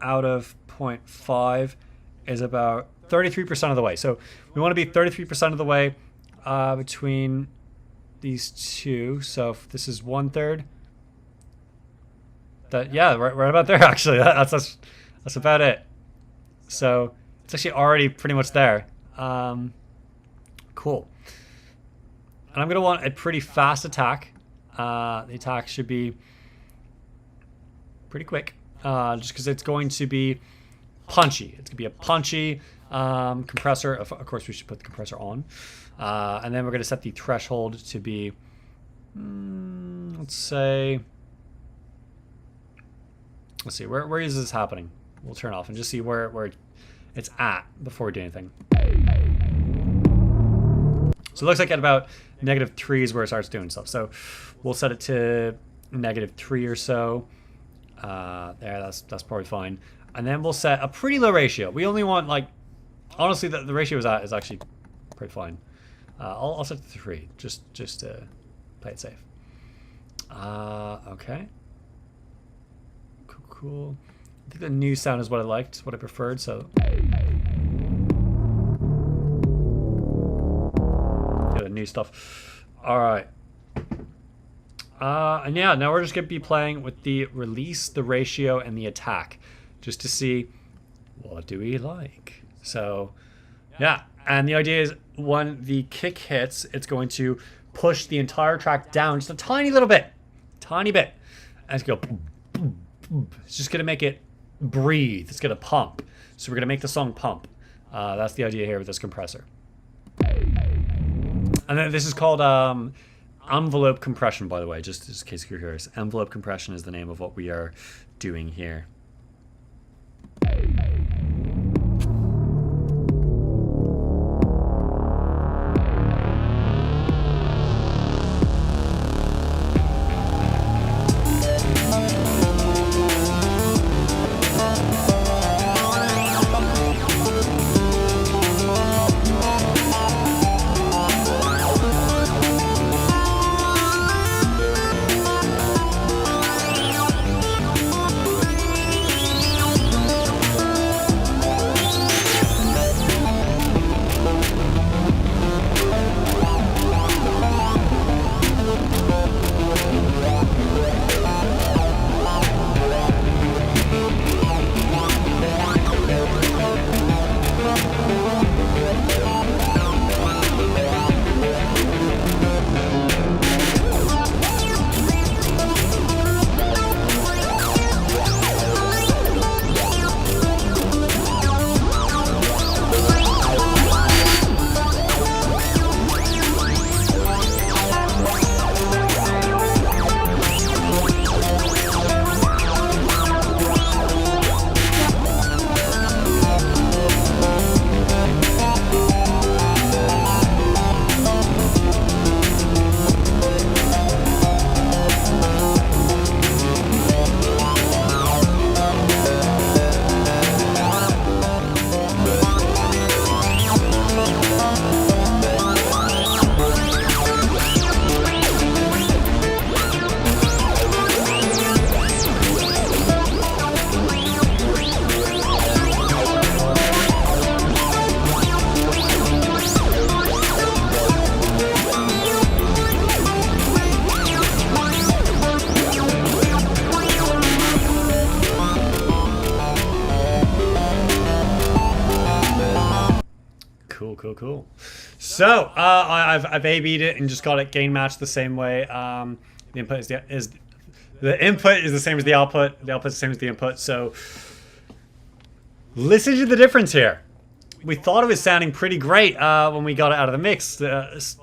out of 0.5 is about 33% of the way. So we want to be 33% of the way between these two. So if this is 1/3, that, yeah, right about there actually. That's about it. So it's actually already pretty much there. Cool. And I'm going to want a pretty fast attack. The attack should be pretty quick, just because it's going to be punchy. It's going to be a punchy compressor. Of course, we should put the compressor on. And then we're going to set the threshold to be, let's see, where is this happening? We'll turn off and just see where it's at before we do anything. So it looks like at about -3 is where it starts doing stuff. So we'll set it to -3 or so. There, that's probably fine. And then we'll set a pretty low ratio. We only want, like, honestly, the ratio is actually pretty fine. I'll set it to 3, just to play it safe. Okay. Cool. I think the new sound is what I liked, what I preferred. So the new stuff. All right. And yeah, now we're just going to be playing with the release, the ratio, and the attack, just to see what do we like. So yeah, and the idea is when the kick hits, it's going to push the entire track down just a tiny little bit, and it's going to go boom, boom, boom. It's just going to make it breathe. It's going to pump. So we're going to make the song pump. That's the idea here with this compressor. And then this is called envelope compression, by the way, just in case you're curious. Envelope compression is the name of what we are doing here. Cool. So I've A/B'd it and just got it gain matched the same way. The input is the input is the same as the output. The output is the same as the input. So listen to the difference here. We thought it was sounding pretty great when we got it out of the mix,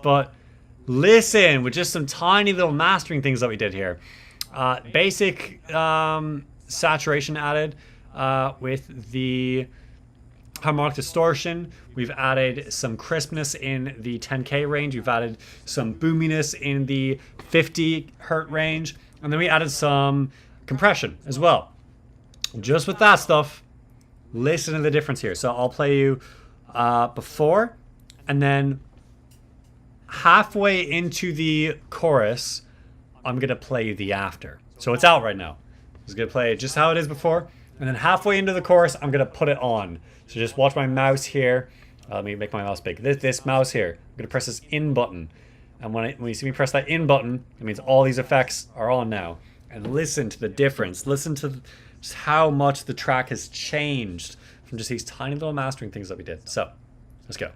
but listen with just some tiny little mastering things that we did here. Basic saturation added with the harmonic distortion. We've added some crispness in the 10K range. We've added some boominess in the 50 hertz range. And then we added some compression as well. Just with that stuff, listen to the difference here. So I'll play you before, and then halfway into the chorus, I'm going to play you the after. So it's out right now. I'm just going to play it just how it is before. And then halfway into the chorus, I'm going to put it on. So just watch my mouse here. Let me make my mouse big. This mouse here, I'm going to press this in button. And when you see me press that in button, it means all these effects are on now. And listen to the difference. Listen to just how much the track has changed from just these tiny little mastering things that we did. So, let's go.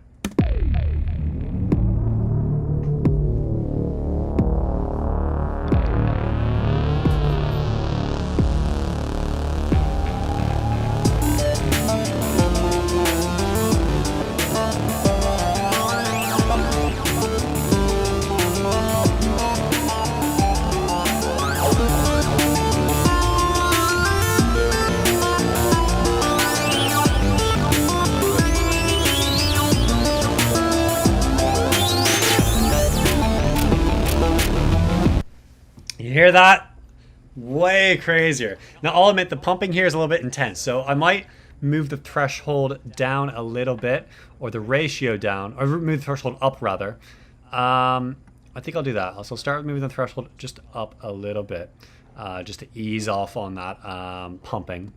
You hear that? Way crazier. Now I'll admit the pumping here is a little bit intense, so I might move the threshold down a little bit, or the ratio down, or move the threshold up rather. I think I'll do that. So I'll start with moving the threshold just up a little bit, just to ease off on that pumping.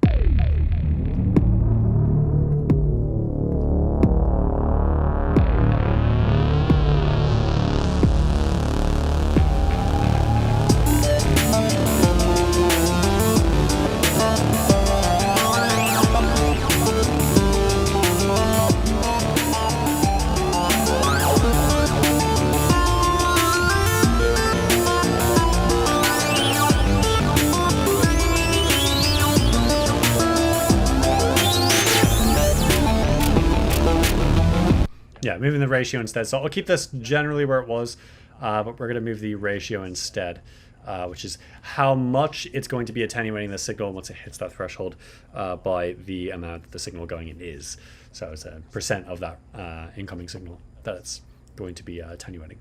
Yeah, moving the ratio instead. So I'll keep this generally where it was, but we're going to move the ratio instead, which is how much it's going to be attenuating the signal once it hits that threshold by the amount that the signal going in is. So it's a percent of that incoming signal that it's going to be attenuating.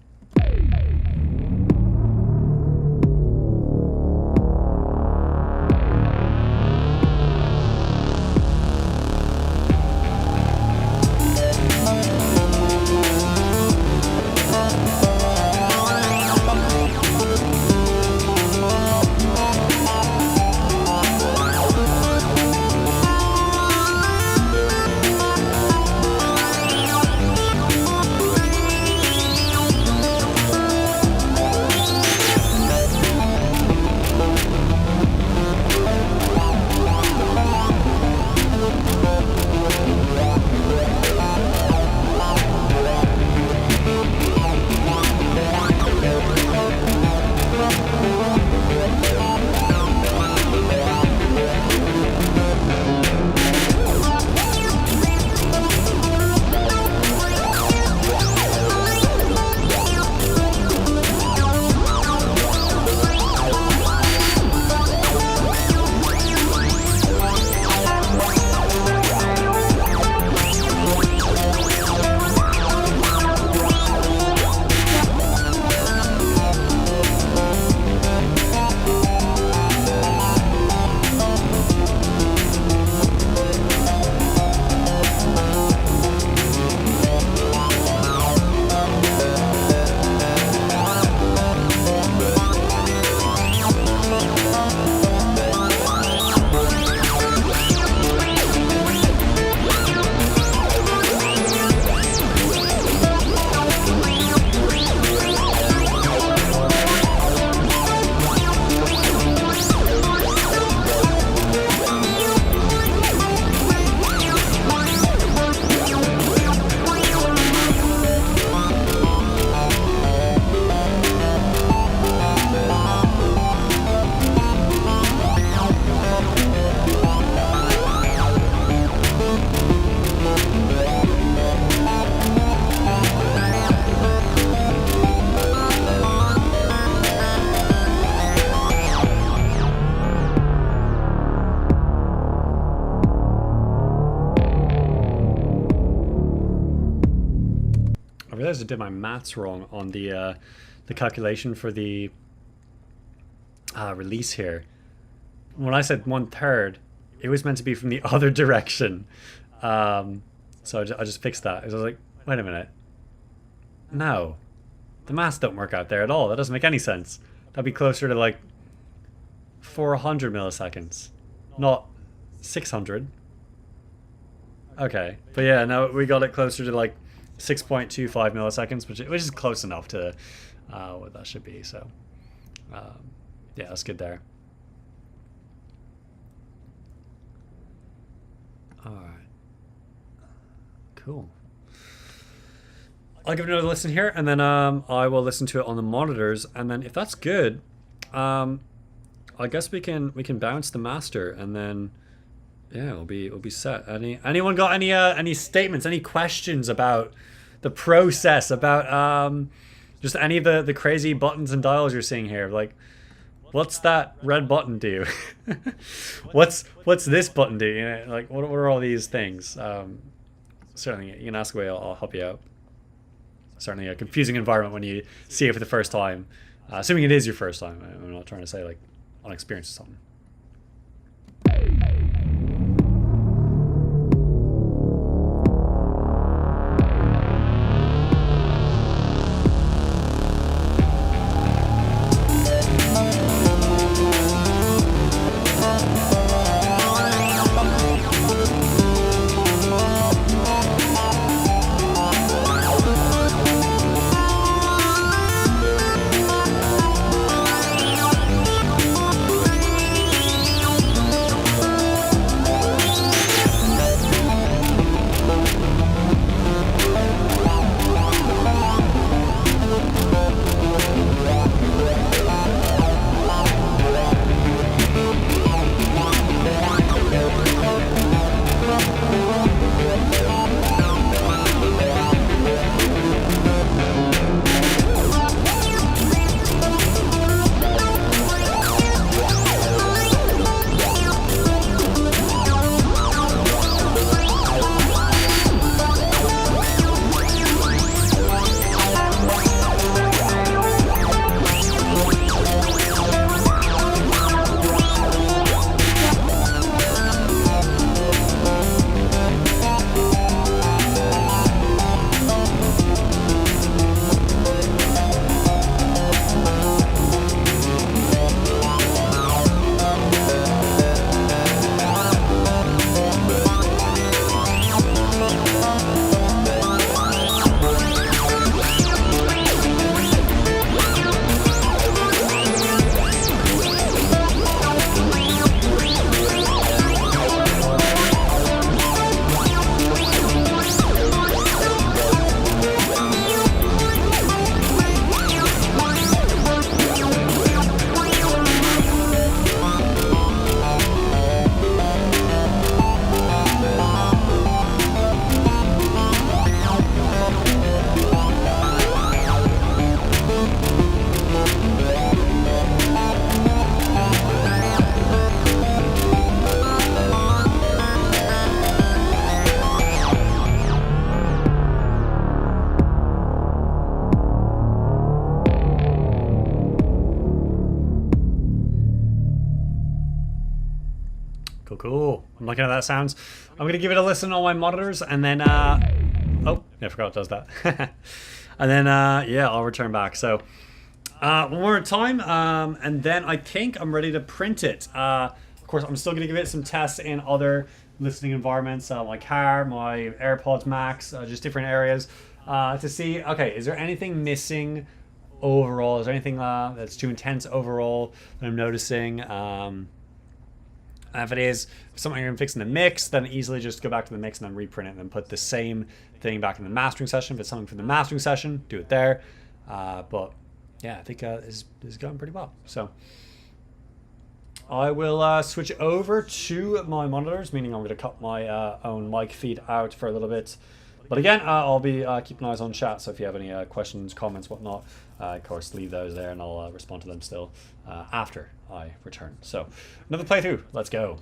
realized I did my maths wrong on the calculation for the release here. When I said 1/3, it was meant to be from the other direction. So I just fixed that. I was like, wait a minute. No, the maths don't work out there at all. That doesn't make any sense. That'd be closer to like 400 milliseconds, not 600. Okay, but yeah, no, we got it closer to like 6.25 milliseconds, which is close enough to what that should be. So yeah, that's good there. All right, cool. I'll give it another listen here, and then I will listen to it on the monitors, and then if that's good, I guess we can bounce the master, and then yeah, we'll be set. Anyone got any statements, any questions about the process, about just any of the crazy buttons and dials you're seeing here? Like, what's that red button do? what's this button do? You know, like what are all these things? Certainly, you can ask away. I'll help you out. Certainly a confusing environment when you see it for the first time. Assuming it is your first time. I'm not trying to say like unexperienced or something. Cool. I'm liking how that sounds. I'm going to give it a listen on my monitors, and then oh, yeah, I forgot it does that. And then yeah, I'll return back. So one more time, and then I think I'm ready to print it. Of course, I'm still going to give it some tests in other listening environments, my car, my AirPods Max, just different areas, to see, okay, is there anything missing overall? Is there anything that's too intense overall that I'm noticing? If it is something you're fixing the mix, then easily just go back to the mix and then reprint it and then put the same thing back in the mastering session. If it's something from the mastering session, do it there. But yeah, I think this is going pretty well. So I will switch over to my monitors, meaning I'm going to cut my own mic feed out for a little bit. But again, I'll be keeping eyes on chat, so if you have any questions, comments, whatnot, of course, leave those there, and I'll respond to them still after I return. So, another playthrough. Let's go.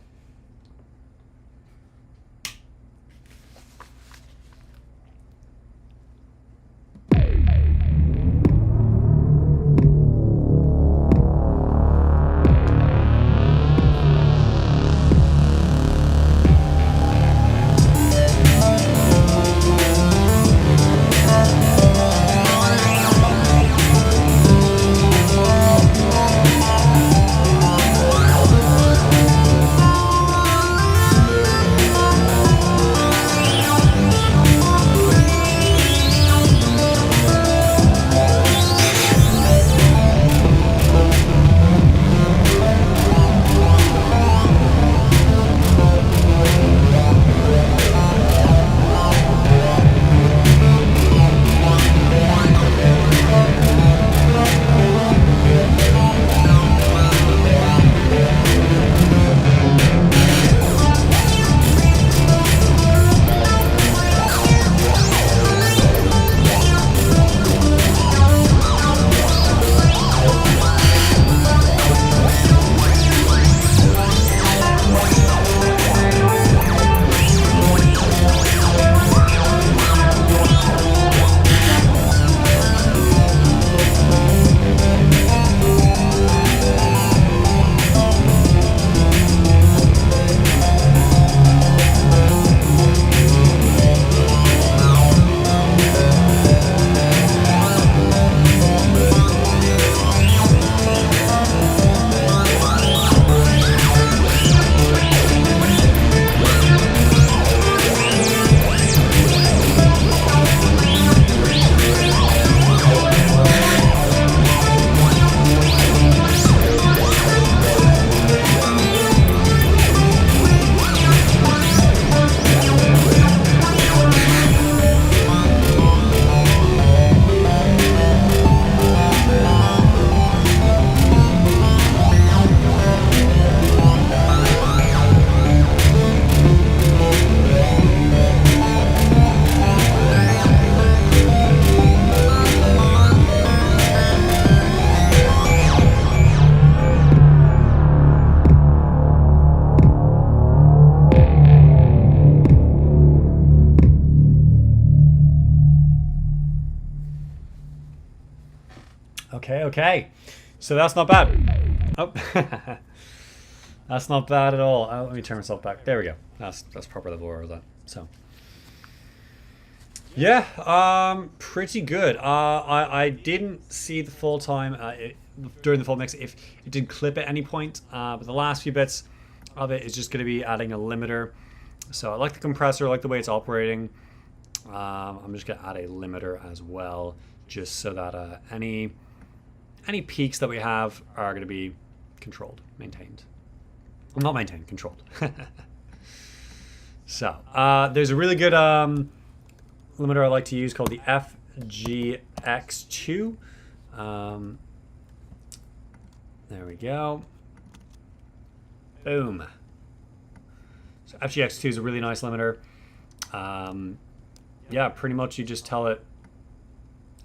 Okay. So that's not bad. Oh, that's not bad at all. Let me turn myself back. There we go. That's proper level where I was at. So. Yeah, pretty good. I didn't see the full time during the full mix if it did clip at any point, but the last few bits of it is just going to be adding a limiter. So I like the compressor, I like the way it's operating. I'm just going to add a limiter as well, just so that any peaks that we have are going to be controlled, maintained. Well, not maintained, controlled. So there's a really good limiter I like to use called the FGX2. There we go. Boom. So FGX2 is a really nice limiter. Yeah, pretty much you just tell it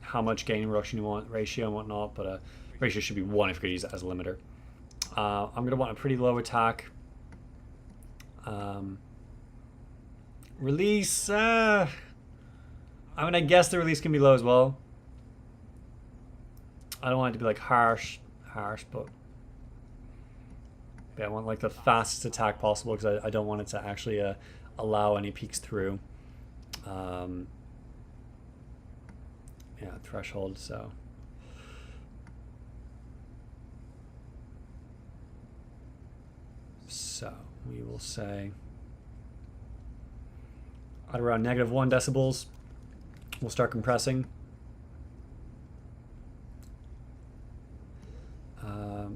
how much gain reduction you want, ratio and whatnot, but ratio should be 1 if you're going to use it as a limiter. I'm going to want a pretty low attack. Release, I mean, I guess the release can be low as well. I don't want it to be like harsh, but yeah, I want like the fastest attack possible because I don't want it to actually allow any peaks through. Yeah, threshold, so. So we will say at around -1 decibels, we'll start compressing.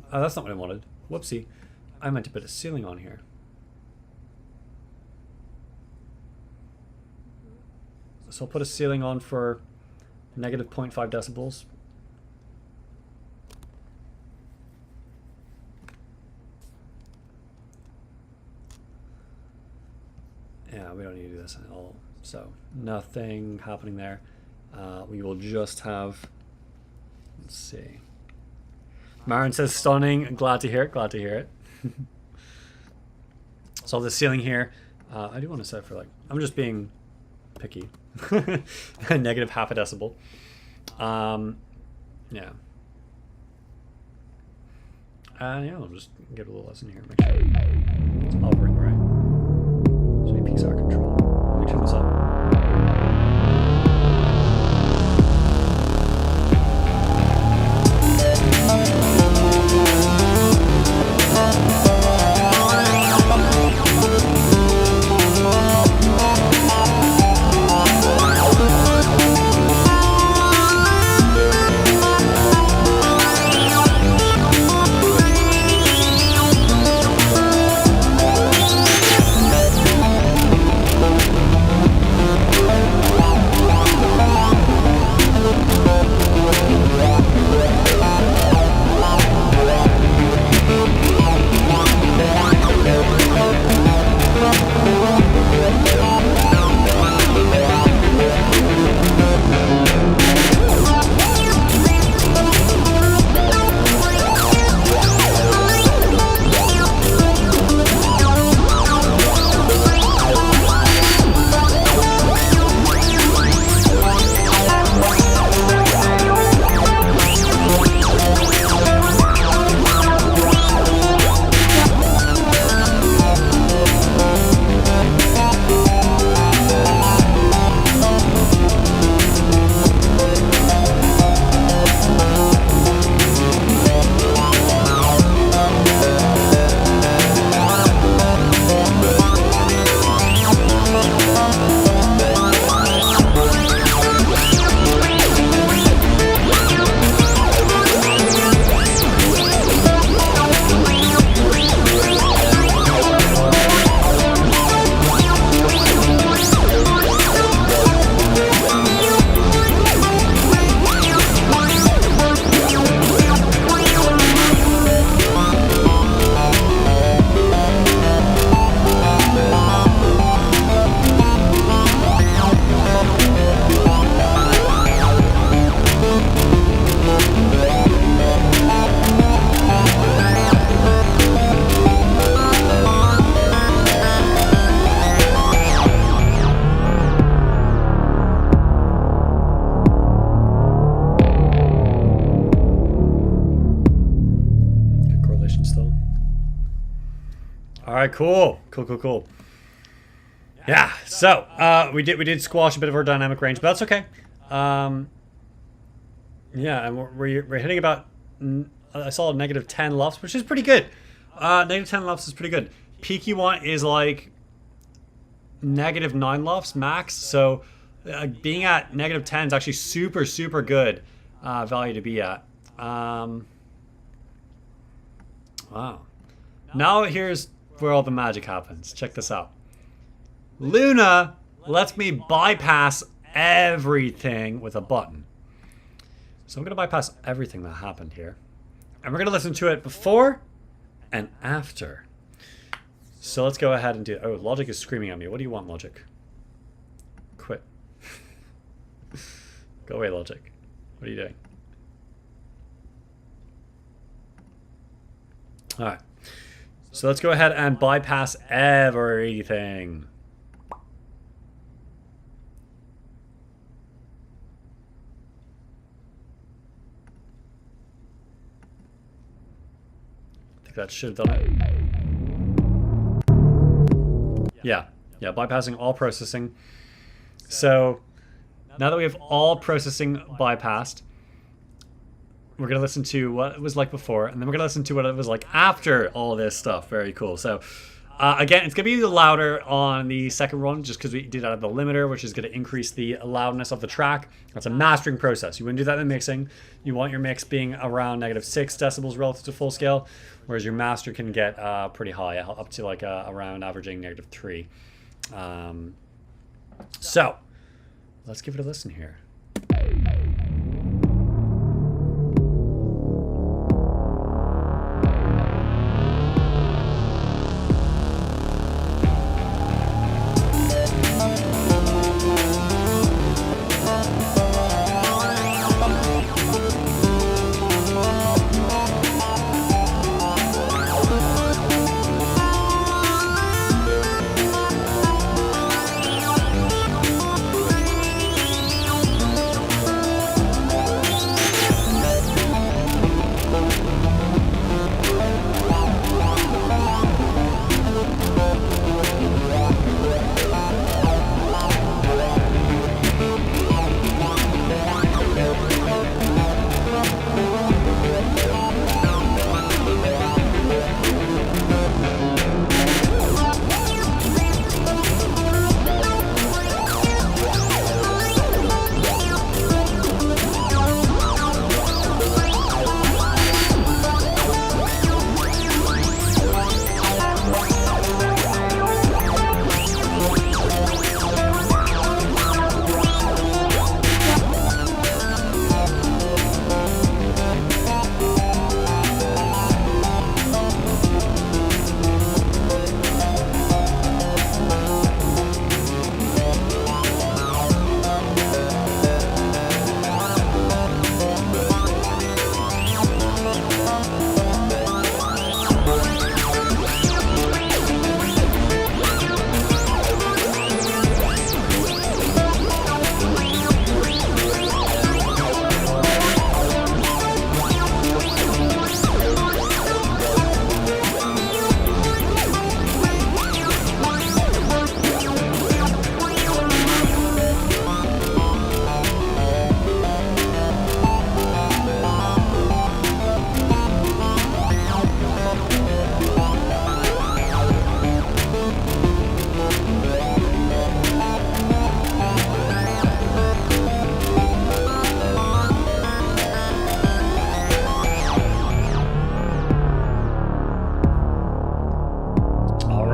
Oh, that's not what I wanted. Whoopsie. I meant to put a ceiling on here. So I'll put a ceiling on for -0.5 decibels. Yeah, we don't need to do this at all. So nothing happening there. We will just have, let's see. Marin says stunning. Glad to hear it. Glad to hear it. So the ceiling here, I do want to set for like, I'm just being picky. -0.5 decibel. Yeah. Yeah, I'll just give it a little lesson here. Make sure it's operating right. So many peaks are controlled. Let me turn this up. All right, cool. Cool. Yeah, so we did squash a bit of our dynamic range, but that's okay. Yeah, and we're hitting about, I saw negative 10 lufs, which is pretty good. Negative 10 lufs is pretty good. Peak you want is like negative 9 lufs max, so being at negative 10 is actually super good value to be at. Wow. Now here's where all the magic happens. Check this out. Luna lets me bypass everything with a button. So I'm going to bypass everything that happened here. And we're going to listen to it before and after. So let's go ahead and do... Oh, Logic is screaming at me. What do you want, Logic? Quit. Go away, Logic. What are you doing? Alright. So let's go ahead and bypass everything. That should have done it. Yeah, bypassing all processing. So now that we have all processing bypassed, we're going to listen to what it was like before, and then we're going to listen to what it was like after all this stuff. Very cool. So again, it's going to be louder on the second run just because we did add the limiter, which is going to increase the loudness of the track. That's a mastering process. You wouldn't do that in mixing. You want your mix being around negative 6 decibels relative to full scale, whereas your master can get pretty high, up to like around averaging negative 3. So let's give it a listen here.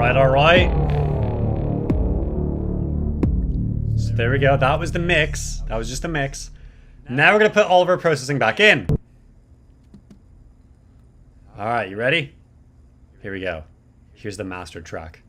Alright. So there we go. That was the mix. That was just a mix. Now we're going to put all of our processing back in. Alright, you ready? Here we go. Here's the master track.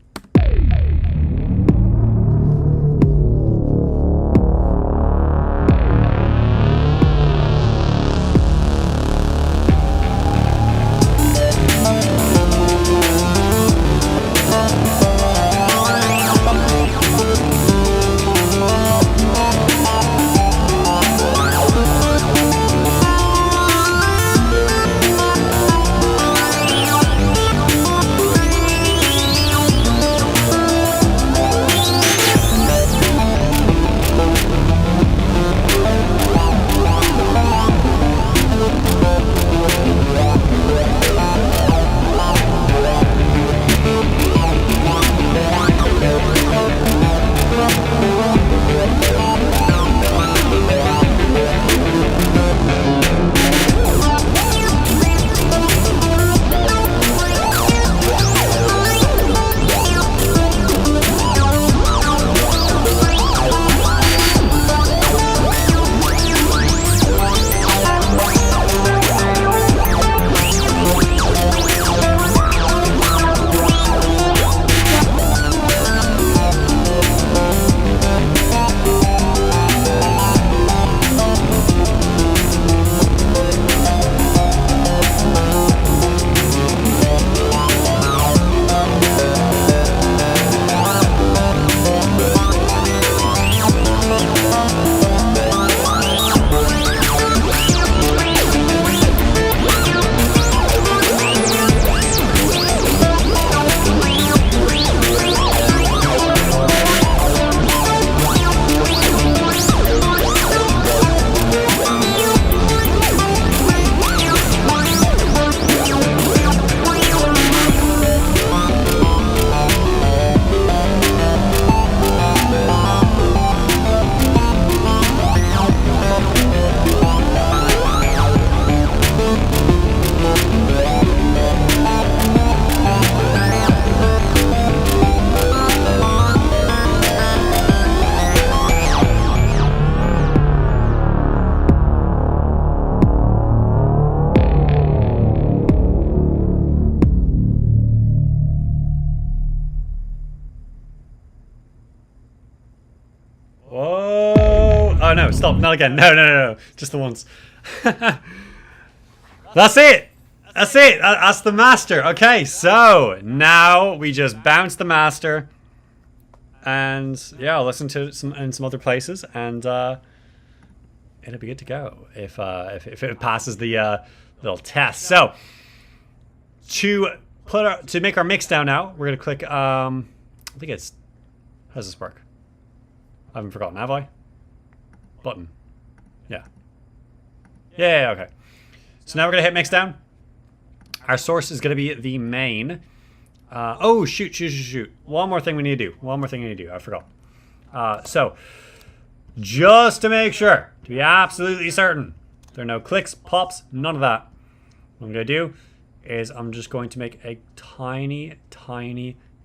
no, stop, not again. No, no, no, no. Just the once. That's it. That's it. That's the master. Okay, so now we just bounce the master. And yeah, I'll listen to it in some other places, and it'll be good to go if it passes the little test. So to make our mix down now, we're gonna click. I think it's. How does this work? I haven't forgotten, have I? Button. Yeah. Yeah. Okay. So now we're gonna hit mix down. Our source is gonna be the main. Oh shoot! One more thing we need to do. I forgot. So just to make sure, to be absolutely certain, there are no clicks, pops, none of that. What I'm gonna do is I'm just going to make a tiny,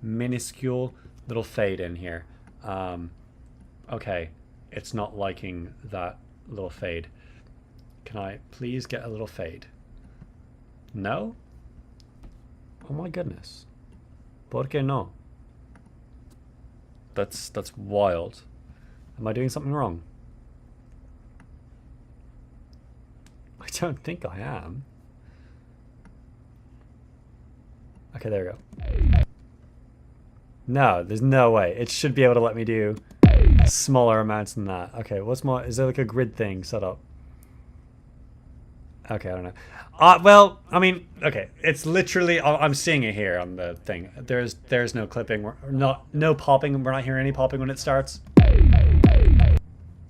minuscule little fade in here. Okay, it's not liking that little fade. Can I please get a little fade? No? Oh my goodness. ¿Por qué no? That's wild. Am I doing something wrong? I don't think I am. Okay, there we go. No, there's no way. It should be able to let me do smaller amounts than that. Okay, what's more? Is there like a grid thing set up? Okay, I don't know. Well, I mean, okay, it's literally. I'm seeing it here on the thing. There's no clipping. No popping. We're not hearing any popping when it starts.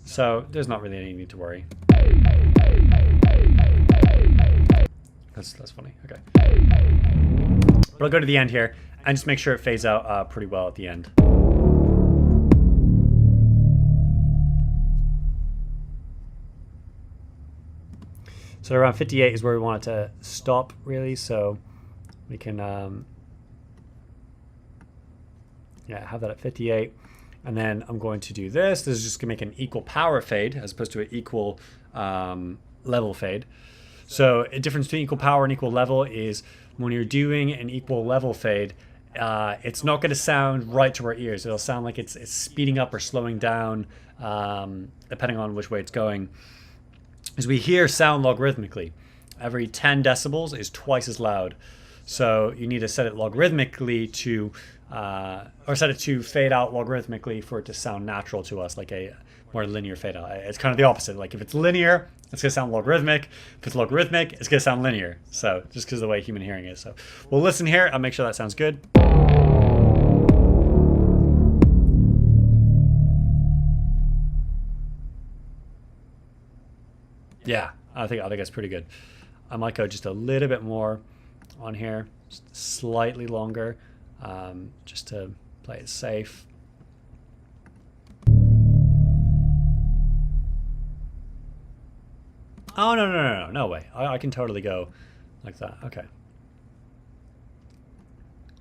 So there's not really any need to worry. That's funny. Okay. But I'll go to the end here and just make sure it fades out pretty well at the end. So around 58 is where we want it to stop, really. So we can, yeah, have that at 58. And then I'm going to do this. This is just going to make an equal power fade as opposed to an equal level fade. So a difference between equal power and equal level is when you're doing an equal level fade, it's not going to sound right to our ears. It'll sound like it's speeding up or slowing down, depending on which way it's going. As we hear sound logarithmically, every 10 decibels is twice as loud. So you need to set it logarithmically to, or set it to fade out logarithmically for it to sound natural to us, like a more linear fade out. It's kind of the opposite. Like if it's linear, it's going to sound logarithmic. If it's logarithmic, it's going to sound linear. So just because of the way human hearing is. So we'll listen here. I'll make sure that sounds good. Yeah, I think that's pretty good. I might go just a little bit more on here, just slightly longer, just to play it safe. Oh, no way. I can totally go like that. Okay.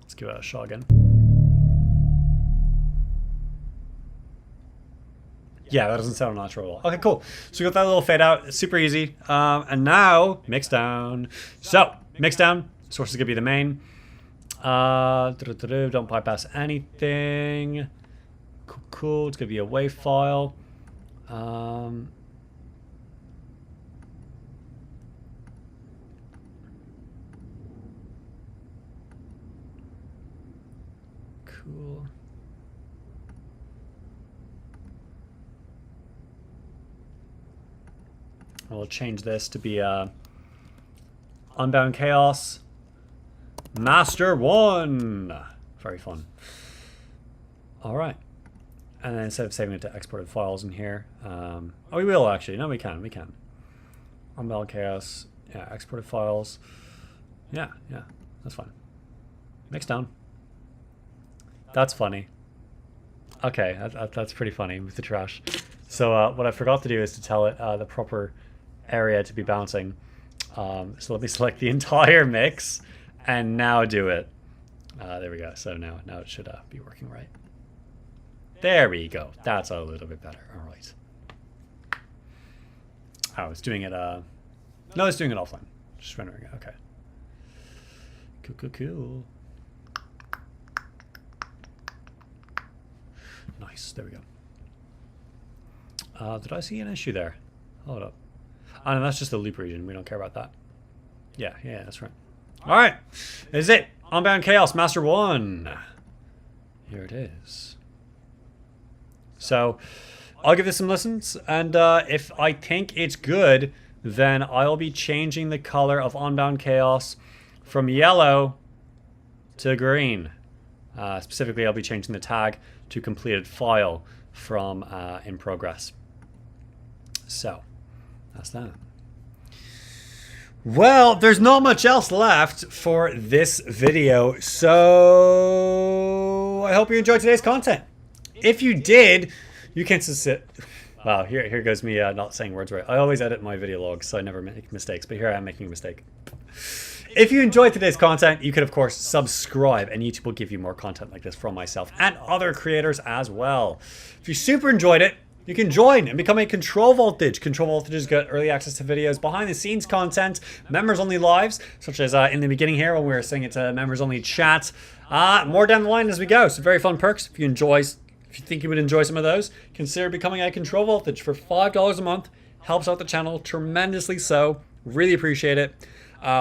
Let's give it a shot again. Yeah, that doesn't sound natural at all. Okay, cool. So we got that little fade out. It's super easy. And now, mix down. So, mix down. Source is going to be the main. Don't bypass anything. Cool. It's going to be a WAV file. Cool. We'll change this to be Unbound Chaos Master 1. Very fun. All right. And then instead of saving it to exported files in here, oh, we will actually. No, we can. Unbound Chaos, yeah, exported files. Yeah, that's fine. Mix down. That's funny. Okay, that's pretty funny with the trash. So what I forgot to do is to tell it the proper area to be bouncing. So let me select the entire mix and now do it. There we go. So now it should be working right. There we go. That's a little bit better. All right. Oh, it's doing it. No, it's doing it offline. Just rendering it. Okay. Cool. Nice. There we go. Did I see an issue there? Hold up. Oh, no, that's just the loop region. We don't care about that. Yeah, that's right. All right. Is it Unbound Chaos Master 1? Here it is. So I'll give this some listens, and if I think it's good, then I'll be changing the color of Unbound Chaos from yellow to green. Specifically, I'll be changing the tag to completed file from in progress. So that's that. Well, there's not much else left for this video, so I hope you enjoyed today's content. If you did, you can sit. Wow, here goes me not saying words right. I always edit my video logs, so I never make mistakes, but here I am making a mistake. If you enjoyed today's content, you could, of course, subscribe, and YouTube will give you more content like this from myself and other creators as well. If you super enjoyed it, you can join and become a Control Voltage. Control Voltages get early access to videos, behind-the-scenes content, members-only lives, such as in the beginning here when we were saying it's a members-only chat. More down the line as we go. So very fun perks. If you think you would enjoy some of those, consider becoming a Control Voltage for $5 a month. Helps out the channel tremendously so. Really appreciate it.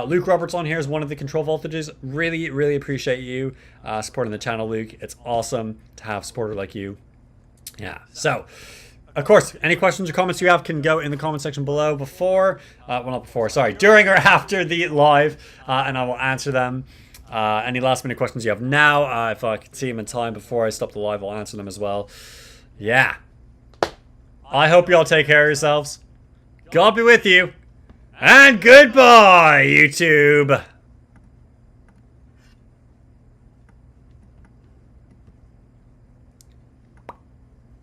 Luke Roberts on here is one of the Control Voltages. Really, really appreciate you supporting the channel, Luke. It's awesome to have a supporter like you. Yeah, so, of course, any questions or comments you have can go in the comment section below during or after the live, and I will answer them. Any last minute questions you have now, if I can see them in time before I stop the live, I'll answer them as well. Yeah. I hope you all take care of yourselves. God be with you. And goodbye, YouTube.